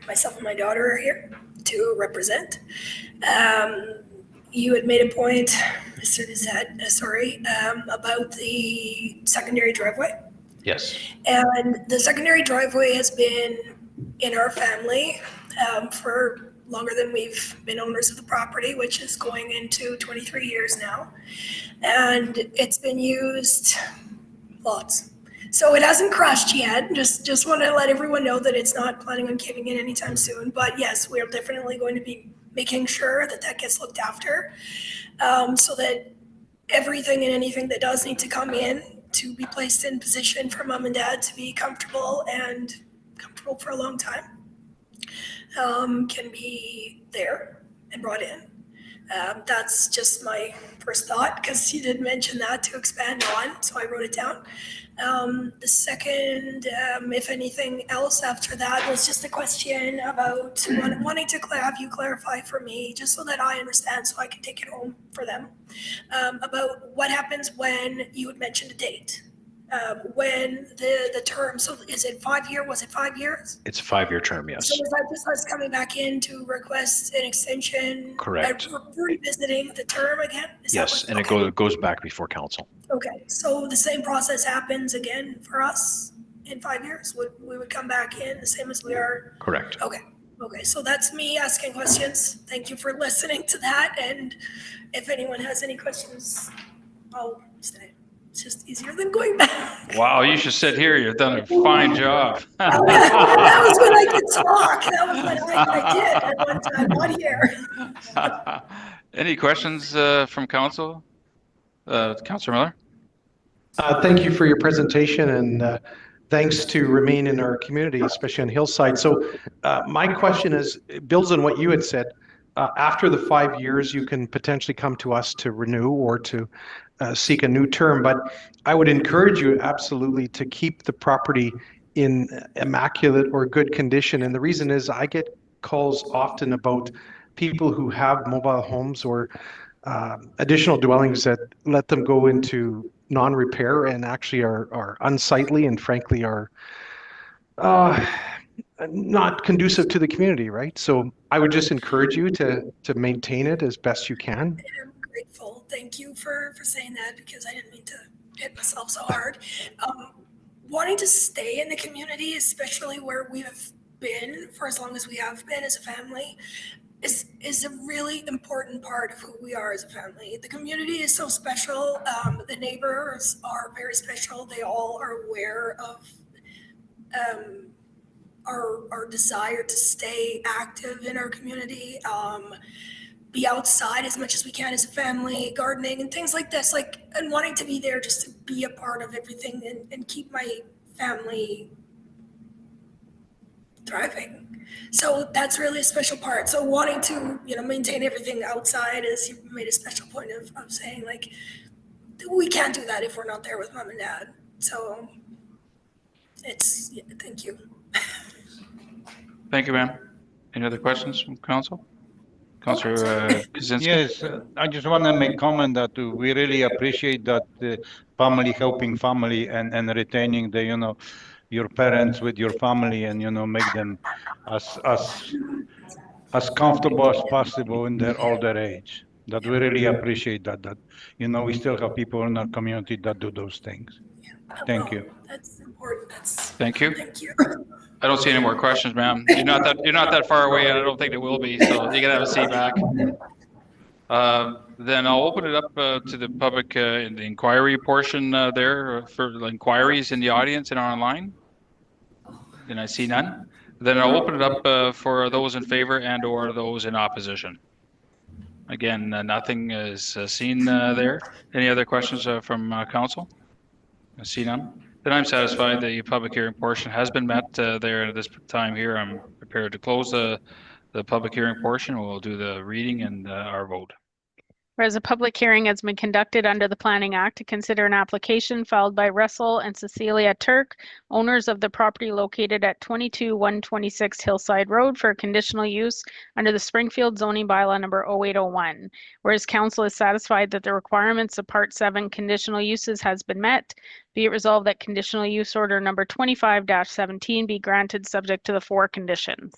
myself and my daughter are here to represent. You had made a point, Mr. Doucette, about the secondary driveway. Yes. And the secondary driveway has been in our family for longer than we've been owners of the property, which is going into 23 years now. And it's been used lots. So it hasn't crashed yet. Just want to let everyone know that it's not planning on caving in anytime soon. But yes, we are definitely going to be making sure that that gets looked after so that everything and anything that does need to come in to be placed in position for mom and dad to be comfortable and comfortable for a long time can be there and brought in. That's just my first thought because you did mention that to expand on, so I wrote it down. The second, if anything else after that, was just a question about wanting to have you clarify for me, just so that I understand, so I can take it home for them, about what happens when you had mentioned a date. When the term, so is it 5 year? Was it 5 years? It's a 5-year term, yes. So is that just us coming back in to request an extension? Correct. Revisiting the term again? Yes, and okay. it goes back before council. Okay, so the same process happens again for us in 5 years? We would come back in the same as we are? Correct. Okay, so that's me asking questions. Thank you for listening to that, and if anyone has any questions, I'll stay. It's just easier than going back. Wow, you should sit here. You've done a fine job. That was when I could talk. That was when I did at one time, not here. Any questions from council? Councilor Miller? Thank you for your presentation, and thanks to remain in our community, especially on Hillside. So my question is, builds on what you had said. After the 5 years, you can potentially come to us to renew or to seek a new term, but I would encourage you absolutely to keep the property in immaculate or good condition. And the reason is I get calls often about people who have mobile homes or additional dwellings that let them go into non-repair and actually are unsightly and frankly are not conducive to the community, right? So I would just encourage you to maintain it as best you can. I'm grateful. Thank you for saying that, because I didn't mean to hit myself so hard. Wanting to stay in the community, especially where we have been for as long as we have been as a family, is a really important part of who we are as a family. The community is so special. The neighbors are very special. They all are aware of our desire to stay active in our community, be outside as much as we can as a family, gardening and things like this, and wanting to be there just to be a part of everything and keep my family thriving. So that's really a special part. So wanting to, maintain everything outside, as you made a special point of saying, we can't do that if we're not there with mom and dad. So thank you. Thank you, ma'am. Any other questions from council? Councillor Kaczynski? Yes, I just want to make comment that we really appreciate that family helping family and retaining the, your parents with your family and, make them as comfortable as possible in their older age. That we really appreciate that, we still have people in our community that do those things. Thank you. That's important. Thank you. Thank you. I don't see any more questions, ma'am. You're not that far away, and I don't think it will be. So you can have a seat back. Then I'll open it up to the public in the inquiry portion there for inquiries in the audience and online. And I see none. Then I'll open it up for those in favor and or those in opposition. Again, nothing is seen there. Any other questions from council? I see none. Then I'm satisfied the public hearing portion has been met there at this time here. I'm prepared to close the public hearing portion. We'll do the reading and our vote. Whereas a public hearing has been conducted under the Planning Act to consider an application filed by Russell and Cecilia Turyk, owners of the property located at 22-126 Hillside Road, for conditional use under the Springfield zoning bylaw number 0801. Whereas council is satisfied that the requirements of Part 7 conditional uses has been met, be it resolved that conditional use order number 25-17 be granted subject to the 4 conditions.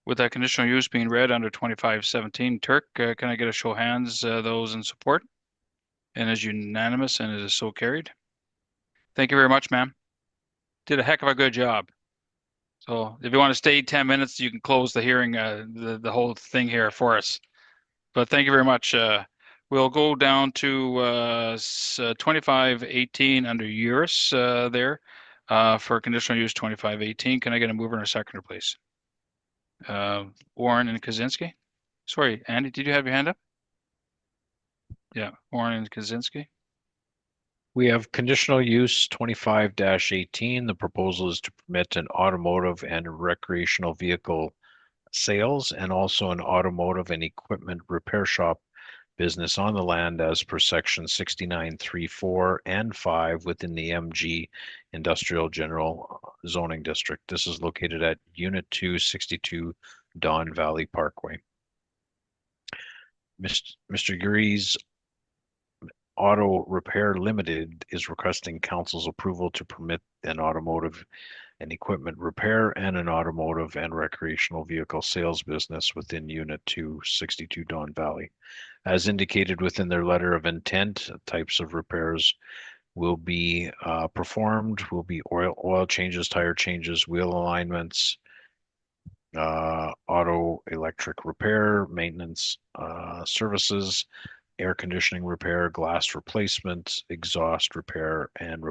With that conditional use being read under 2517, Turyk, can I get a show of hands, those in support? And is unanimous and it is so carried. Thank you very much, ma'am. Did a heck of a good job. So if you want to stay 10 minutes, you can close the hearing, the whole thing here for us. But thank you very much. We'll go down to 2518 under Yuriys there for conditional use 2518. Can I get a mover and a seconder, please? Warren and Kaczynski. Sorry, Andy, did you have your hand up? Yeah, Warren and Kaczynski. We have conditional use 25-18. The proposal is to permit an automotive and recreational vehicle sales and also an automotive and equipment repair shop business on the land as per section 69(3)(4) and 5 within the MG Industrial General Zoning District. This is located at Unit 262 Don Valley Parkway. Mr. Yuriys Auto Repair Limited is requesting council's approval to permit an automotive and equipment repair and an automotive and recreational vehicle sales business within Unit 262 Don Valley. As indicated within their letter of intent, types of repairs will be performed, will be oil changes, tire changes, wheel alignments, auto electric repair, maintenance services, air conditioning repair, glass replacement, exhaust repair, and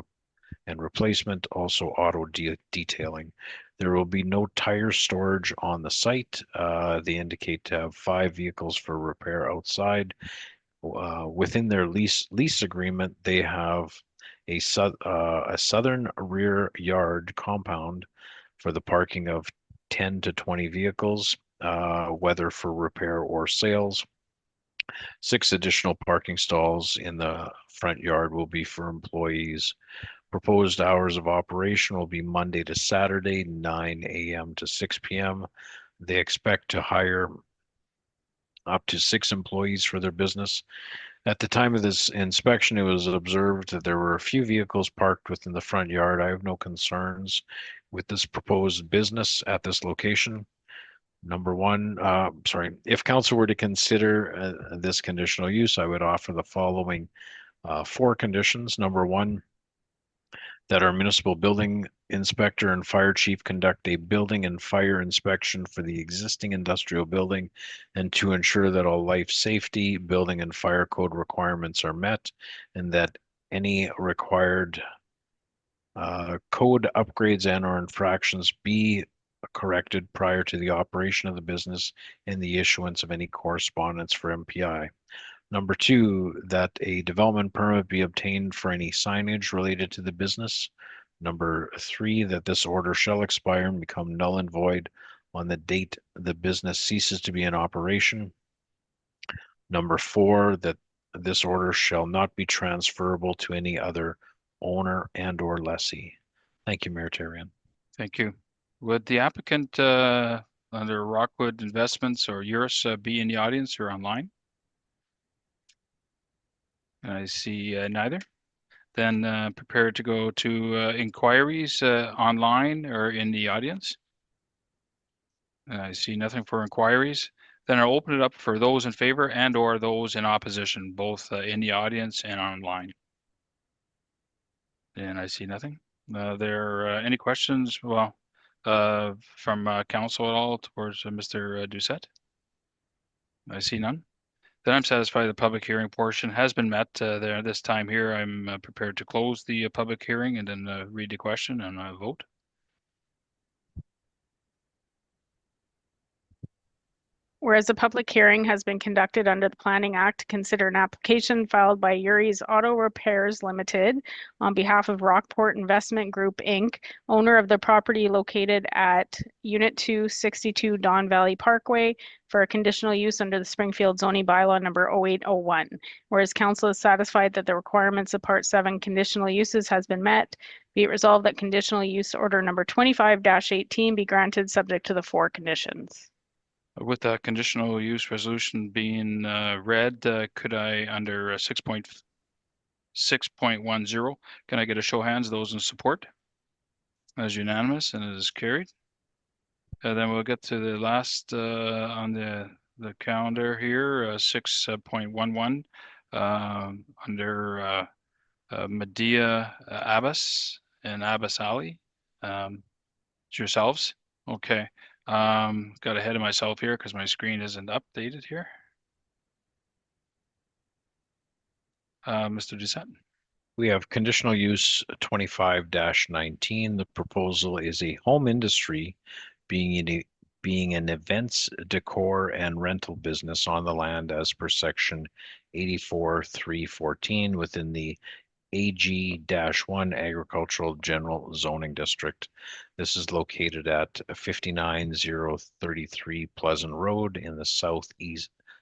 replacement, also auto detailing. There will be no tire storage on the site. They indicate to have 5 vehicles for repair outside. Within their lease agreement, they have a southern rear yard compound for the parking of 10 to 20 vehicles, whether for repair or sales. 6 additional parking stalls in the front yard will be for employees. Proposed hours of operation will be Monday to Saturday, 9 a.m. to 6 p.m. They expect to hire up to 6 employees for their business. At the time of this inspection, it was observed that there were a few vehicles parked within the front yard. I have no concerns with this proposed business at this location. Number one, if council were to consider this conditional use, I would offer the following 4 conditions. Number one, that our municipal building inspector and fire chief conduct a building and fire inspection for the existing industrial building and to ensure that all life safety, building and fire code requirements are met and that any required code upgrades and or infractions be corrected prior to the operation of the business and the issuance of any correspondence for MPI. Number 2, that a development permit be obtained for any signage related to the business. Number 3, that this order shall expire and become null and void on the date the business ceases to be in operation. Number 4, that this order shall not be transferable to any other owner and or lessee. Thank you, Mayor Therrien. Thank you. Would the applicant under Rockwood Investments or Yuriys be in the audience or online? I see neither. Then prepare to go to inquiries online or in the audience. I see nothing for inquiries. Then I'll open it up for those in favor and or those in opposition, both in the audience and online. And I see nothing. There any questions? Well, from council at all towards Mr. Doucette? I see none. Then I'm satisfied the public hearing portion has been met there. This time here, I'm prepared to close the public hearing and then read the question and vote. Whereas a public hearing has been conducted under the Planning Act to consider an application filed by Yuriys Auto Repairs Limited on behalf of Rockport Investment Group, Inc., owner of the property located at Unit 262 Don Valley Parkway for a conditional use under the Springfield zoning bylaw number 0801. Whereas council is satisfied that the requirements of Part 7 conditional uses has been met, be it resolved that conditional use order number 25-18 be granted subject to the 4 conditions. With the conditional use resolution being read, could I, under 6.10, can I get a show of hands, those in support? As unanimous and it is carried. Then we'll get to the last on the calendar here, 6.11, under Medea Abbas and Abbas Ali. It's yourselves. Okay. Got ahead of myself here because my screen isn't updated here. Mr. Doucette. We have conditional use 25-19. The proposal is a home industry being an events, decor, and rental business on the land as per section 84.314 within the AG-1 Agricultural General Zoning District. This is located at 59033 Pleasant Road in the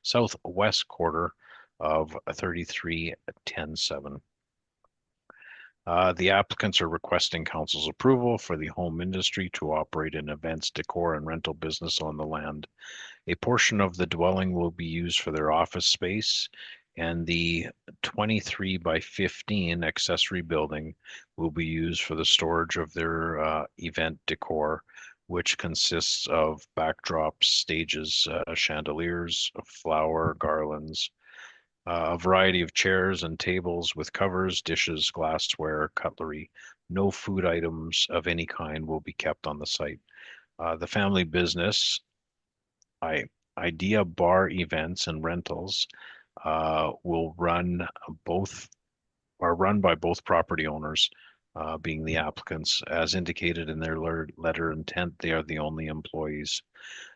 southwest quarter of 33-10-7. The applicants are requesting council's approval for the home industry to operate an events, decor, and rental business on the land. A portion of the dwelling will be used for their office space, and the 23-by-15 accessory building will be used for the storage of their event decor, which consists of backdrops, stages, chandeliers, flower garlands, a variety of chairs and tables with covers, dishes, glassware, cutlery. No food items of any kind will be kept on the site. The family business, Idea Bar Events and Rentals, will run by both property owners, being the applicants. As indicated in their letter of intent, they are the only employees.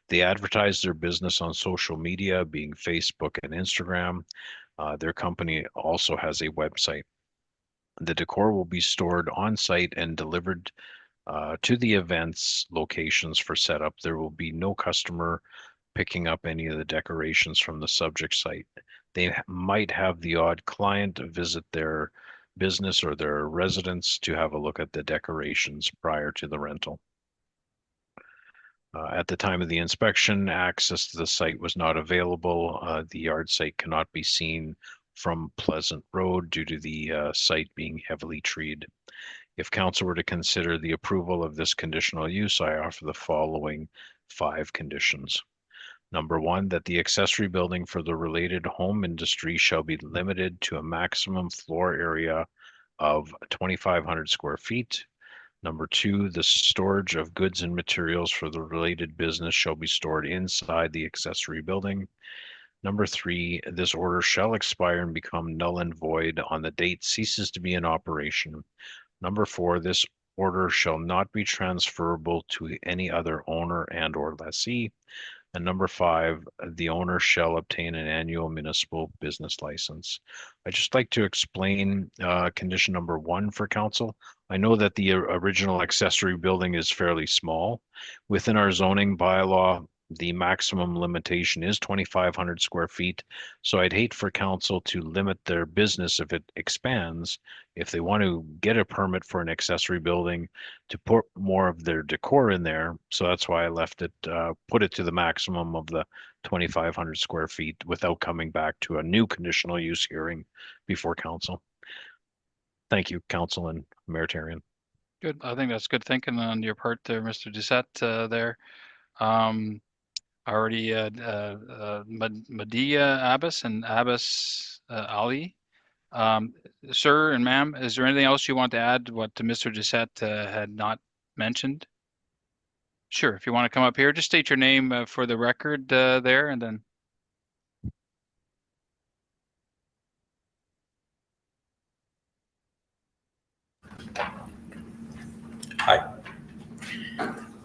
They advertise their business on social media, being Facebook and Instagram. Their company also has a website. The decor will be stored on site and delivered to the events locations for setup. There will be no customer picking up any of the decorations from the subject site. They might have the odd client visit their business or their residence to have a look at the decorations prior to the rental. At the time of the inspection, access to the site was not available. The yard site cannot be seen from Pleasant Road due to the site being heavily treed. If council were to consider the approval of this conditional use, I offer the following 5 conditions. Number 1, that the accessory building for the related home industry shall be limited to a maximum floor area of 2,500 square feet. Number 2, the storage of goods and materials for the related business shall be stored inside the accessory building. Number 3, this order shall expire and become null and void on the date ceases to be in operation. Number 4, this order shall not be transferable to any other owner and or lessee. And number 5, the owner shall obtain an annual municipal business license. I'd just like to explain condition number 1 for council. I know that the original accessory building is fairly small. Within our zoning bylaw, the maximum limitation is 2,500 square feet. So I'd hate for council to limit their business if it expands. If they want to get a permit for an accessory building, to put more of their decor in there. So that's why I left it, put it to the maximum of the 2,500 square feet without coming back to a new conditional use hearing before council. Thank you, council and Maritarian. Good. I think that's good thinking on your part there, Mr. Doucette, there. Already Medea Abbas and Abbas Ali. Sir and ma'am, is there anything else you want to add what Mr. Doucette had not mentioned? Sure, if you want to come up here, just state your name for the record there and then. Hi.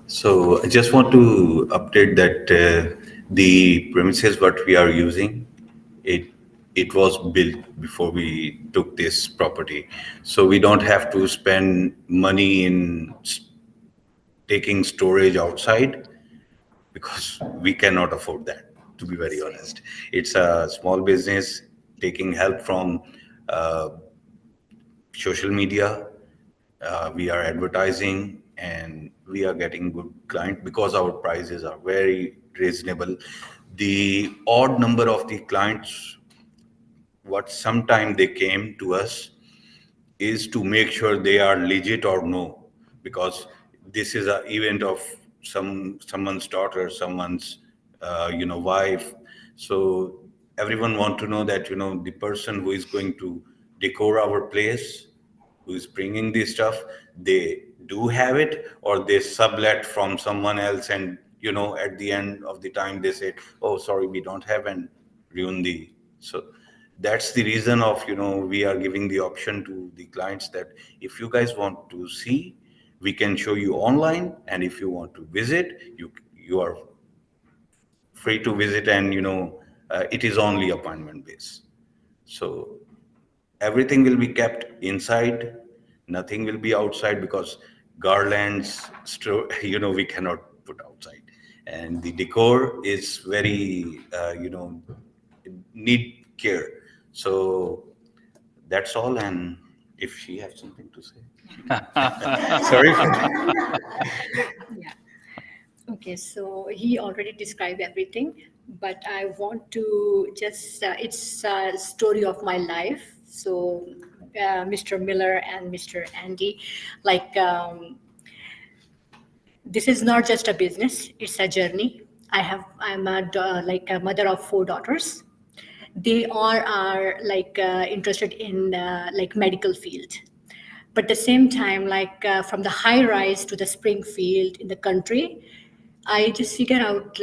So I just want to update that the premises what we are using, it was built before we took this property. So we don't have to spend money in taking storage outside because we cannot afford that, to be very honest. It's a small business taking help from social media. We are advertising and we are getting good client because our prices are very reasonable. The odd number of the clients, what sometime they came to us is to make sure they are legit or no, because this is an event of someone's daughter, someone's wife. So everyone want to know that the person who is going to decor our place, who is bringing this stuff, they do have it or they sublet from someone else, and at the end of the time they say, oh sorry, we don't have, and ruin the. So that's the reason of we are giving the option to the clients that if you guys want to see, we can show you online, and if you want to visit, you are free to visit, and it is only appointment based. So everything will be kept inside, nothing will be outside, because garlands, we cannot put outside, and the decor is very need care. So that's all, and if she has something to say. Sorry. Yeah. Okay, so he already described everything, but I want to just, it's a story of my life. So Mr. Miller and Mr. Andy, this is not just a business, it's a journey. I'm a mother of 4 daughters. They all are interested in medical field. But at the same time, from the high rise to the Springfield in the country, I just figured out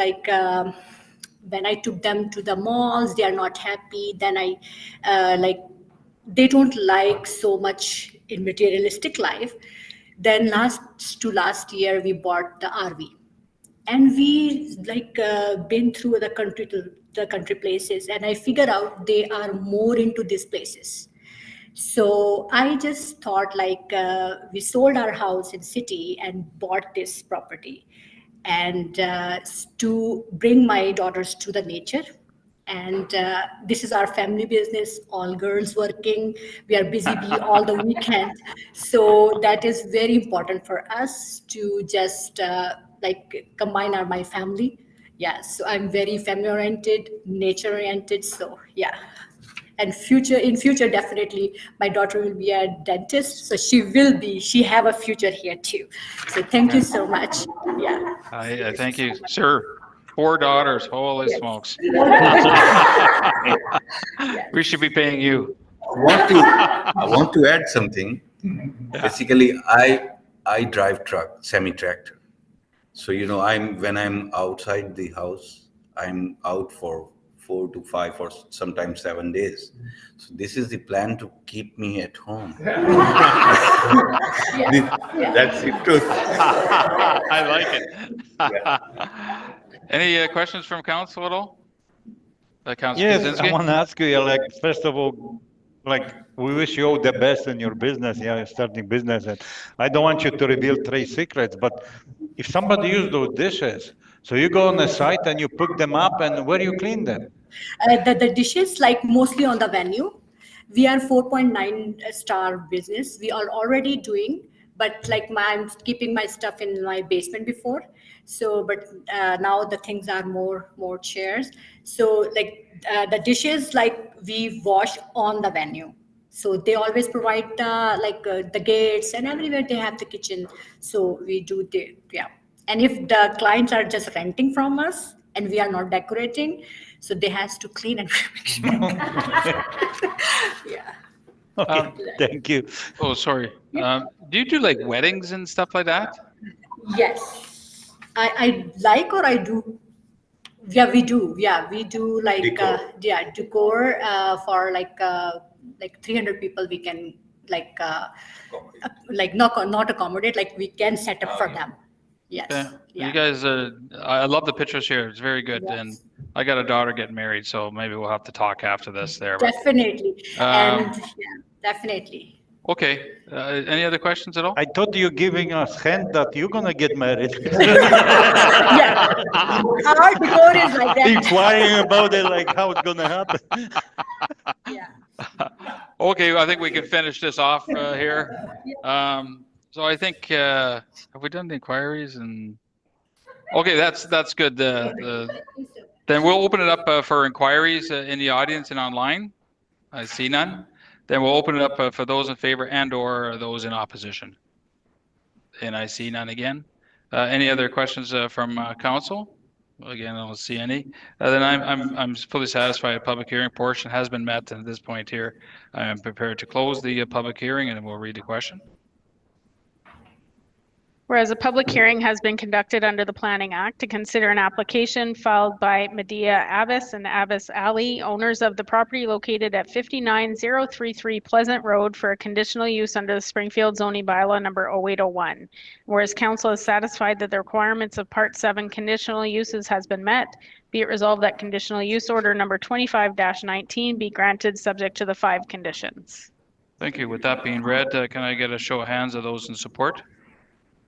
when I took them to the malls, they are not happy. Then they don't like so much in materialistic life. Then last year, we bought the RV. And we been through the country places, and I figured out they are more into these places. So I just thought we sold our house in city and bought this property, and to bring my daughters to the nature. And this is our family business, all girls working. We are busy all the weekend. So that is very important for us to just like combined are my family. Yeah, so I'm very family oriented, nature oriented. So yeah, and in future definitely my daughter will be a dentist, so she have a future here too. So thank you so much. Yeah. I thank you, sir. 4 daughters. Holy smokes. We should be paying you. I want to add something. Basically, I drive truck, semi-tractor. So, when I'm outside the house, I'm out for 4 to 5 or sometimes 7 days. So this is the plan to keep me at home. That's the truth. I like it. Any questions from council at all? Council Yes, I Kuczynski? want to ask you, first of all, we wish you all the best in your business, starting business. And I don't want you to reveal trade secrets, but if somebody use those dishes, so you go on a site and you pick them up, and where you clean them? The dishes, like mostly on the venue. We are 4.9 star business. We are already doing, but like I'm keeping my stuff in my basement before. So, but now the things are more chairs. So like the dishes, like we wash on the venue. So they always provide the gates and everywhere they have the kitchen. So we do yeah. And if the clients are just renting from us and we are not decorating, so they has to clean and yeah. Okay, thank you. Oh, sorry. Do you do like weddings and stuff like that? Yes, I like or I do. Yeah, we do. Yeah, we do like decor for like 300 people. We can not accommodate. Like we can set up for them. Yes. Okay. Yeah. You guys, I love the pictures here. It's very good. Yes. And I got a daughter getting married, so maybe we'll have to talk after this there. But, Definitely. And yeah, definitely. okay. Any other questions at all? I thought you giving us hint that you're gonna get married. Yeah. Our decor is like that. Inquiring about it, like how it's gonna happen. Yeah. Okay, I think we can finish this off here. So I think have we done the inquiries? And okay, that's good. Then we'll open it up for inquiries in the audience and online. I see none. Then we'll open it up for those in favor and/or those in opposition. And I see none again. Any other questions from council? Again, I don't see any. Then I'm fully satisfied. The public hearing portion has been met, and at this point here, I am prepared to close the public hearing, and we'll read the question. Whereas a public hearing has been conducted under the Planning Act to consider an application filed by Medea Abbas and Abbas Ali, owners of the property located at 59033 Pleasant Road, for a conditional use under the Springfield zoning bylaw number 0801. Whereas council is satisfied that the requirements of Part 7 conditional uses has been met, be it resolved that conditional use order number 25-19 be granted subject to the 5 conditions. Thank you. With that being read, can I get a show of hands of those in support?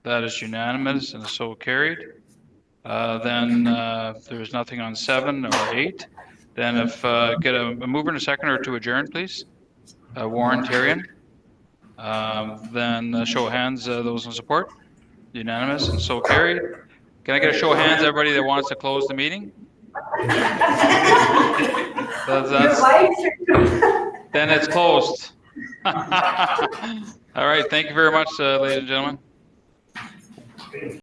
That is unanimous and so carried. Then there's nothing on 7 or 8. Then if get a mover and a seconder to adjourn, please. Warren Terrian. Then show of hands those in support. Unanimous and so carried. Can I get a show of hands, everybody that wants to close the meeting? Then it's closed. All right. Thank you very much, ladies and gentlemen.